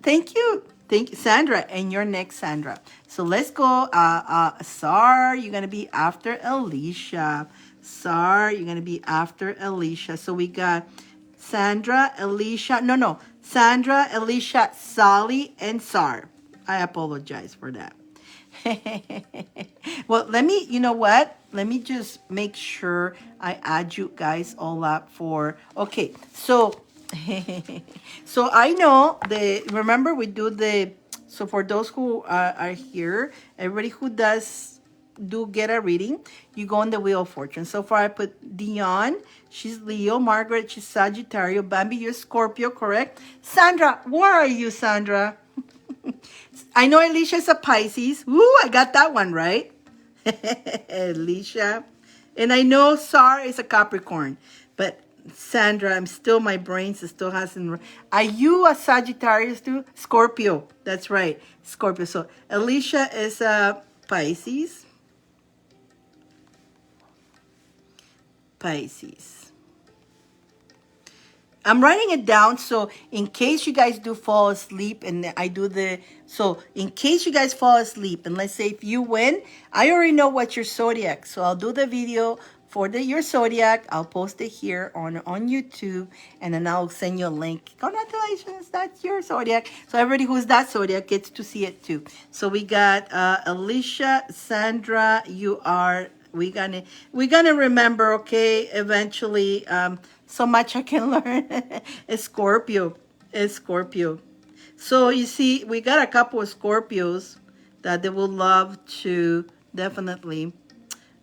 Thank you. Thank you, Sandra. And you're next, Sandra. So let's go. Sar, you're going to be after Alicia. Sar, you're going to be after Alicia. So we got Sandra, Alicia. No. Sandra, Alicia, Sally, and Sar. I apologize for that. Well, you know what? Let me just make sure I add you guys all up for, okay. So, so I know remember we do so for those who are here, everybody who do get a reading, you go on the Wheel of Fortune. So far I put Dyane, she's Leo, Margaret, she's Sagittarius, Bambi, you're Scorpio, correct? Sandra, where are you, Sandra? I know Alicia's a Pisces. Woo, I got that one right. Alicia. And I know Sar is a Capricorn. But Sandra, my brain still hasn't. Are you a Sagittarius too? Scorpio. That's right. Scorpio. So Alicia is a Pisces. I'm writing it down so in case you guys do fall asleep and so in case you guys fall asleep and let's say if you win, I already know what your zodiac. So I'll do the video for your zodiac. I'll post it here on YouTube and then I'll send you a link. Congratulations, that's your zodiac. So everybody who's that zodiac gets to see it too. So we got Alicia, Sandra, we're gonna remember, okay, eventually. So much I can learn. It's Scorpio. So you see, we got a couple of Scorpios that they will love to definitely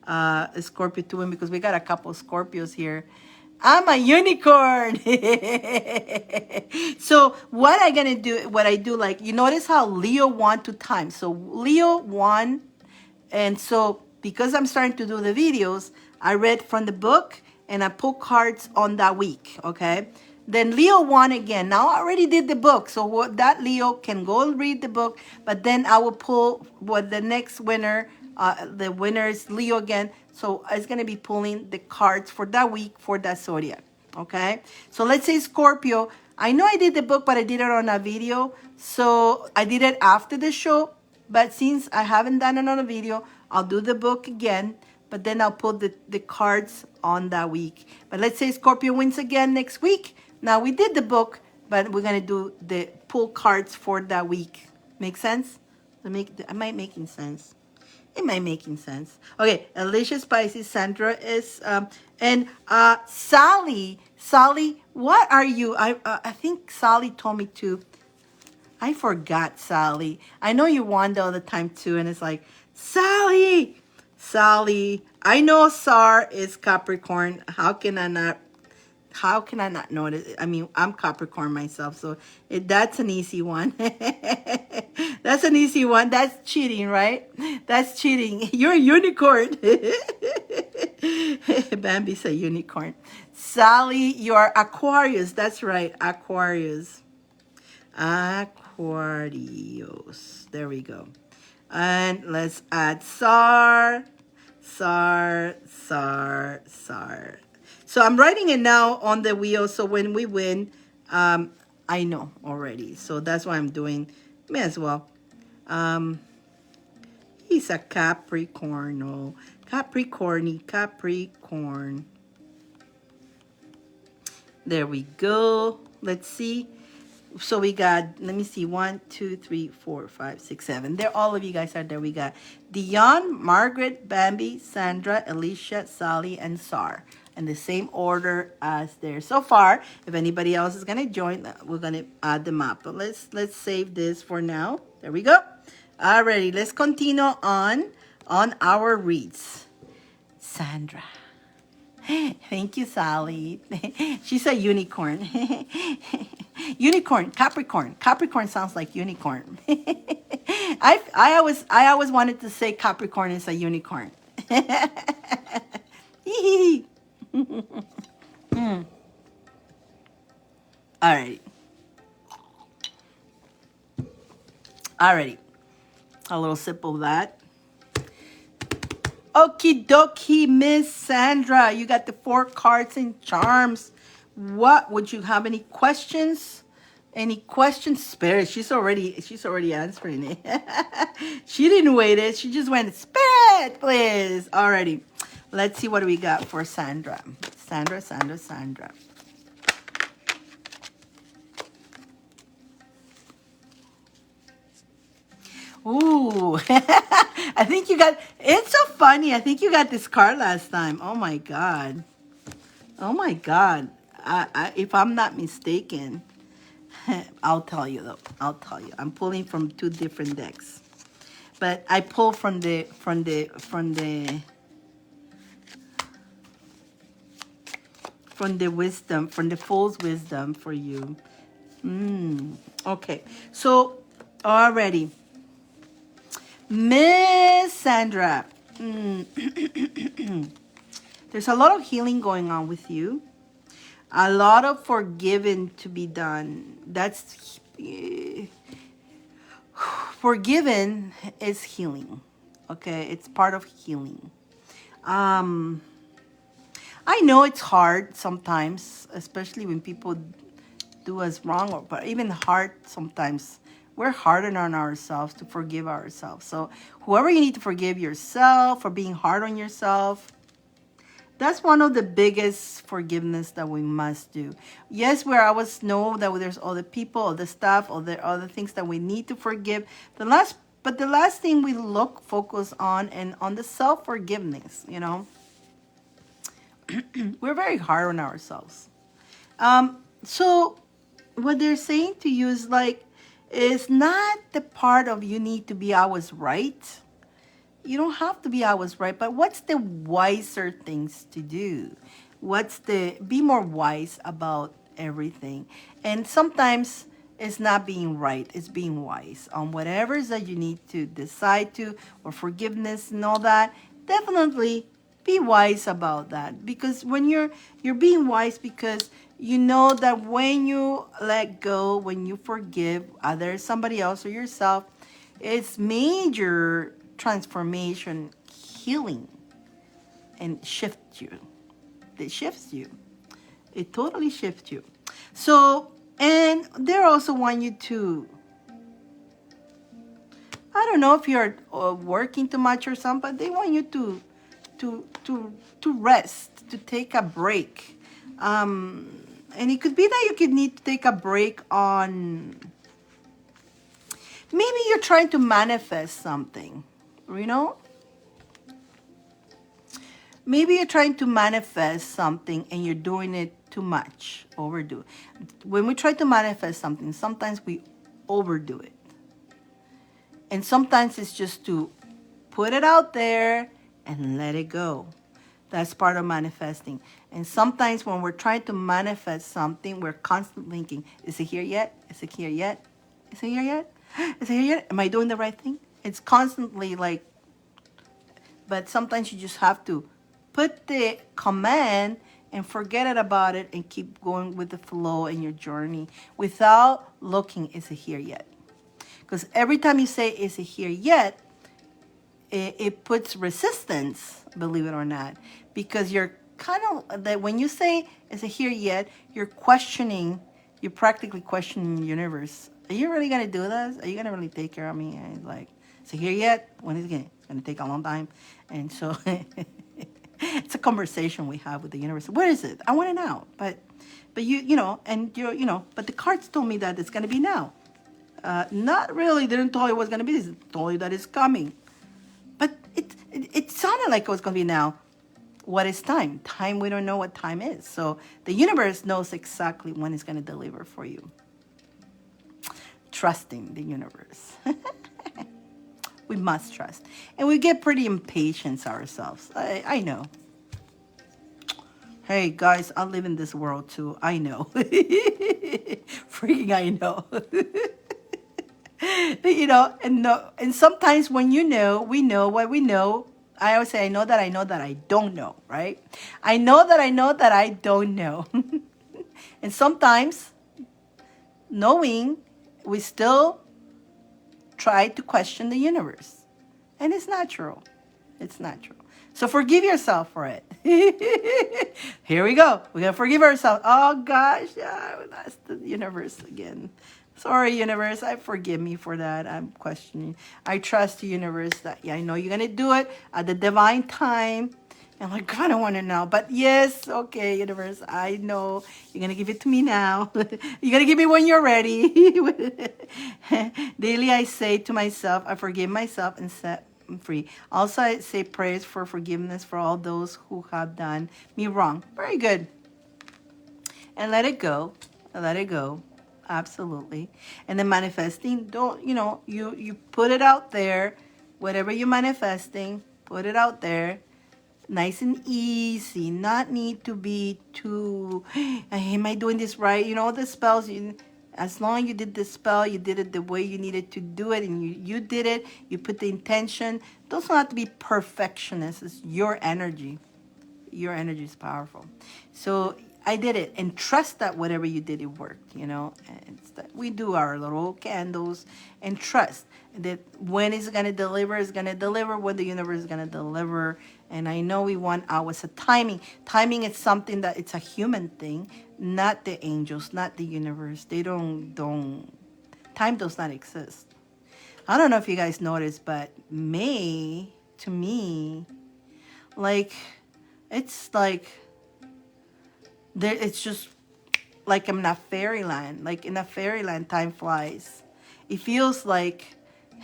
Scorpio too, because we got a couple of Scorpios here. I'm a unicorn. So what I do, like, you notice how Leo won 2 times. So Leo won, and so because I'm starting to do the videos, I read from the book and I pull cards on that week, okay? Then Leo won again. Now I already did the book, so that Leo can go and read the book, but then I will pull what the next winner, the winner is Leo again, so it's going to be pulling the cards for that week for that zodiac, okay? So let's say Scorpio. I know I did the book, but I did it on a video, so I did it after the show, but since I haven't done it on a video, I'll do the book again, but then I'll put the cards on that week. But let's say Scorpio wins again next week. Now we did the book, but we're gonna do the pull cards for that week. Make sense? Am I making sense? Am I making sense? Okay, Alicia Spicy, Sandra is, and Sally. Sally, what are you? I think Sally told me to. I forgot, Sally. I know you wand all the time too, and it's like, Sally, Sally. I know Sar is Capricorn. How can I not? How can I not know it? I mean, I'm Capricorn myself, so that's an easy one. That's an easy one. That's cheating, right? That's cheating. You're a unicorn. Bambi's a unicorn. Sally, you're Aquarius. That's right, Aquarius. Aquarius. There we go. And let's add Sar. Sar. So I'm writing it now on the wheel, so when we win, I know already. So that's why I'm doing, may as well. He's a Capricorn. No, Capricorn. There we go. Let's see. So we got, let me see, 1, 2, 3, 4, 5, 6, 7. There, all of you guys are there. We got Dyane, Margaret, Bambi, Sandra, Alicia, Sally, and Sar. In the same order as there so far. If anybody else is gonna join, we're gonna add them up. But let's save this for now. There we go. Alrighty, let's continue on our reads. Sandra. Thank you, Sally. She's a unicorn. Unicorn, Capricorn. Capricorn sounds like unicorn. I always wanted to say Capricorn is a unicorn. Alrighty. A little sip of that. Okie dokie, Miss Sandra. You got the 4 cards and charms. What would you have? Any questions? Any questions? Spirit, she's already answering it. She didn't wait it. She just went, Spirit, please. Alrighty. Let's see what we got for Sandra. Sandra. Ooh, I think you got, it's so funny. I think you got this card last time. Oh my God. If I'm not mistaken, I'll tell you though. I'm pulling from 2 different decks, but I pull from the wisdom, from the fool's wisdom for you. Okay, so already. Miss Sandra, there's a lot of healing going on with you. A lot of forgiving to be done. That's forgiven is healing. Okay, it's part of healing. I know it's hard sometimes, especially when people do us wrong, but even hard sometimes. We're harder on ourselves to forgive ourselves. So whoever you need to forgive yourself for being hard on yourself, that's one of the biggest forgiveness that we must do. Yes, we always know that there's other people, other stuff, other things that we need to forgive. The last thing we focus on and on the self-forgiveness, you know. We're very hard on ourselves. So what they're saying to you is like, it's not the part of you need to be always right. You don't have to be always right, but what's the wiser things to do? Be more wise about everything. And sometimes it's not being right, it's being wise on whatever is that you need to decide to, or forgiveness and all that. Definitely be wise about that, because when you're being wise, because you know that when you let go, when you forgive others, somebody else or yourself, it's major transformation, healing, and shift you. It shifts you. It totally shifts you. So, and they also want you to, I don't know if you're working too much or something, but they want you to rest, to take a break. And it could be that you could need to take a break on, maybe you're trying to manifest something, you know? Maybe you're trying to manifest something and you're doing it too much, overdo it. When we try to manifest something, sometimes we overdo it. And sometimes it's just to put it out there and let it go. That's part of manifesting. And sometimes when we're trying to manifest something, we're constantly thinking, is it here yet? Is it here yet? Is it here yet? Is it here yet? Am I doing the right thing? It's constantly like, but sometimes you just have to put the command and forget it about it and keep going with the flow in your journey without looking, is it here yet? Because every time you say, is it here yet? It puts resistance, believe it or not, because you're kind of, that when you say, is it here yet? You're practically questioning the universe. Are you really going to do this? Are you going to really take care of me? And like, is it here yet? When is it going to? It's going to take a long time. And so it's a conversation we have with the universe. Where is it? I want it now. But but the cards told me that it's going to be now. Not really. They didn't tell you what's going to be. They told you that it's coming. But it sounded like it was going to be now. What is time? Time, we don't know what time is. So the universe knows exactly when it's going to deliver for you. Trusting the universe. We must trust. And we get pretty impatient ourselves. I know. Hey, guys, I live in this world too. I know. Freaking I know. And sometimes when we know what we know. I always say, I know that I don't know, right? I know that I don't know. And sometimes, knowing, we still try to question the universe. And it's natural. It's natural. So forgive yourself for it. Here we go. We're going to forgive ourselves. Oh, gosh. Yeah, that's the universe again. Sorry, universe. Forgive me for that. I'm questioning. I trust the universe that, I know you're going to do it at the divine time. And I'm like, I don't want to know. But yes, okay, universe, I know you're going to give it to me now. You're going to give me when you're ready. Daily, I say to myself, I forgive myself and set free. Also, I say prayers for forgiveness for all those who have done me wrong. Very good. And let it go. Let it go. Absolutely. And then manifesting, you put it out there. Whatever you're manifesting, put it out there. Nice and easy. Not need to be too, am I doing this right? The spells, as long as you did the spell, you did it the way you needed to do it, and you did it, you put the intention. Those don't have to be perfectionists. It's your energy. Your energy is powerful. So I did it, and trust that whatever you did, it worked, And we do our little candles and trust that when it's going to deliver, it's going to deliver, when the universe is going to deliver. And I know we want ours a timing. Timing is something that it's a human thing, not the angels, not the universe. They don't, time does not exist. I don't know if you guys noticed, but May, to me, it's like, it's just like I'm in a fairyland. Like in a fairyland, time flies. It feels like,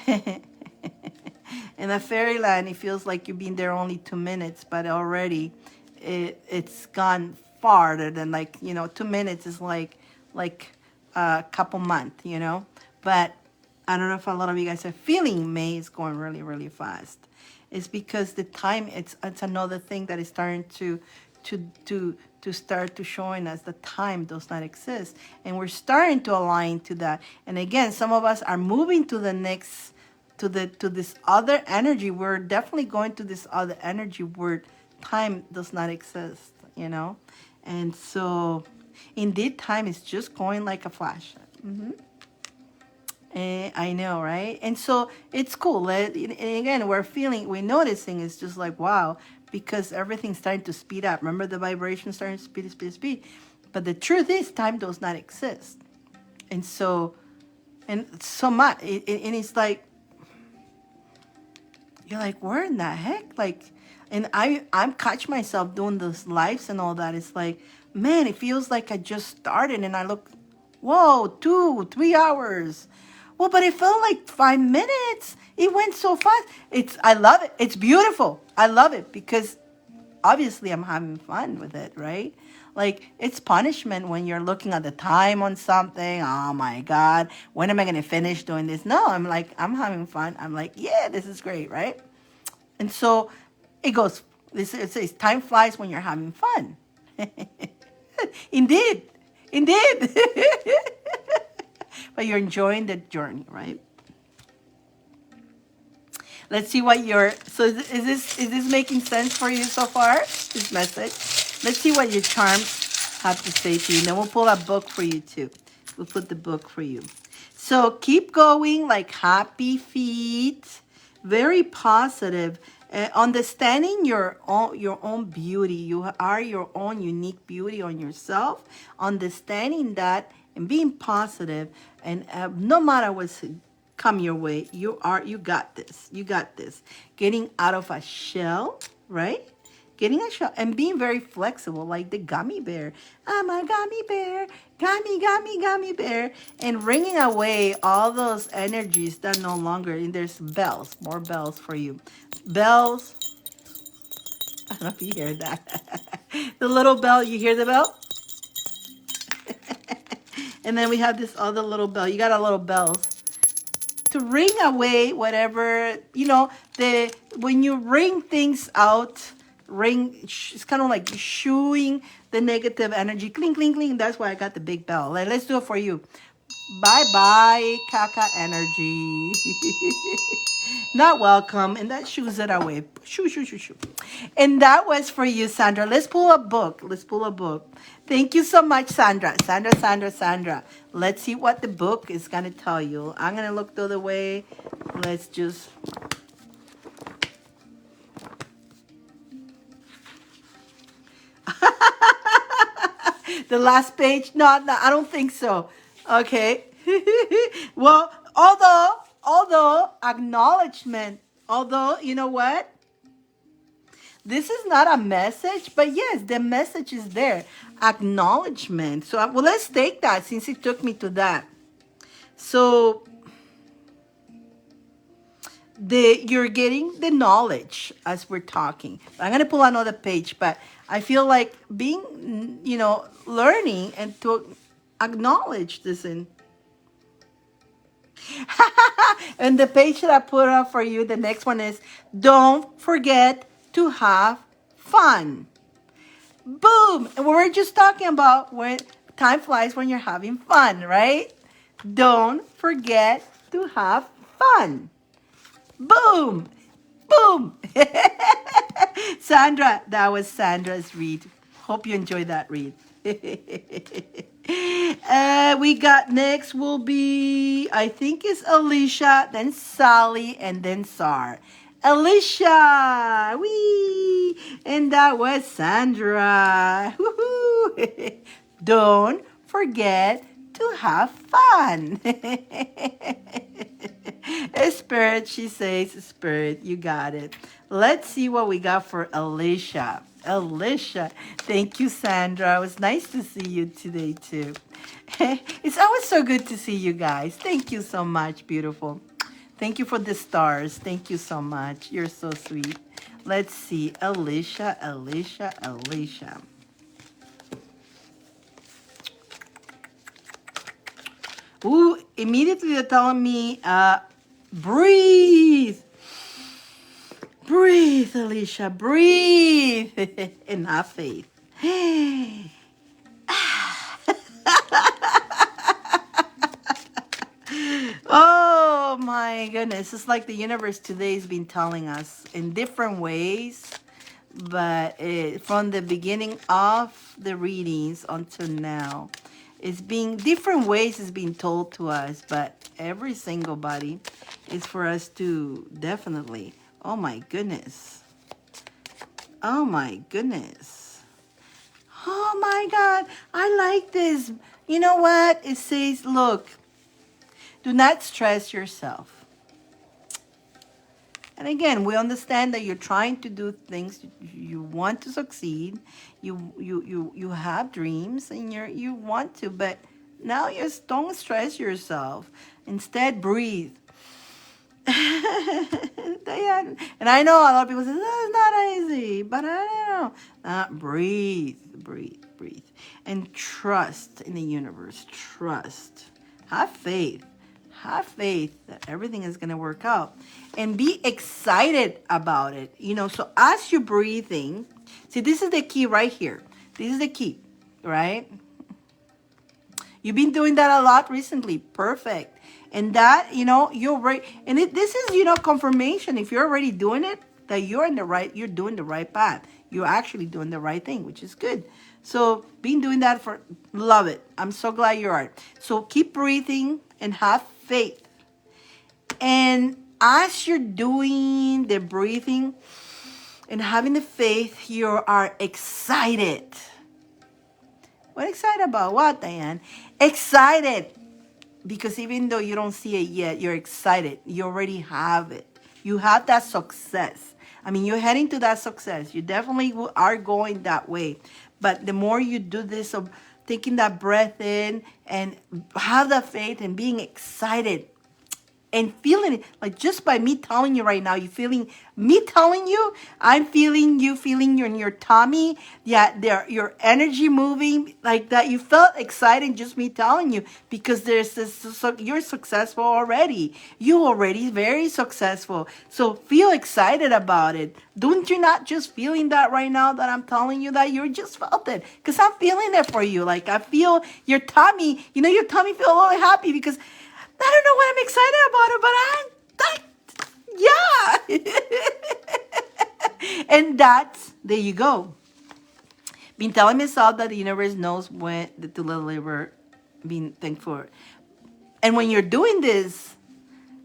in a fairyland, it feels like you've been there only 2 minutes, but already it's gone farther than 2 minutes is like a couple months, But I don't know if a lot of you guys are feeling May is going really, really fast. It's because the time, it's another thing that is starting to start to showing us that time does not exist, and we're starting to align to that. And again, some of us are moving to the next, to this other energy. We're definitely going to this other energy where time does not exist, And so, indeed, time is just going like a flash. And I know, right? And so it's cool. And again, we're noticing it's just like, wow, because everything's starting to speed up. Remember the vibration starting to speed. But the truth is, time does not exist. And so much. And it's like, you're like, where in the heck? Like, And I'm catch myself doing those lives and all that. It's like, man, it feels like I just started and I look, whoa, 2, 3 hours. Well, but it felt like 5 minutes. It went so fast. I love it. It's beautiful. I love it because obviously I'm having fun with it, right? Like it's punishment when you're looking at the time on something. Oh my God, when am I gonna finish doing this? No, I'm like, I'm having fun. I'm like, yeah, this is great, right? And so it goes, it says, time flies when you're having fun. Indeed, indeed. But you're enjoying the journey, right? Let's see what your, so is this making sense for you so far, this message? Let's see what your charms have to say to you. And then we'll pull a book for you too. We'll put the book for you. So keep going like happy feet. Very positive. Understanding your own beauty. You are your own unique beauty on yourself. Understanding that and being positive, and no matter what's come your way, you got this. You got this. Getting out of a shell, right? Getting a shell and being very flexible, like the gummy bear. I'm a gummy bear, gummy bear, and wringing away all those energies that no longer. And there's bells, more bells for you, bells. I don't know if you hear that. The little bell. You hear the bell? And then we have this other little bell. You got a little bells to ring away whatever, when you ring things out, it's kind of like shooing the negative energy. Cling, cling, cling. That's why I got the big bell. Let's do it for you. Bye bye, caca energy. Not welcome. And that shoos it away. Shoo, shoo, shoo, shoo. And that was for you, Sandra. Let's pull a book. Let's pull a book. Thank you so much, Sandra. Sandra. Let's see what the book is going to tell you. I'm going to look the other way. Let's just... The last page? No, I don't think so. Okay. Well, although acknowledgement, you know what? This is not a message, but yes, the message is there. Acknowledgement. So, well, let's take that since it took me to that. So, you're getting the knowledge as we're talking. I'm going to pull another page, but I feel like being, learning and to acknowledge this in. And the page that I put up for you, the next one is, don't forget to have fun. Boom. And we're just talking about when time flies when you're having fun, right? Don't forget to have fun. Boom. Boom. Sandra, that was Sandra's read. Hope you enjoyed that read. We got next will be, I think it's Alicia, then Sally, and then Sar. Alicia, wee, and that was Sandra. Woohoo! Don't forget to have fun. Spirit, she says, Spirit, you got it. Let's see what we got for Alicia. Alicia, thank you, Sandra. It was nice to see you today, too. It's always so good to see you guys. Thank you so much, beautiful. Thank you for the stars. Thank you so much. You're so sweet. Let's see. Alicia. Ooh, immediately they're telling me, breathe. Breathe, Alicia, breathe. And have faith. Oh my goodness. It's like the universe today has been telling us in different ways, but from the beginning of the readings until now, it's being different ways is being told to us, but every single body is for us to definitely. Oh my goodness. Oh my goodness. Oh my God. I like this. You know what? It says, look, do not stress yourself. And again, we understand that you're trying to do things. You want to succeed. You have dreams, and you want to. But now you don't stress yourself. Instead, breathe. Dyane. And I know a lot of people say, that's not easy, but I don't know. Breathe, breathe, breathe. And trust in the universe. Trust. Have faith. Have faith that everything is going to work out. And be excited about it. So as you're breathing, see, this is the key right here. This is the key, right? You've been doing that a lot recently. Perfect. And that, you're right. And this is, confirmation. If you're already doing it, that you're doing the right path. You're actually doing the right thing, which is good. So been doing that love it. I'm so glad you are. So keep breathing and have faith. And as you're doing the breathing and having the faith, you are excited. What excited about what, Dyane? Excited. Because even though you don't see it yet, you're excited. You already have it. You have that success. I mean, you're heading to that success. You definitely are going that way. But the more you do this of taking that breath in and have that faith and being excited and feeling it, like just by me telling you right now, you feeling me telling you, I'm feeling you feeling in your tummy, yeah, your energy moving like that. You felt excited just me telling you, because there's this, so you're successful already. You already very successful. So feel excited about it. Don't you not just feeling that right now that I'm telling you that? You just felt it, because I'm feeling it for you. Like I feel your tummy, your tummy feel a little happy, because I don't know what I'm excited about it, but yeah. And there you go. Been telling myself that the universe knows when to deliver, being thankful. And when you're doing this,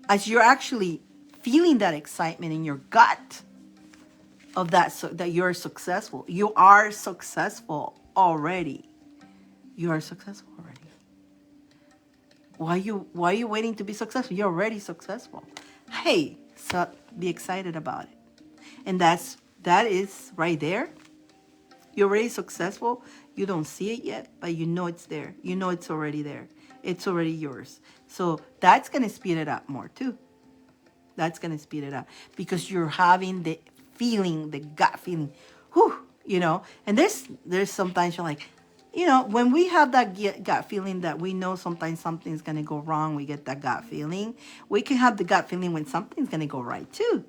as you're actually feeling that excitement in your gut of that, so that you're successful. You are successful already. You are successful already. Why are you waiting to be successful? You're already successful. Hey, so be excited about it. And that is right there. You're already successful. You don't see it yet, but you know it's there. You know it's already there. It's already yours. So that's going to speed it up more too. That's going to speed it up, because you're having the feeling, the gut feeling. Whew, and there's sometimes you're like, when we have that gut feeling that we know sometimes something's going to go wrong, we get that gut feeling. We can have the gut feeling when something's going to go right too.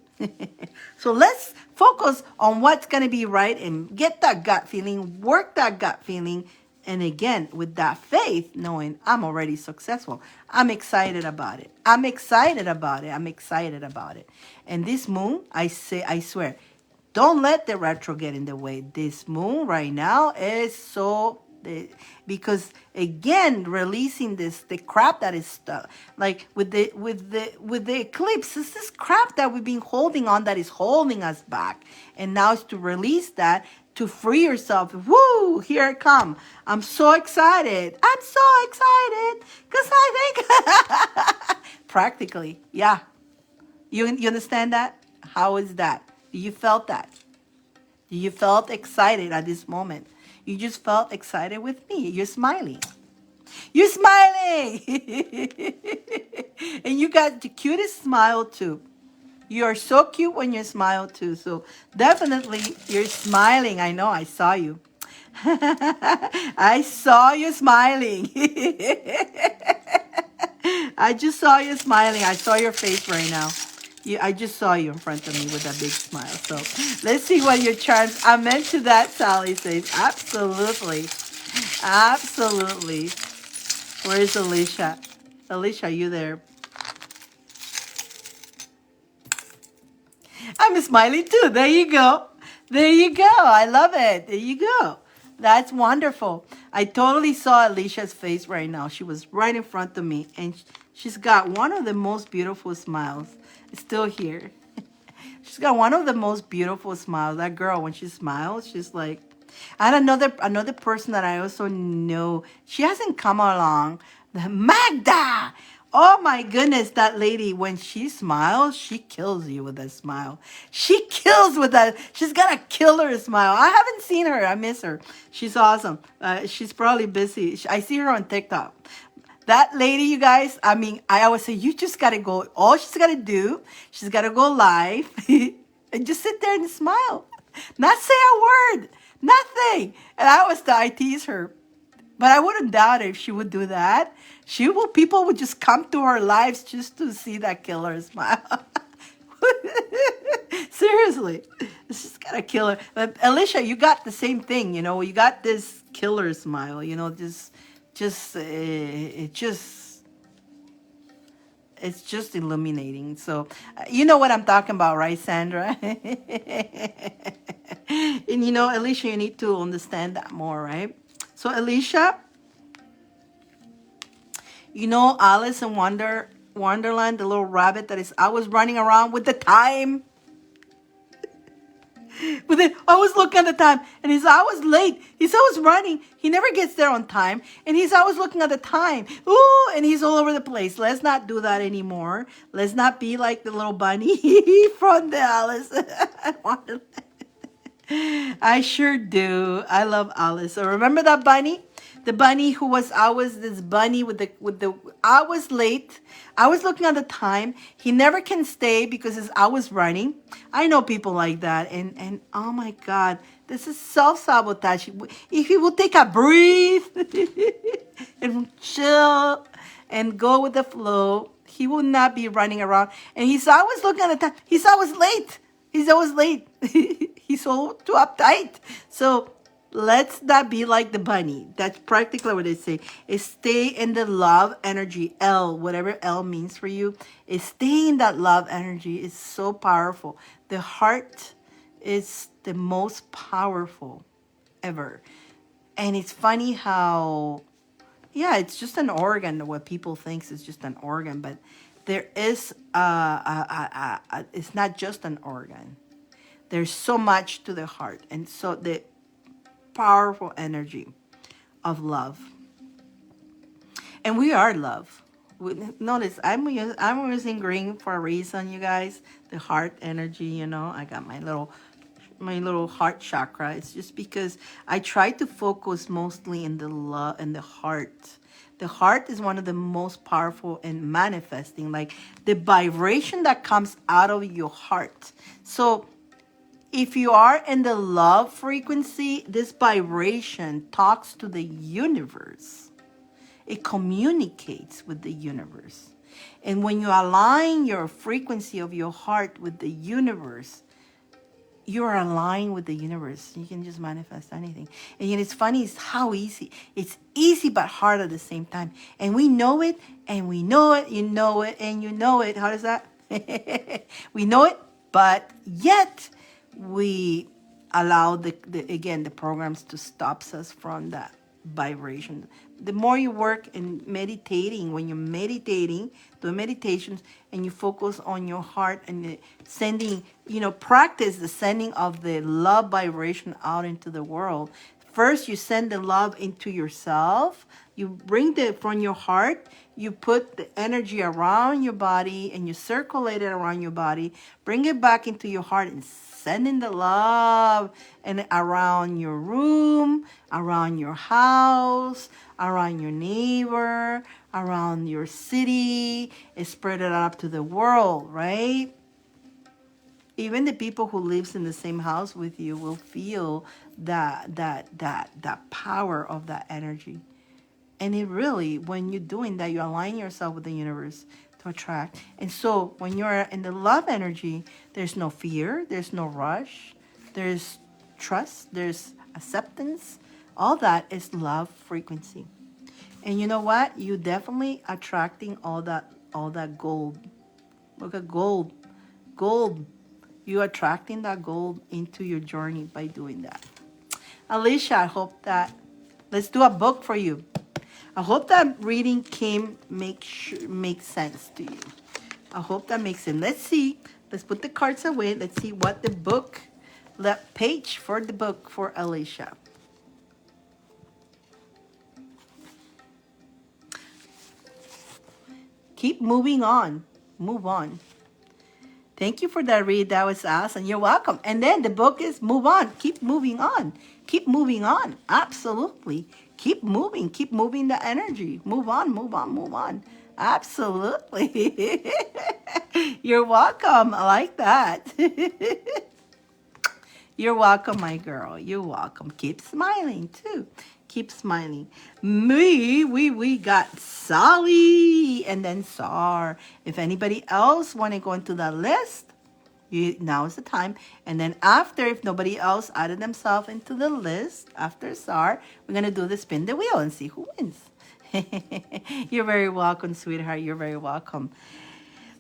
So let's focus on what's going to be right and get that gut feeling, work that gut feeling. And again, with that faith, knowing I'm already successful. I'm excited about it. I'm excited about it. I'm excited about it. And this moon, I swear, don't let the retro get in the way. This moon right now is because again, releasing the crap that is stuck, like with the eclipse, it's this crap that we've been holding on that is holding us back, and now it's to release that, to free yourself. Woo! Here it come. I'm so excited. I'm so excited because I think practically, yeah. You understand that? How is that? You felt that? You felt excited at this moment? You just felt excited with me. You're smiling. You're smiling. And you got the cutest smile too. You are so cute when you smile too. So definitely you're smiling. I know, I saw you. I saw you smiling. I just saw you smiling. I saw your face right now. I just saw you in front of me with that big smile. So let's see what your charms are meant to that, Sally says. Absolutely. Absolutely. Where's Alicia? Alicia, are you there? I'm smiling too. There you go. There you go. I love it. There you go. That's wonderful. I totally saw Alicia's face right now. She was right in front of me. And she's got one of the most beautiful smiles. It's still here. She's got one of the most beautiful smiles. That girl, when she smiles, she's like... And another person that I also know, she hasn't come along. Magda! Oh my goodness, that lady, when she smiles, she kills you with a smile. She kills with that. She's got a killer smile. I haven't seen her. I miss her. She's awesome. She's probably busy. I see her on TikTok. That lady, you guys, I mean, I always say, you just got to go. All she's got to do, she's got to go live and just sit there and smile. Not say a word. Nothing. And I tease her. But I wouldn't doubt it if she would do that. People would just come to her lives just to see that killer smile. Seriously, this is gonna kill her. But Alicia, you got the same thing, you know. You got this killer smile, you know. It's just illuminating. So, you know what I'm talking about, right, Sandra? And you know, Alicia, you need to understand that more, right? So, Alicia, you know Alice in Wonderland, the little rabbit that is always running around with the time. But then I was looking at the time, and he's always late. He's always running. He never gets there on time, and he's always looking at the time. Ooh, and he's all over the place. Let's not do that anymore. Let's not be like the little bunny from the Alice in Wonderland. I sure do. I love Alice. So remember that bunny? The bunny who was always this bunny with the I was late. I was looking at the time. He never can stay because he's always running. I know people like that. And oh my God, this is self-sabotage. If he will take a breathe and chill and go with the flow, he will not be running around. And he's always looking at the time. He's always late. He's always late. He's so too uptight. So let's not be like the bunny. That's practically what they say. Is stay in the love energy. L, whatever L means for you, is stay in that love energy. It's so powerful. The heart is the most powerful ever. And it's funny how, yeah, it's just an organ. What people think is just an organ, but there is it's not just an organ. There's so much to the heart, and so the powerful energy of love. And we are love. Notice I'm using green for a reason, you guys. The heart energy, you know. I got my little heart chakra. It's just because I try to focus mostly in the love and the heart. The heart is one of the most powerful in manifesting, like the vibration that comes out of your heart. So if you are in the love frequency, this vibration talks to the universe. It communicates with the universe. And when you align your frequency of your heart with the universe, you're aligned with the universe. You can just manifest anything. And yet it's funny, it's how easy. It's easy but hard at the same time. And we know it, and we know it, you know it, and you know it. How does that? We know it, but yet we allow the programs to stop us from that vibration. The more you work in meditating, when you're meditating, doing meditations, and you focus on your heart and the sending, practice the sending of the love vibration out into the world. First, you send the love into yourself. You bring it from your heart. You put the energy around your body and you circulate it around your body. Bring it back into your heart and send in the love and around your room, around your house, around your neighbor, around your city. And spread it out to the world, right? Even the people who lives in the same house with you will feel that power of that energy. And it really, when you're doing that, you align yourself with the universe to attract. And so when you're in the love energy, there's no fear, there's no rush, there's trust, there's acceptance. All that is love frequency. And you know what? You definitely attracting all that gold. Look at gold. Gold. You're attracting that gold into your journey by doing that. Alicia, I hope that, let's do a book for you. I hope that reading makes sense to you. I hope that makes sense. Let's see. Let's put the cards away. Let's see what the book, the page for the book for Alicia. Keep moving on. Move on. Thank you for that read. That was awesome. You're welcome. And then the book is move on. Keep moving on. Keep moving on. Absolutely. Keep moving. Keep moving the energy. Move on, move on, move on. Absolutely. You're welcome. I like that. You're welcome, my girl. You're welcome. Keep smiling, too. Keep smiling. We got Sally and then Sar. If anybody else want to go into the list, now is the time. And then after, if nobody else added themselves into the list, after Sar, we're going to do the spin the wheel and see who wins. You're very welcome, sweetheart. You're very welcome.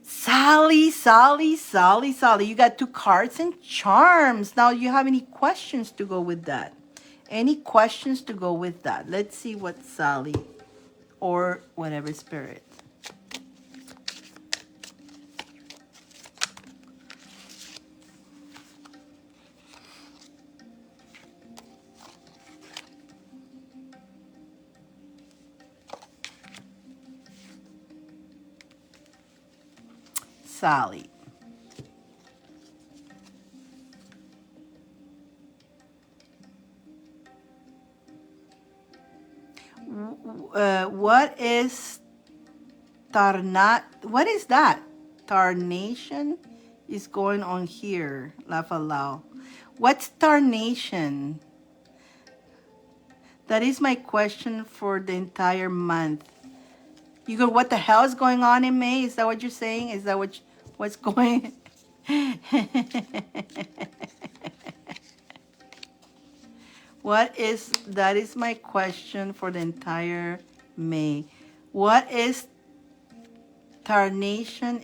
Sally. You got 2 cards and charms. Now, you have any questions to go with that? Any questions to go with that? Let's see what Sally or whatever spirit. Sally. What is what is that? Tarnation is going on here. Laugh aloud. What's tarnation? That is my question for the entire month. You go, what the hell is going on in May? Is that what you're saying? Is that what's going? That is my question for the entire May. What is tarnation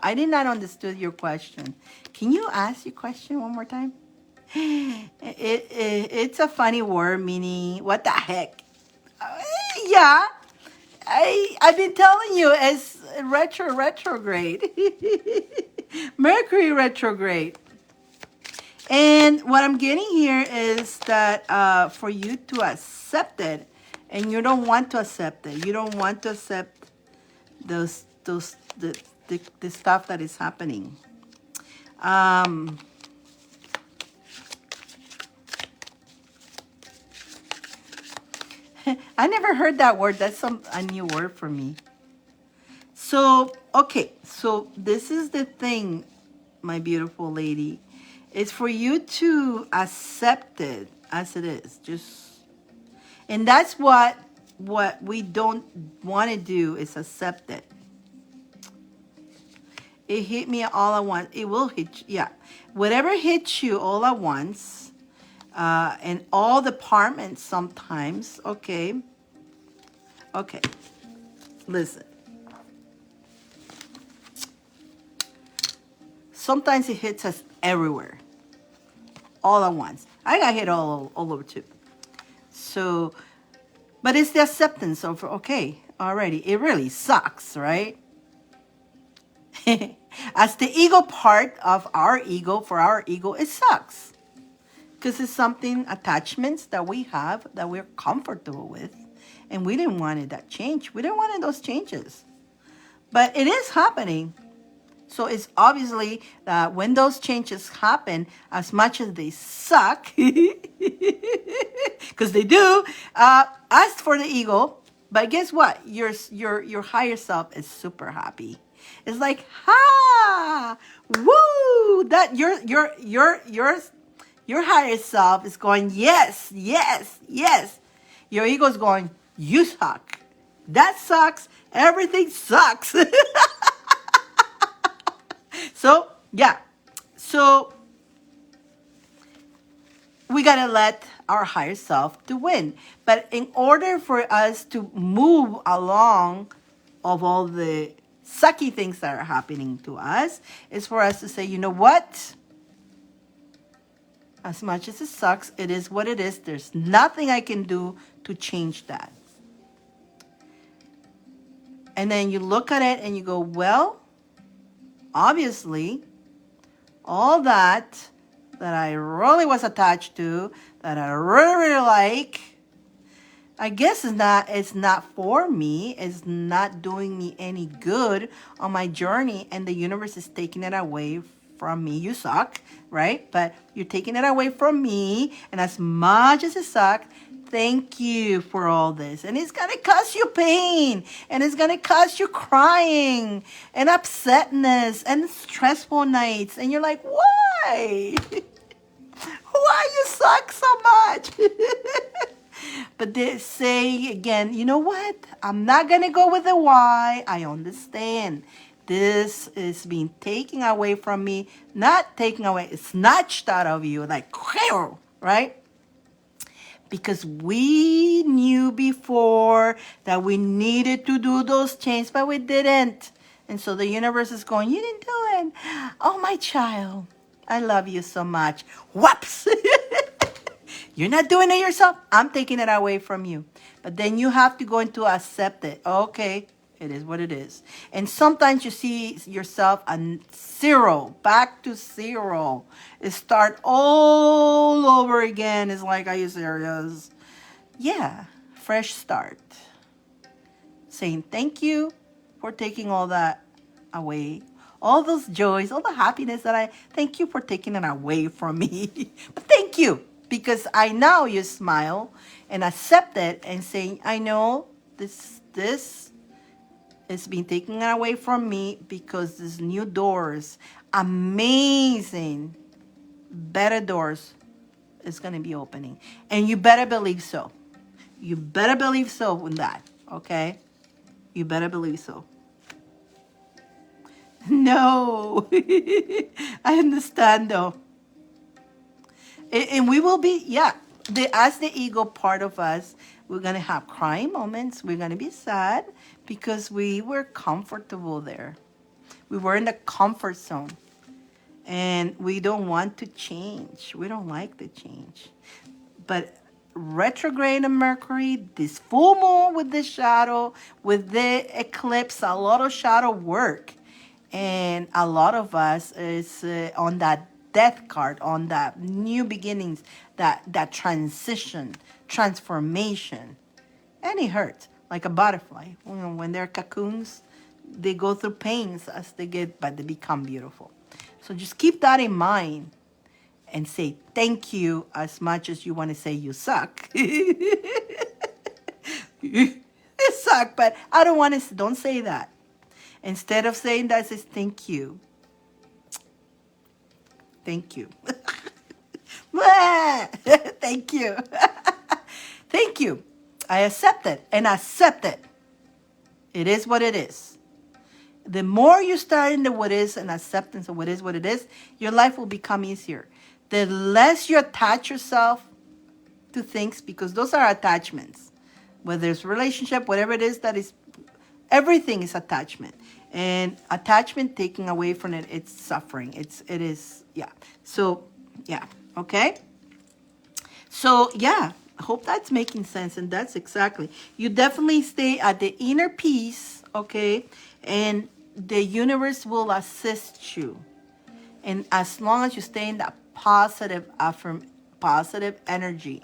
I did not understand your question. Can you ask your question one more time? It's a funny word meaning what the heck. Yeah. I've been telling you as retrograde. Mercury retrograde. And what I'm getting here is that for you to accept it, and you don't want to accept it. You don't want to accept the stuff that is happening. I never heard that word. That's a new word for me. So, okay. So this is the thing, my beautiful lady. It's for you to accept it as it is. And that's what we don't want to do is accept it. It hit me all at once. It will hit you. Yeah. Whatever hits you all at once, and all departments sometimes, okay. Okay. Listen. Sometimes it hits us everywhere. All at once. I got hit all over too. So, but it's the acceptance of, okay, already. It really sucks, right? As the ego part of our ego, for our ego, it sucks. Because it's something, attachments that we have that we're comfortable with. And we didn't want that change. We didn't want those changes. But it is happening. So it's obviously that when those changes happen, as much as they suck, because they do, ask for the ego. But guess what? Your higher self is super happy. It's like, ha, woo! That your higher self is going, yes, yes, yes. Your ego is going, you suck. That sucks. Everything sucks. So, yeah. So, we got to let our higher self to win. But in order for us to move along of all the sucky things that are happening to us, is for us to say, you know what? As much as it sucks, it is what it is. There's nothing I can do to change that. And then you look at it and you go, well, obviously, all that I really was attached to, that I really, really like, I guess it's not for me. It's not doing me any good on my journey, and the universe is taking it away from me. You suck, right? But you're taking it away from me, and as much as it sucks, thank you for all this. And it's gonna cause you pain, and it's gonna cause you crying and upsetness and stressful nights, and you're like, why? Why you suck so much? But they say again, you know what? I'm not going to go with the why. I understand. This is being taken away from me, not taken away, it's snatched out of you, like, right? Because we knew before that we needed to do those changes, but we didn't. And so the universe is going, you didn't do it. Oh, my child, I love you so much. Whoops. You're not doing it yourself. I'm taking it away from you. But then you have to go into accept it. Okay, it is what it is. And sometimes you see yourself on zero, back to zero. It start all over again. It's like, are you serious? Yeah, fresh start. Saying thank you for taking all that away. All those joys, all the happiness that thank you for taking it away from me. But thank you. Because I now you smile and accept it and saying, I know this is being taken away from me because these new doors, amazing, better doors is going to be opening. And you better believe so. You better believe so in that, okay? You better believe so. No, I understand though. And we will be, yeah, as the ego part of us, we're going to have crying moments. We're going to be sad because we were comfortable there. We were in the comfort zone. And we don't want to change. We don't like the change. But retrograde in Mercury, this full moon with the shadow, with the eclipse, a lot of shadow work. And a lot of us is on that death card, on that new beginnings, that transition, transformation. And it hurts, like a butterfly. You know, when they're cocoons, they go through pains as they get, but they become beautiful. So just keep that in mind and say thank you as much as you want to say you suck. You suck, but I don't want to, don't say that. Instead of saying that, says thank you. Thank you. Thank you. Thank you. I accept it and accept it. It is what it is. The more you start in the what is and acceptance of what it is, your life will become easier. The less you attach yourself to things, because those are attachments. Whether it's relationship, whatever it is that is, everything is attachment. And attachment taking away from it, it's suffering. It is, yeah. So, yeah, okay? So, yeah, I hope that's making sense. And that's exactly. You definitely stay at the inner peace, okay? And the universe will assist you. And as long as you stay in that positive energy,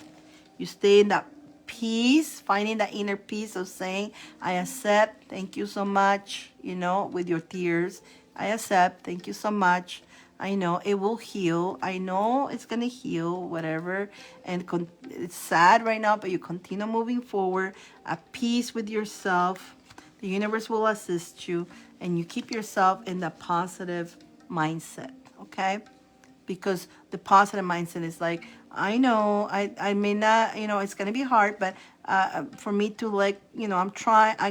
you stay in that peace, finding that inner peace of saying, I accept, thank you so much, you know, with your tears. I accept, thank you so much. I know it will heal. I know it's going to heal, whatever. And it's sad right now, but you continue moving forward at peace with yourself. The universe will assist you, and you keep yourself in the positive mindset, okay? Because the positive mindset is like, I know, I may not, you know, it's going to be hard, but for me to like, you know, I'm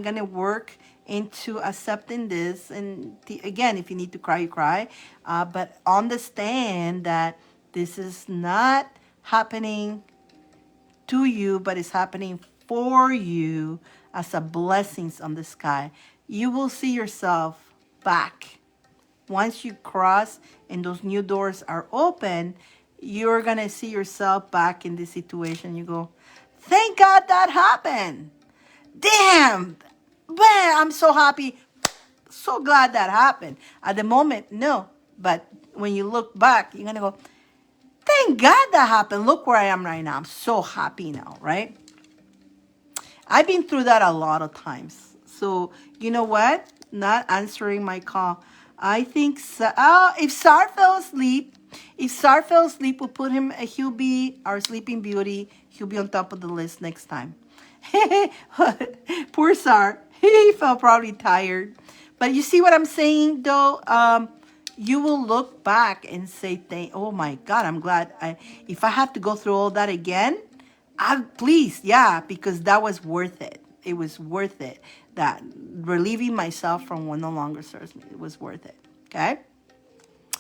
going to work into accepting this. And again, if you need to cry, you cry. But understand that this is not happening to you, but it's happening for you as a blessings on the sky. You will see yourself back. Once you cross and those new doors are open, you're going to see yourself back in this situation. You go, thank God that happened. Damn. Man, I'm so happy. So glad that happened. At the moment, no. But when you look back, you're going to go, thank God that happened. Look where I am right now. I'm so happy now, right? I've been through that a lot of times. So, you know what? Not answering my call. I think, if Sar fell asleep, we'll put him, he'll be our sleeping beauty. He'll be on top of the list next time. Poor Sar. He felt probably tired. But you see what I'm saying, though? You will look back and say, oh my God, I'm glad. If I have to go through all that again, please, yeah, because that was worth it. It was worth it. That relieving myself from what no longer serves me, it was worth it. Okay?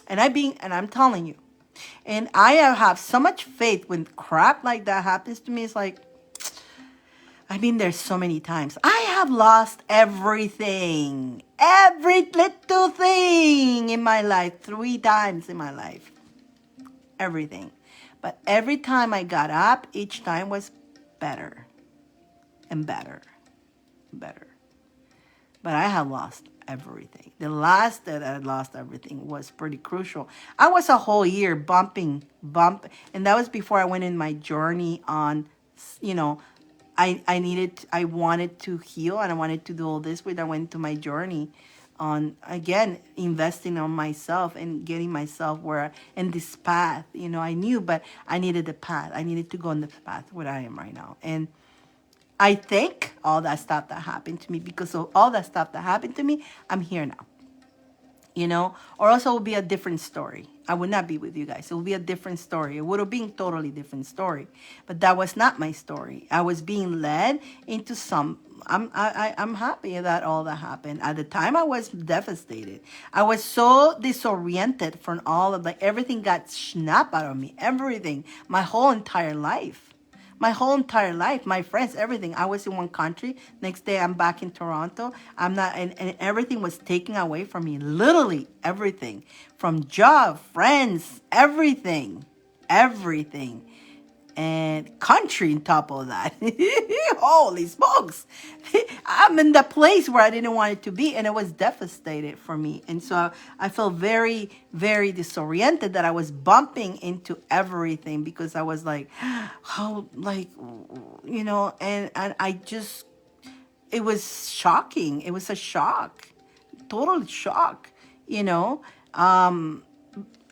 And I'm telling you, and I have so much faith when crap like that happens to me. It's like, I've been there so many times. I have lost everything, every little thing in my life, 3 times in my life. Everything. But every time I got up, each time was better and better and better. But I have lost everything. The last that I lost everything was pretty crucial. I was a whole year bumping, and that was before I went in my journey on, I wanted to heal and I wanted to do all this, but I went to my journey on, again, investing on myself and getting myself in this path. I knew, but I needed the path. I needed to go on the path where I am right now. And I thank all that stuff that happened to me, because of all that stuff that happened to me, I'm here now. Or else it will be a different story. I would not be with you guys. It will be a different story. It would have been a totally different story. But that was not my story. I was being led into I'm happy that all that happened. At the time, I was devastated. I was so disoriented from all of everything got snapped out of me. Everything. My whole entire life. My friends, everything. I was in one country. Next day, I'm back in Toronto. I'm not, and everything was taken away from me. Literally everything, from job, friends, everything, and country on top of that. Holy smokes! I'm in the place where I didn't want it to be, and it was devastated for me. And so I felt very, very disoriented that I was bumping into everything, because I was like, how, and I just, it was shocking. It was a shock, total shock,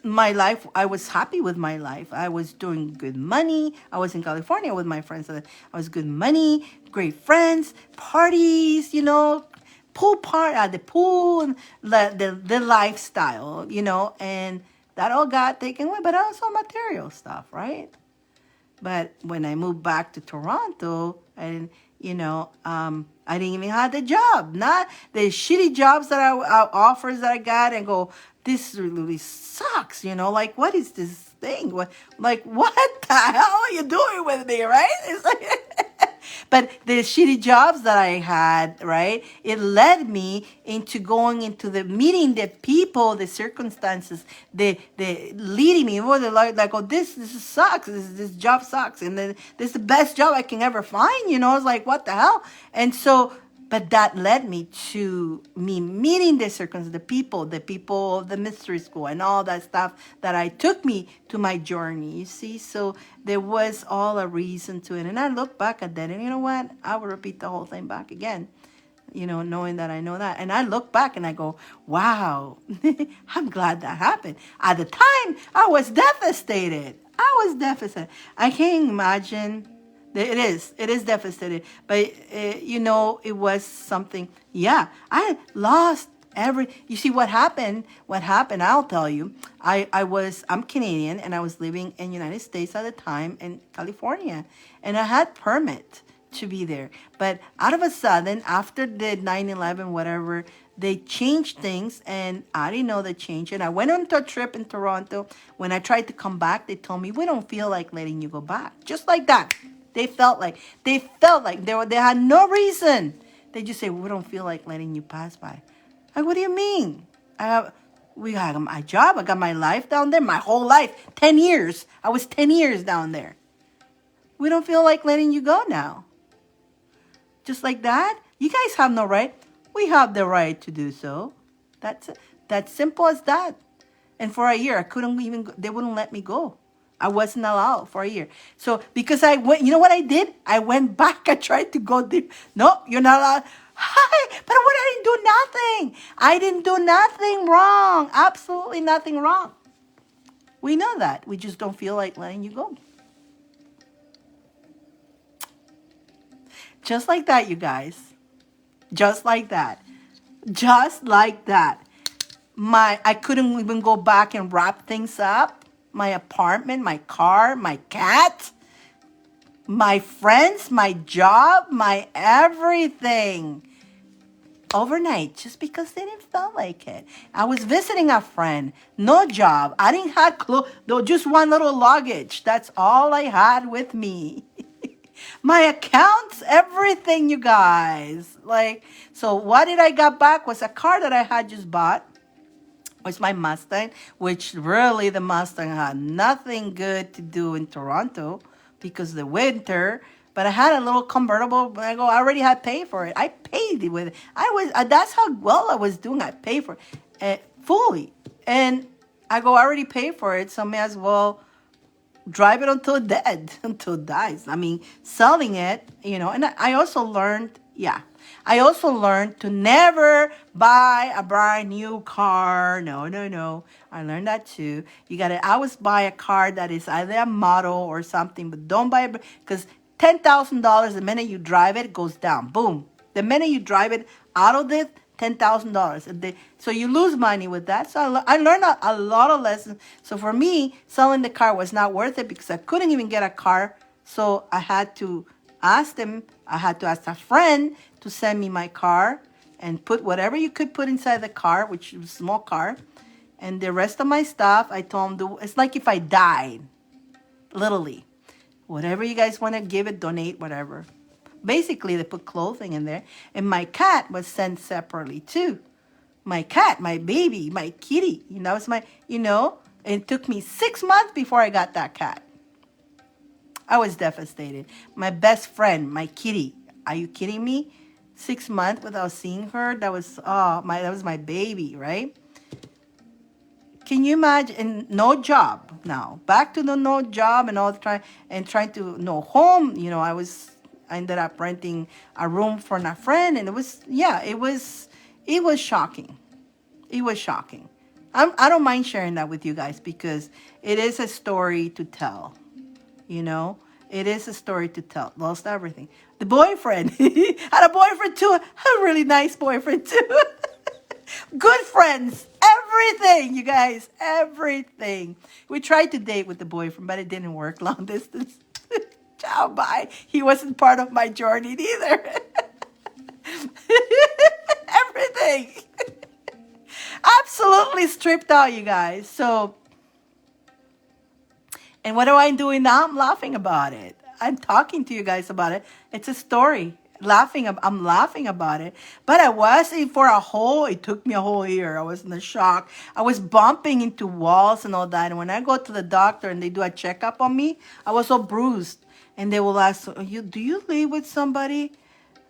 my life, I was happy with my life. I was doing good money. I was in California with my friends. I was good money, great friends, parties, pool part at the pool, the lifestyle, and that all got taken away. But also material stuff, right? But when I moved back to Toronto, and I didn't even have the job, not the shitty jobs that offers that I got, and go, this really sucks, like, what is this thing? What the hell are you doing with me, right? It's like, but the shitty jobs that I had, right, it led me into going into meeting the people, the circumstances, the leading me, like, oh, this sucks, this job sucks, and then this is the best job I can ever find, it's like, what the hell? And so, but that led me to me meeting the circumstances, the people of the mystery school, and all that stuff that took me to my journey, you see? So there was all a reason to it. And I look back at that, and you know what? I would repeat the whole thing back again, knowing that I know that. And I look back and I go, wow, I'm glad that happened. At the time, I was devastated. I can't imagine. It is devastated, but it was something. Yeah, I lost you see what happened, I'll tell you. I'm Canadian, and I was living in United States at the time, in California, and I had permit to be there. But out of a sudden, after the 9/11, whatever, they changed things, and I didn't know the change. And I went on to a trip in Toronto. When I tried to come back, they told me, we don't feel like letting you go back. Just like that. They felt like they had no reason. They just say, we don't feel like letting you pass by. Like, what do you mean? We got my job. I got my life down there. My whole life, 10 years. I was 10 years down there. We don't feel like letting you go now. Just like that. You guys have no right. We have the right to do so. That's simple as that. And for a year, I couldn't even. They wouldn't let me go. I wasn't allowed for a year. So because I went, you know what I did? I went back. I tried to go there. No, you're not allowed. Hi, but what? I didn't do nothing. I didn't do nothing wrong. Absolutely nothing wrong. We know that. We just don't feel like letting you go. Just like that, you guys. Just like that. Just like that. I couldn't even go back and wrap things up. My apartment, my car, my cat, my friends, my job, my everything. Overnight, just because they didn't feel like it. I was visiting a friend, no job. I didn't have clothes, no, just one little luggage. That's all I had with me. My accounts, everything, you guys. Like, so what did I got back was a car that I had just bought. Was my Mustang, which really the Mustang had nothing good to do in Toronto because the winter. But I had a little convertible. But I go, I already had paid for it. I paid it with it. I was. That's how well I was doing. I paid for it fully, and I go, I already paid for it, so I may as well drive it until dead, until it dies. I mean, selling it, and I also learned, I also learned to never buy a brand new car. No, no, no. I learned that too. You got to always buy a car that is either a model or something, but don't buy it because $10,000, the minute you drive it, it goes down. Boom. The minute you drive it out of this, $10,000. So you lose money with that. So I learned a lot of lessons. So for me, selling the car was not worth it because I couldn't even get a car. So I had to ask them. I had to ask a friend to send me my car and put whatever you could put inside the car, which was a small car. And the rest of my stuff, I told them, it's like if I died, literally. Whatever you guys want to give it, donate, whatever. Basically, they put clothing in there. And my cat was sent separately, too. My cat, my baby, my kitty. It's my, it took me 6 months before I got that cat. I was devastated. My best friend, my kitty. Are you kidding me? 6 months without seeing her? That was my baby, right? Can you imagine? And no job now. Back to the no job and all trying to no home. I ended up renting a room for a friend, and it was shocking. It was shocking. I don't mind sharing that with you guys because it is a story to tell. It is a story to tell. Lost everything. The boyfriend, had a boyfriend too. A really nice boyfriend too. Good friends, everything, you guys, everything. We tried to date with the boyfriend, but it didn't work. Long distance. Ciao, bye. He wasn't part of my journey either. Everything. Absolutely stripped out, you guys. So, and what am I doing now? I'm laughing about it. I'm talking to you guys about it. It's a story. I'm laughing about it. But I was in for it took me a whole year. I was in a shock. I was bumping into walls and all that. And when I go to the doctor and they do a checkup on me, I was so bruised. And they will ask, do you live with somebody?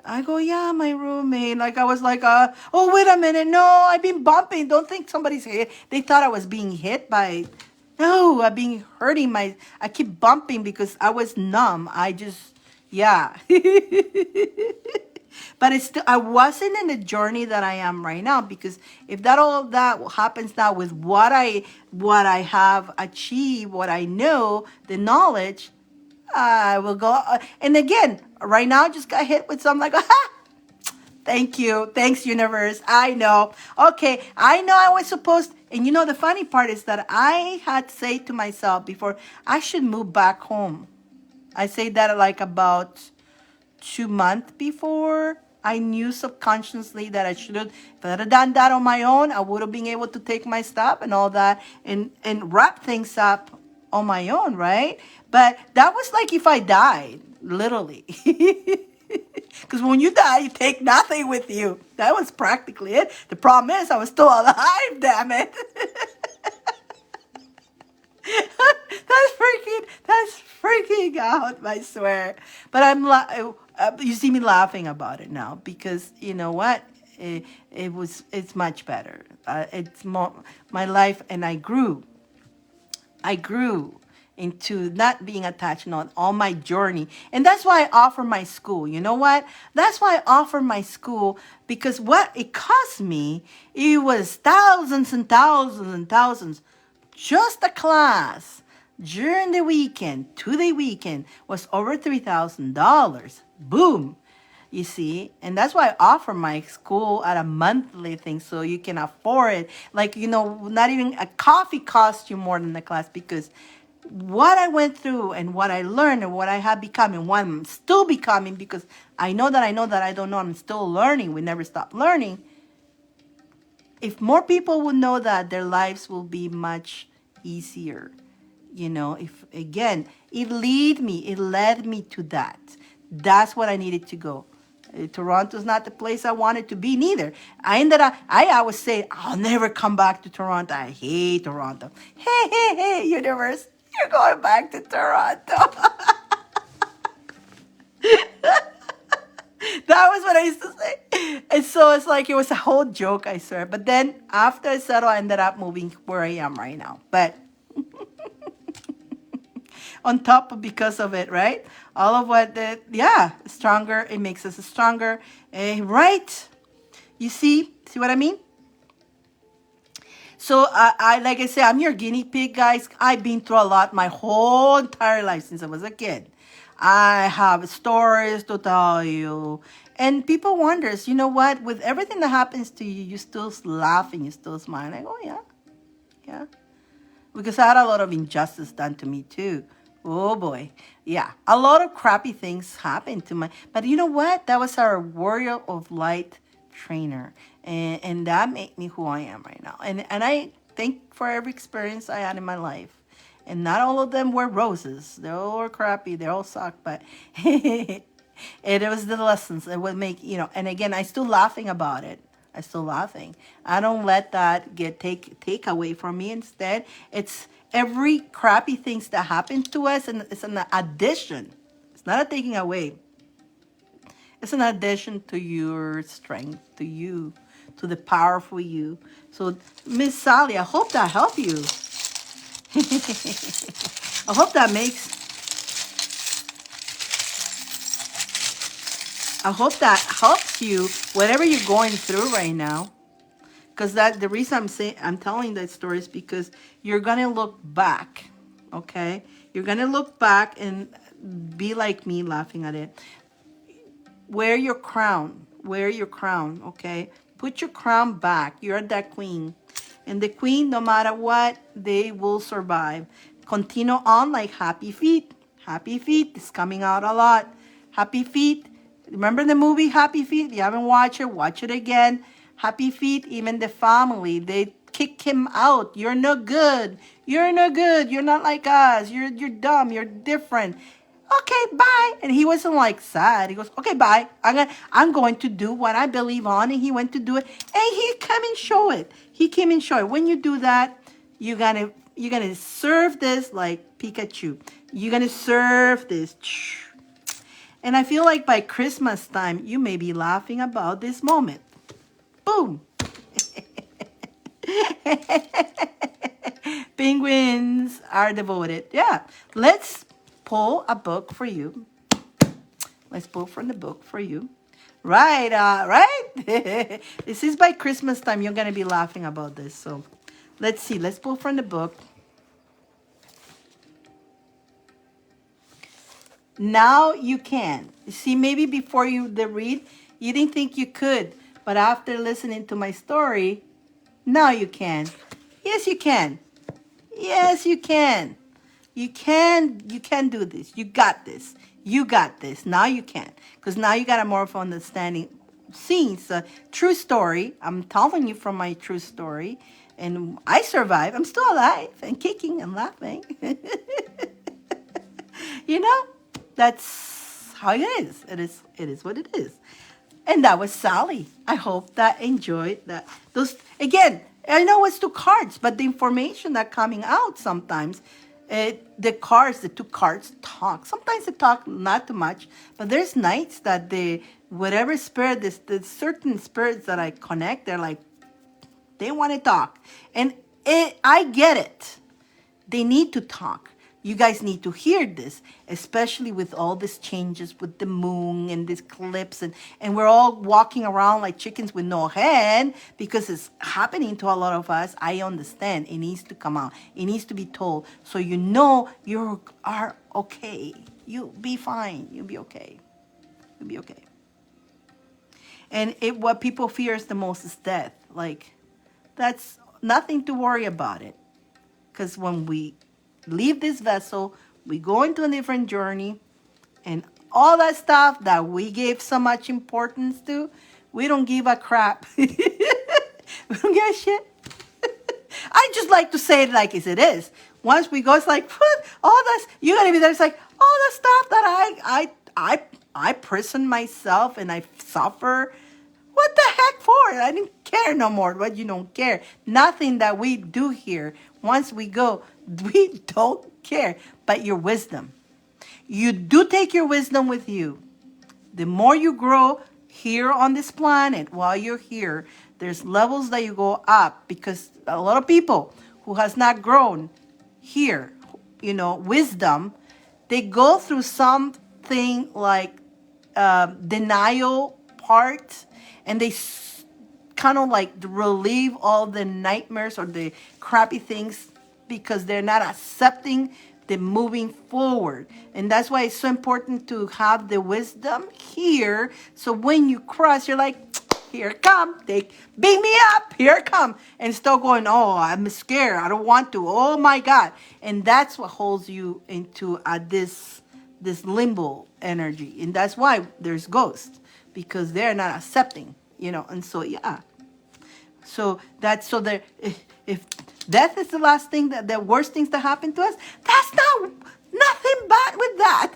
I go, yeah, my roommate. Like, I was like, oh, wait a minute. No, I've been bumping. Don't think somebody's hit. They thought I was being hit by, no, I've been hurting I keep bumping because I was numb. Yeah. But I wasn't in the journey that I am right now because if all that happens now with what I have achieved, what I know, the knowledge, I will go. And again, right now, I just got hit with something like, thank you. Thanks, universe. I know. Okay. I know I was supposed, and the funny part is that I had said to myself before, I should move back home. I say that like about 2 months before. I knew subconsciously that I should have, if I had done that on my own, I would have been able to take my stuff and all that and wrap things up on my own, right? But that was like if I died, literally. Because when you die, you take nothing with you. That was practically it. The problem is I was still alive, damn it. That's freaking out, I swear. But you see me laughing about it now because you know what? It's much better. It's more my life, and I grew. into not being attached on my journey. And that's why I offer my school. You know what? That's why I offer my school, because what it cost me, it was thousands and thousands and thousands. Just a class during the weekend, 2-day weekend, was over $3,000. Boom. You see, and that's why I offer my school at a monthly thing, so you can afford it. Like, not even a coffee costs you more than the class, because what I went through and what I learned and what I have become and what I'm still becoming, because I know that I don't know, I'm still learning. We never stop learning. If more people would know that, their lives will be much easier. If again, it led me to that. That's what I needed to go. Toronto's not the place I wanted to be neither. I always say, I'll never come back to Toronto. I hate Toronto. Hey, universe, you're going back to Toronto. That was what I used to say. And so it's like, it was a whole joke, I swear. But then after I settled, I ended up moving where I am right now. But on top of, because of it, right? All of stronger. It makes us stronger. Right? You see what I mean? So I like I said, I'm your guinea pig, guys. I've been through a lot my whole entire life since I was a kid. I have stories to tell you. And people wonders, you know what? With everything that happens to you, you still laughing, you still smiling. I go, yeah. Because I had a lot of injustice done to me too. Oh boy. Yeah. A lot of crappy things happened to my, but you know what? That was our warrior of light trainer. And that made me who I am right now. And I thank for every experience I had in my life. And not all of them were roses. They all were crappy. They all sucked. But it was the lessons that would make, and again, I still laughing about it. I still laughing. I don't let that take away from me. Instead, it's every crappy things that happen to us, and it's an addition. It's not a taking away. It's an addition to your strength, to you, to the powerful you. So, Miss Sally, I hope that helped you. I hope that helps you, whatever you're going through right now. Because the reason I'm telling that story is because you're gonna look back, okay? You're gonna look back and be like me, laughing at it. Wear your crown, okay? Put your crown back. You're that queen. And the queen, no matter what, they will survive. Continue on like Happy Feet. Happy Feet is coming out a lot. Happy Feet. Remember the movie Happy Feet? If you haven't watched it, watch it again. Happy Feet, even the family, they kick him out. You're no good. You're no good. You're not like us. You're dumb. You're different. Okay, bye. And he wasn't like sad. He goes, okay, bye. I'm going to do what I believe on. And he went to do it. And he came and show it. When you do that, you're gonna serve this like Pikachu. You're gonna serve this. And I feel like by Christmas time, you may be laughing about this moment. Boom. Penguins are devoted. Yeah. Let's pull a book for you. Let's pull from the book for you. Right. Right? This is by Christmas time. You're going to be laughing about this. So let's see. Let's pull from the book. Now you can. You see, maybe before the read, you didn't think you could. But after listening to my story, now you can. Yes, you can. Yes, you can. You can do this. You got this. You got this. Now you can. Because now you got a more of understanding. Seeing it's a true story. I'm telling you from my true story. And I survived. I'm still alive and kicking and laughing. That's how it is. It is what it is. And that was Sally. I hope that enjoyed that. Those again, I know it's 2 cards, but the information that coming out sometimes, the two cards talk. Sometimes they talk not too much, but there's nights that whatever spirit, the certain spirits that I connect, they're like, they want to talk. And I get it. They need to talk. you guys need to hear this, especially with all these changes with the moon and these clips, and we're all walking around like chickens with no head because it's happening to a lot of us. I understand. It needs to come out. It needs to be told. So you know you are okay. You'll be fine. You'll be okay. You'll be okay. And what people fear is the most is death. Like, that's nothing to worry about it. Because when we leave this vessel, we go into a different journey, and all that stuff that we gave so much importance to, we don't give a crap. We don't give a shit. I just like to say it like as it is. Once we go, it's like, what? All this, you're going to be there. It's like, all the stuff that I prison myself and I suffer. What the heck for? I didn't care no more. But you don't care. Nothing that we do here, once we go, we don't care. But your wisdom. You do take your wisdom with you. The more you grow here on this planet, while you're here, there's levels that you go up, because a lot of people who has not grown here, wisdom, they go through something like denial part, and they kind of like relieve all the nightmares or the crappy things because they're not accepting the moving forward. And that's why it's so important to have the wisdom here. So when you cross, you're like, here it come. Beat me up. Here it come. And still going, oh, I'm scared. I don't want to. Oh my God. And that's what holds you into this limbo energy. And that's why there's ghosts, because they're not accepting, and so, yeah. So if death is the last thing, the worst things that happen to us, that's nothing bad with that.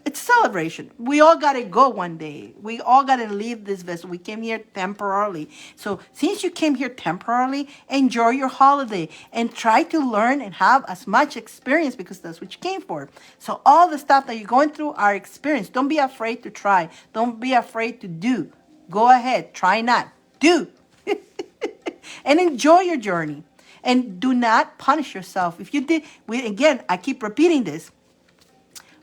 It's celebration. We all got to go one day. We all got to leave this vessel. We came here temporarily. So since you came here temporarily, enjoy your holiday and try to learn and have as much experience, because that's what you came for. So all the stuff that you're going through are experience. Don't be afraid to try. Don't be afraid to do. Go ahead. Try not. Do. And enjoy your journey. And do not punish yourself. If you did, again, I keep repeating this.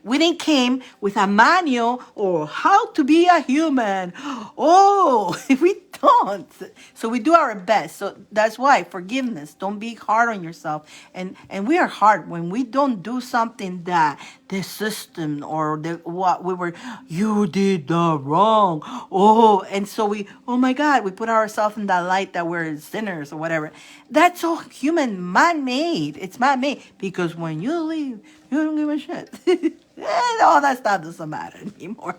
We didn't came with a manual or how to be a human. Oh, we don't. So we do our best. So that's why forgiveness. Don't be hard on yourself. And we are hard when we don't do something that the system or you did the wrong. Oh, and so oh my God, we put ourselves in that light that we're sinners or whatever. That's all human, man-made. It's man-made, because when you leave, you don't give a shit. And all that stuff doesn't matter anymore.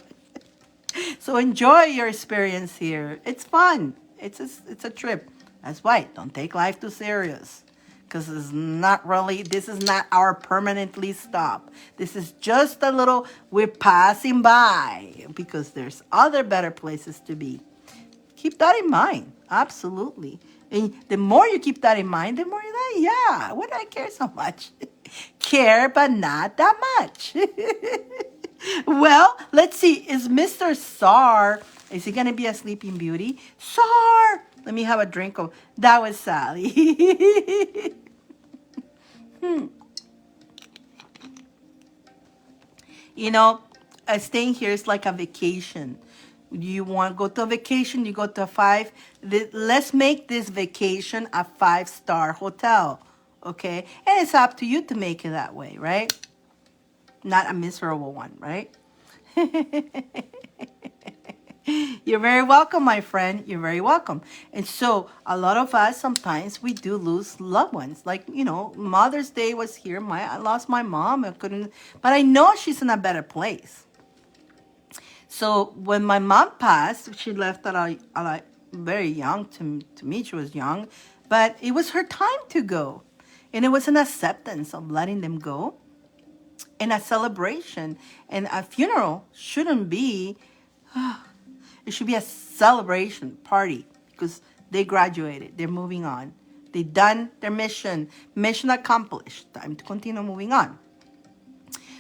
So enjoy your experience here. It's fun. It's a trip. That's why don't take life too serious, because this is not our permanently stop. This is just a little, we're passing by, because there's other better places to be. Keep that in mind. Absolutely. And the more you keep that in mind, the more you're like, yeah, why do I care so much? Care, but not that much. Well, let's see. Is Mr. Sar, is he going to be a sleeping beauty? Sar! Let me have a drink of, that was Sally. Staying here is like a vacation. You want to go to a vacation, you go to a 5. Let's make this vacation a 5-star hotel, okay? And it's up to you to make it that way, right? Not a miserable one, right? You're very welcome, my friend. You're very welcome. And so a lot of us, sometimes we do lose loved ones. Like, Mother's Day was here. I lost my mom. But I know she's in a better place. So when my mom passed, she left at very young. To me, she was young. But it was her time to go. And it was an acceptance of letting them go. And a celebration. And a funeral shouldn't be... it should be a celebration party. Because they graduated. They're moving on. They done their mission. Mission accomplished. Time to continue moving on.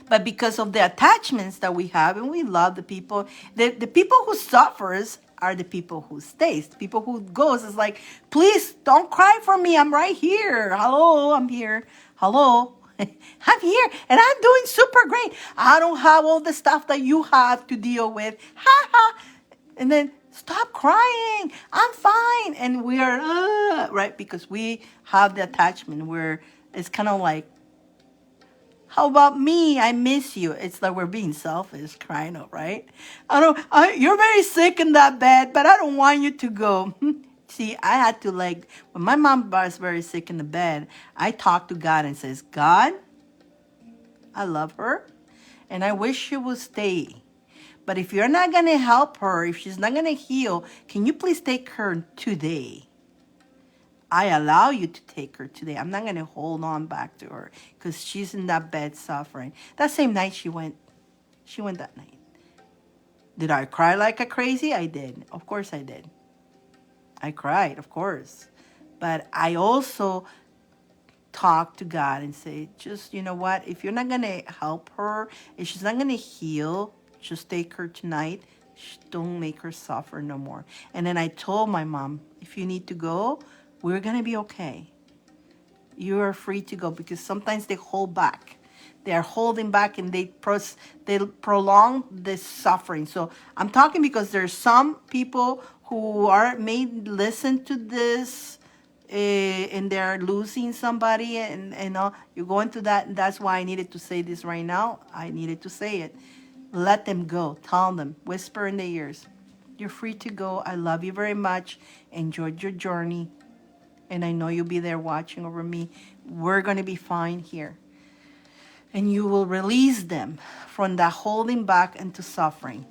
But because of the attachments that we have, and we love the people, the people who suffers are the people who stays. The people who goes is like, please don't cry for me. I'm right here. Hello, I'm here. Hello? I'm here and I'm doing super great. I don't have all the stuff that you have to deal with. Ha ha. And then stop crying. I'm fine. And we are, right? Because we have the attachment where it's kind of like, how about me? I miss you. It's like we're being selfish, crying out, right? You're very sick in that bed, but I don't want you to go. See, I had to when my mom was very sick in the bed, I talked to God and says, God, I love her and I wish she would stay. But if you're not going to help her, if she's not going to heal, can you please take her today? I allow you to take her today. I'm not going to hold on back to her because she's in that bed suffering. That same night she went that night. Did I cry like a crazy? I did. Of course I did. I cried, of course. But I also talk to God and say, just, you know what? If you're not going to help her, if she's not going to heal, just take her tonight. Don't make her suffer no more. And then I told my mom, if you need to go, we're going to be okay. You are free to go because sometimes they hold back. They are holding back and they prolong this suffering. So I'm talking because there's some people who may listen to this and they're losing somebody and you're going through that. And that's why I needed to say this right now. I needed to say it. Let them go. Tell them. Whisper in their ears. You're free to go. I love you very much. Enjoy your journey. And I know you'll be there watching over me. We're going to be fine here. And you will release them from that holding back into suffering.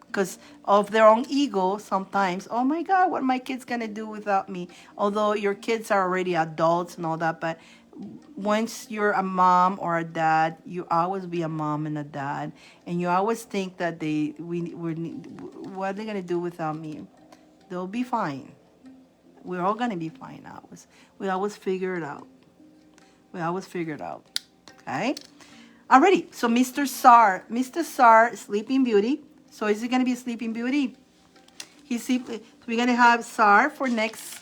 Because of their own ego, sometimes, oh my God, what are my kids going to do without me? Although your kids are already adults and all that, but once you're a mom or a dad, you always be a mom and a dad. And you always think that what are they going to do without me? They'll be fine. We're all going to be fine. We always figure it out. We always figure it out. Okay? Alrighty. So Mr. Sar, Sleeping Beauty. So is it going to be Sleeping Beauty? We're going to have Sar for next,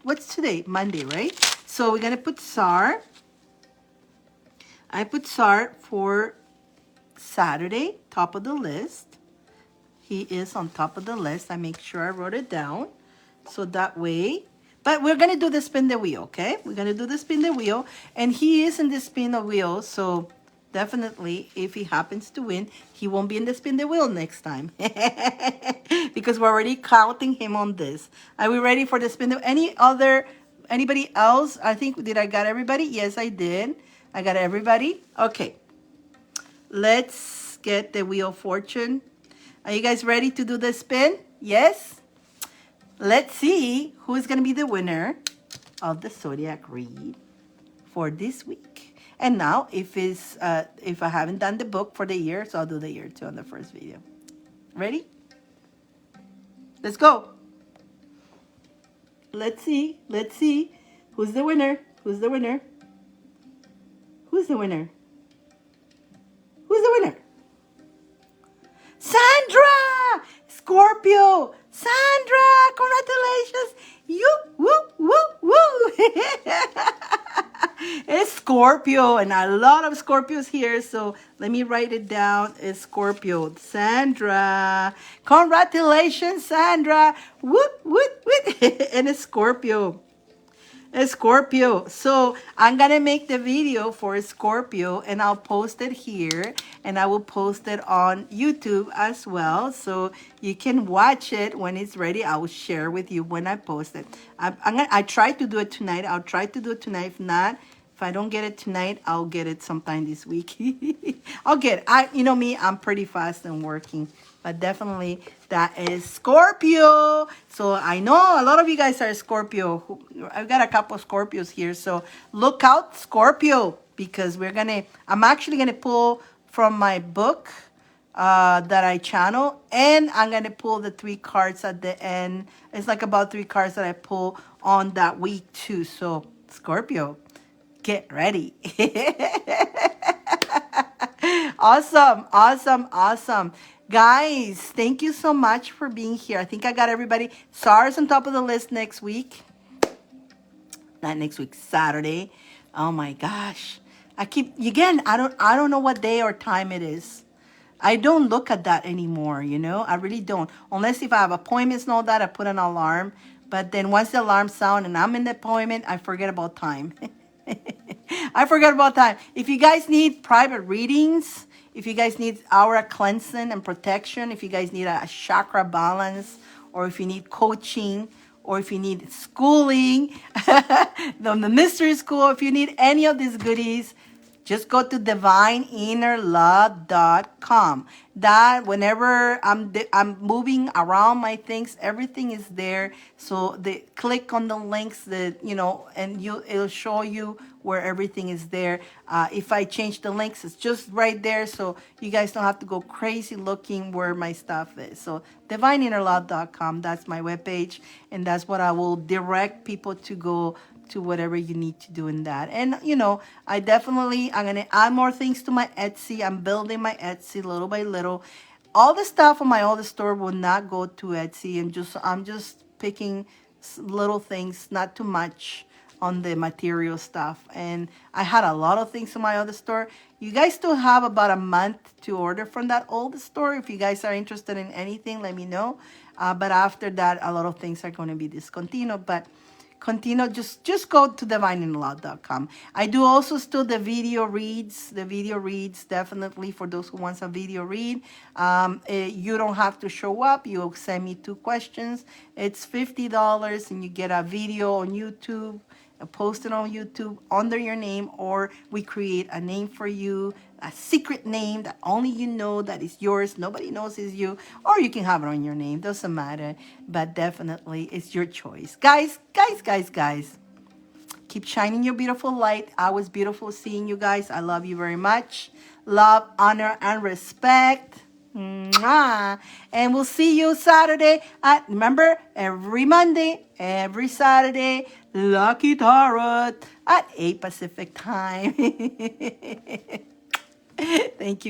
what's today? Monday, right? So we're going to put Sar. I put Sar for Saturday, top of the list. He is on top of the list. I make sure I wrote it down. So that way, but we're going to do the spin the wheel, okay? We're going to do the spin the wheel. And he is in the spin the wheel. So definitely, if he happens to win, he won't be in the spin the wheel next time. Because we're already counting him on this. Are we ready for the spin the wheel? Anybody else? Did I got everybody? Yes, I did. I got everybody. Okay. Let's get the Wheel of Fortune. Are you guys ready to do the spin? Yes? Let's see who's going to be the winner of the Zodiac read for this week. And now, if I haven't done the book for the year, so I'll do the year too on the first video. Ready? Let's go. Let's see. Who's the winner? Who's the winner? Who's the winner? Who's the winner? Sandra! Scorpio! Sandra! Congratulations! Woo, woo, woo! It's Scorpio, and a lot of Scorpios here, so let me write it down. It's Scorpio. Sandra! Congratulations, Sandra! Whoop, whoop, whoop! And it's Scorpio. Scorpio. So I'm going to make the video for Scorpio and I'll post it here and I will post it on YouTube as well. So you can watch it when it's ready. I will share with you when I post it. I try to do it tonight. I'll try to do it tonight. If I don't get it tonight, I'll get it sometime this week. You know me, I'm pretty fast and working. But definitely that is Scorpio. So I know a lot of you guys are Scorpio. I've got a couple of Scorpios here. So look out, Scorpio, because I'm actually going to pull from my book that I channel. And I'm going to pull the 3 cards at the end. It's like about 3 cards that I pull on that week too. So Scorpio, get ready. Awesome. Guys, thank you so much for being here. I think I got everybody. SARS on top of the list next week. Not next week, Saturday. Oh my gosh. I keep again, I don't know what day or time it is. I don't look at that anymore, you know? I really don't. Unless if I have appointments and all that, I put an alarm. But then once the alarm sounds and I'm in the appointment, I forget about time. I forgot about time. If you guys need private readings, if you guys need aura cleansing and protection, if you guys need a chakra balance, or if you need coaching, or if you need schooling, the mystery school, if you need any of these goodies, just go to divineinnerlove.com. That whenever I'm moving around my things, everything is there. So they click on the links that and it'll show you where everything is there. If I change the links, it's just right there. So you guys don't have to go crazy looking where my stuff is. So divineinnerlove.com, that's my webpage, and that's what I will direct people to go to whatever you need to do in that. And I'm gonna add more things to my Etsy. I'm building my Etsy little by little. All the stuff on my other store will not go to Etsy, and I'm just picking little things, not too much on the material stuff. And I had a lot of things in my other store. You guys still have about a month to order from that old store. If you guys are interested in anything, let me know. But after that, a lot of things are going to be discontinued. But continue, just go to divineinnerlove.com. I do also still the video reads definitely for those who wants a video read. You don't have to show up. You send me 2 questions. It's $50 and you get a video on YouTube, post it on YouTube under your name, or we create a name for you, a secret name that only you know that is yours. Nobody knows it's you, or you can have it on your name. Doesn't matter, but definitely it's your choice. Guys. Keep shining your beautiful light. I was beautiful seeing you guys. I love you very much. Love, honor, and respect. Mwah. And we'll see you Saturday remember, every Monday, every Saturday, Lucky Tarot at 8 Pacific time. Thank you.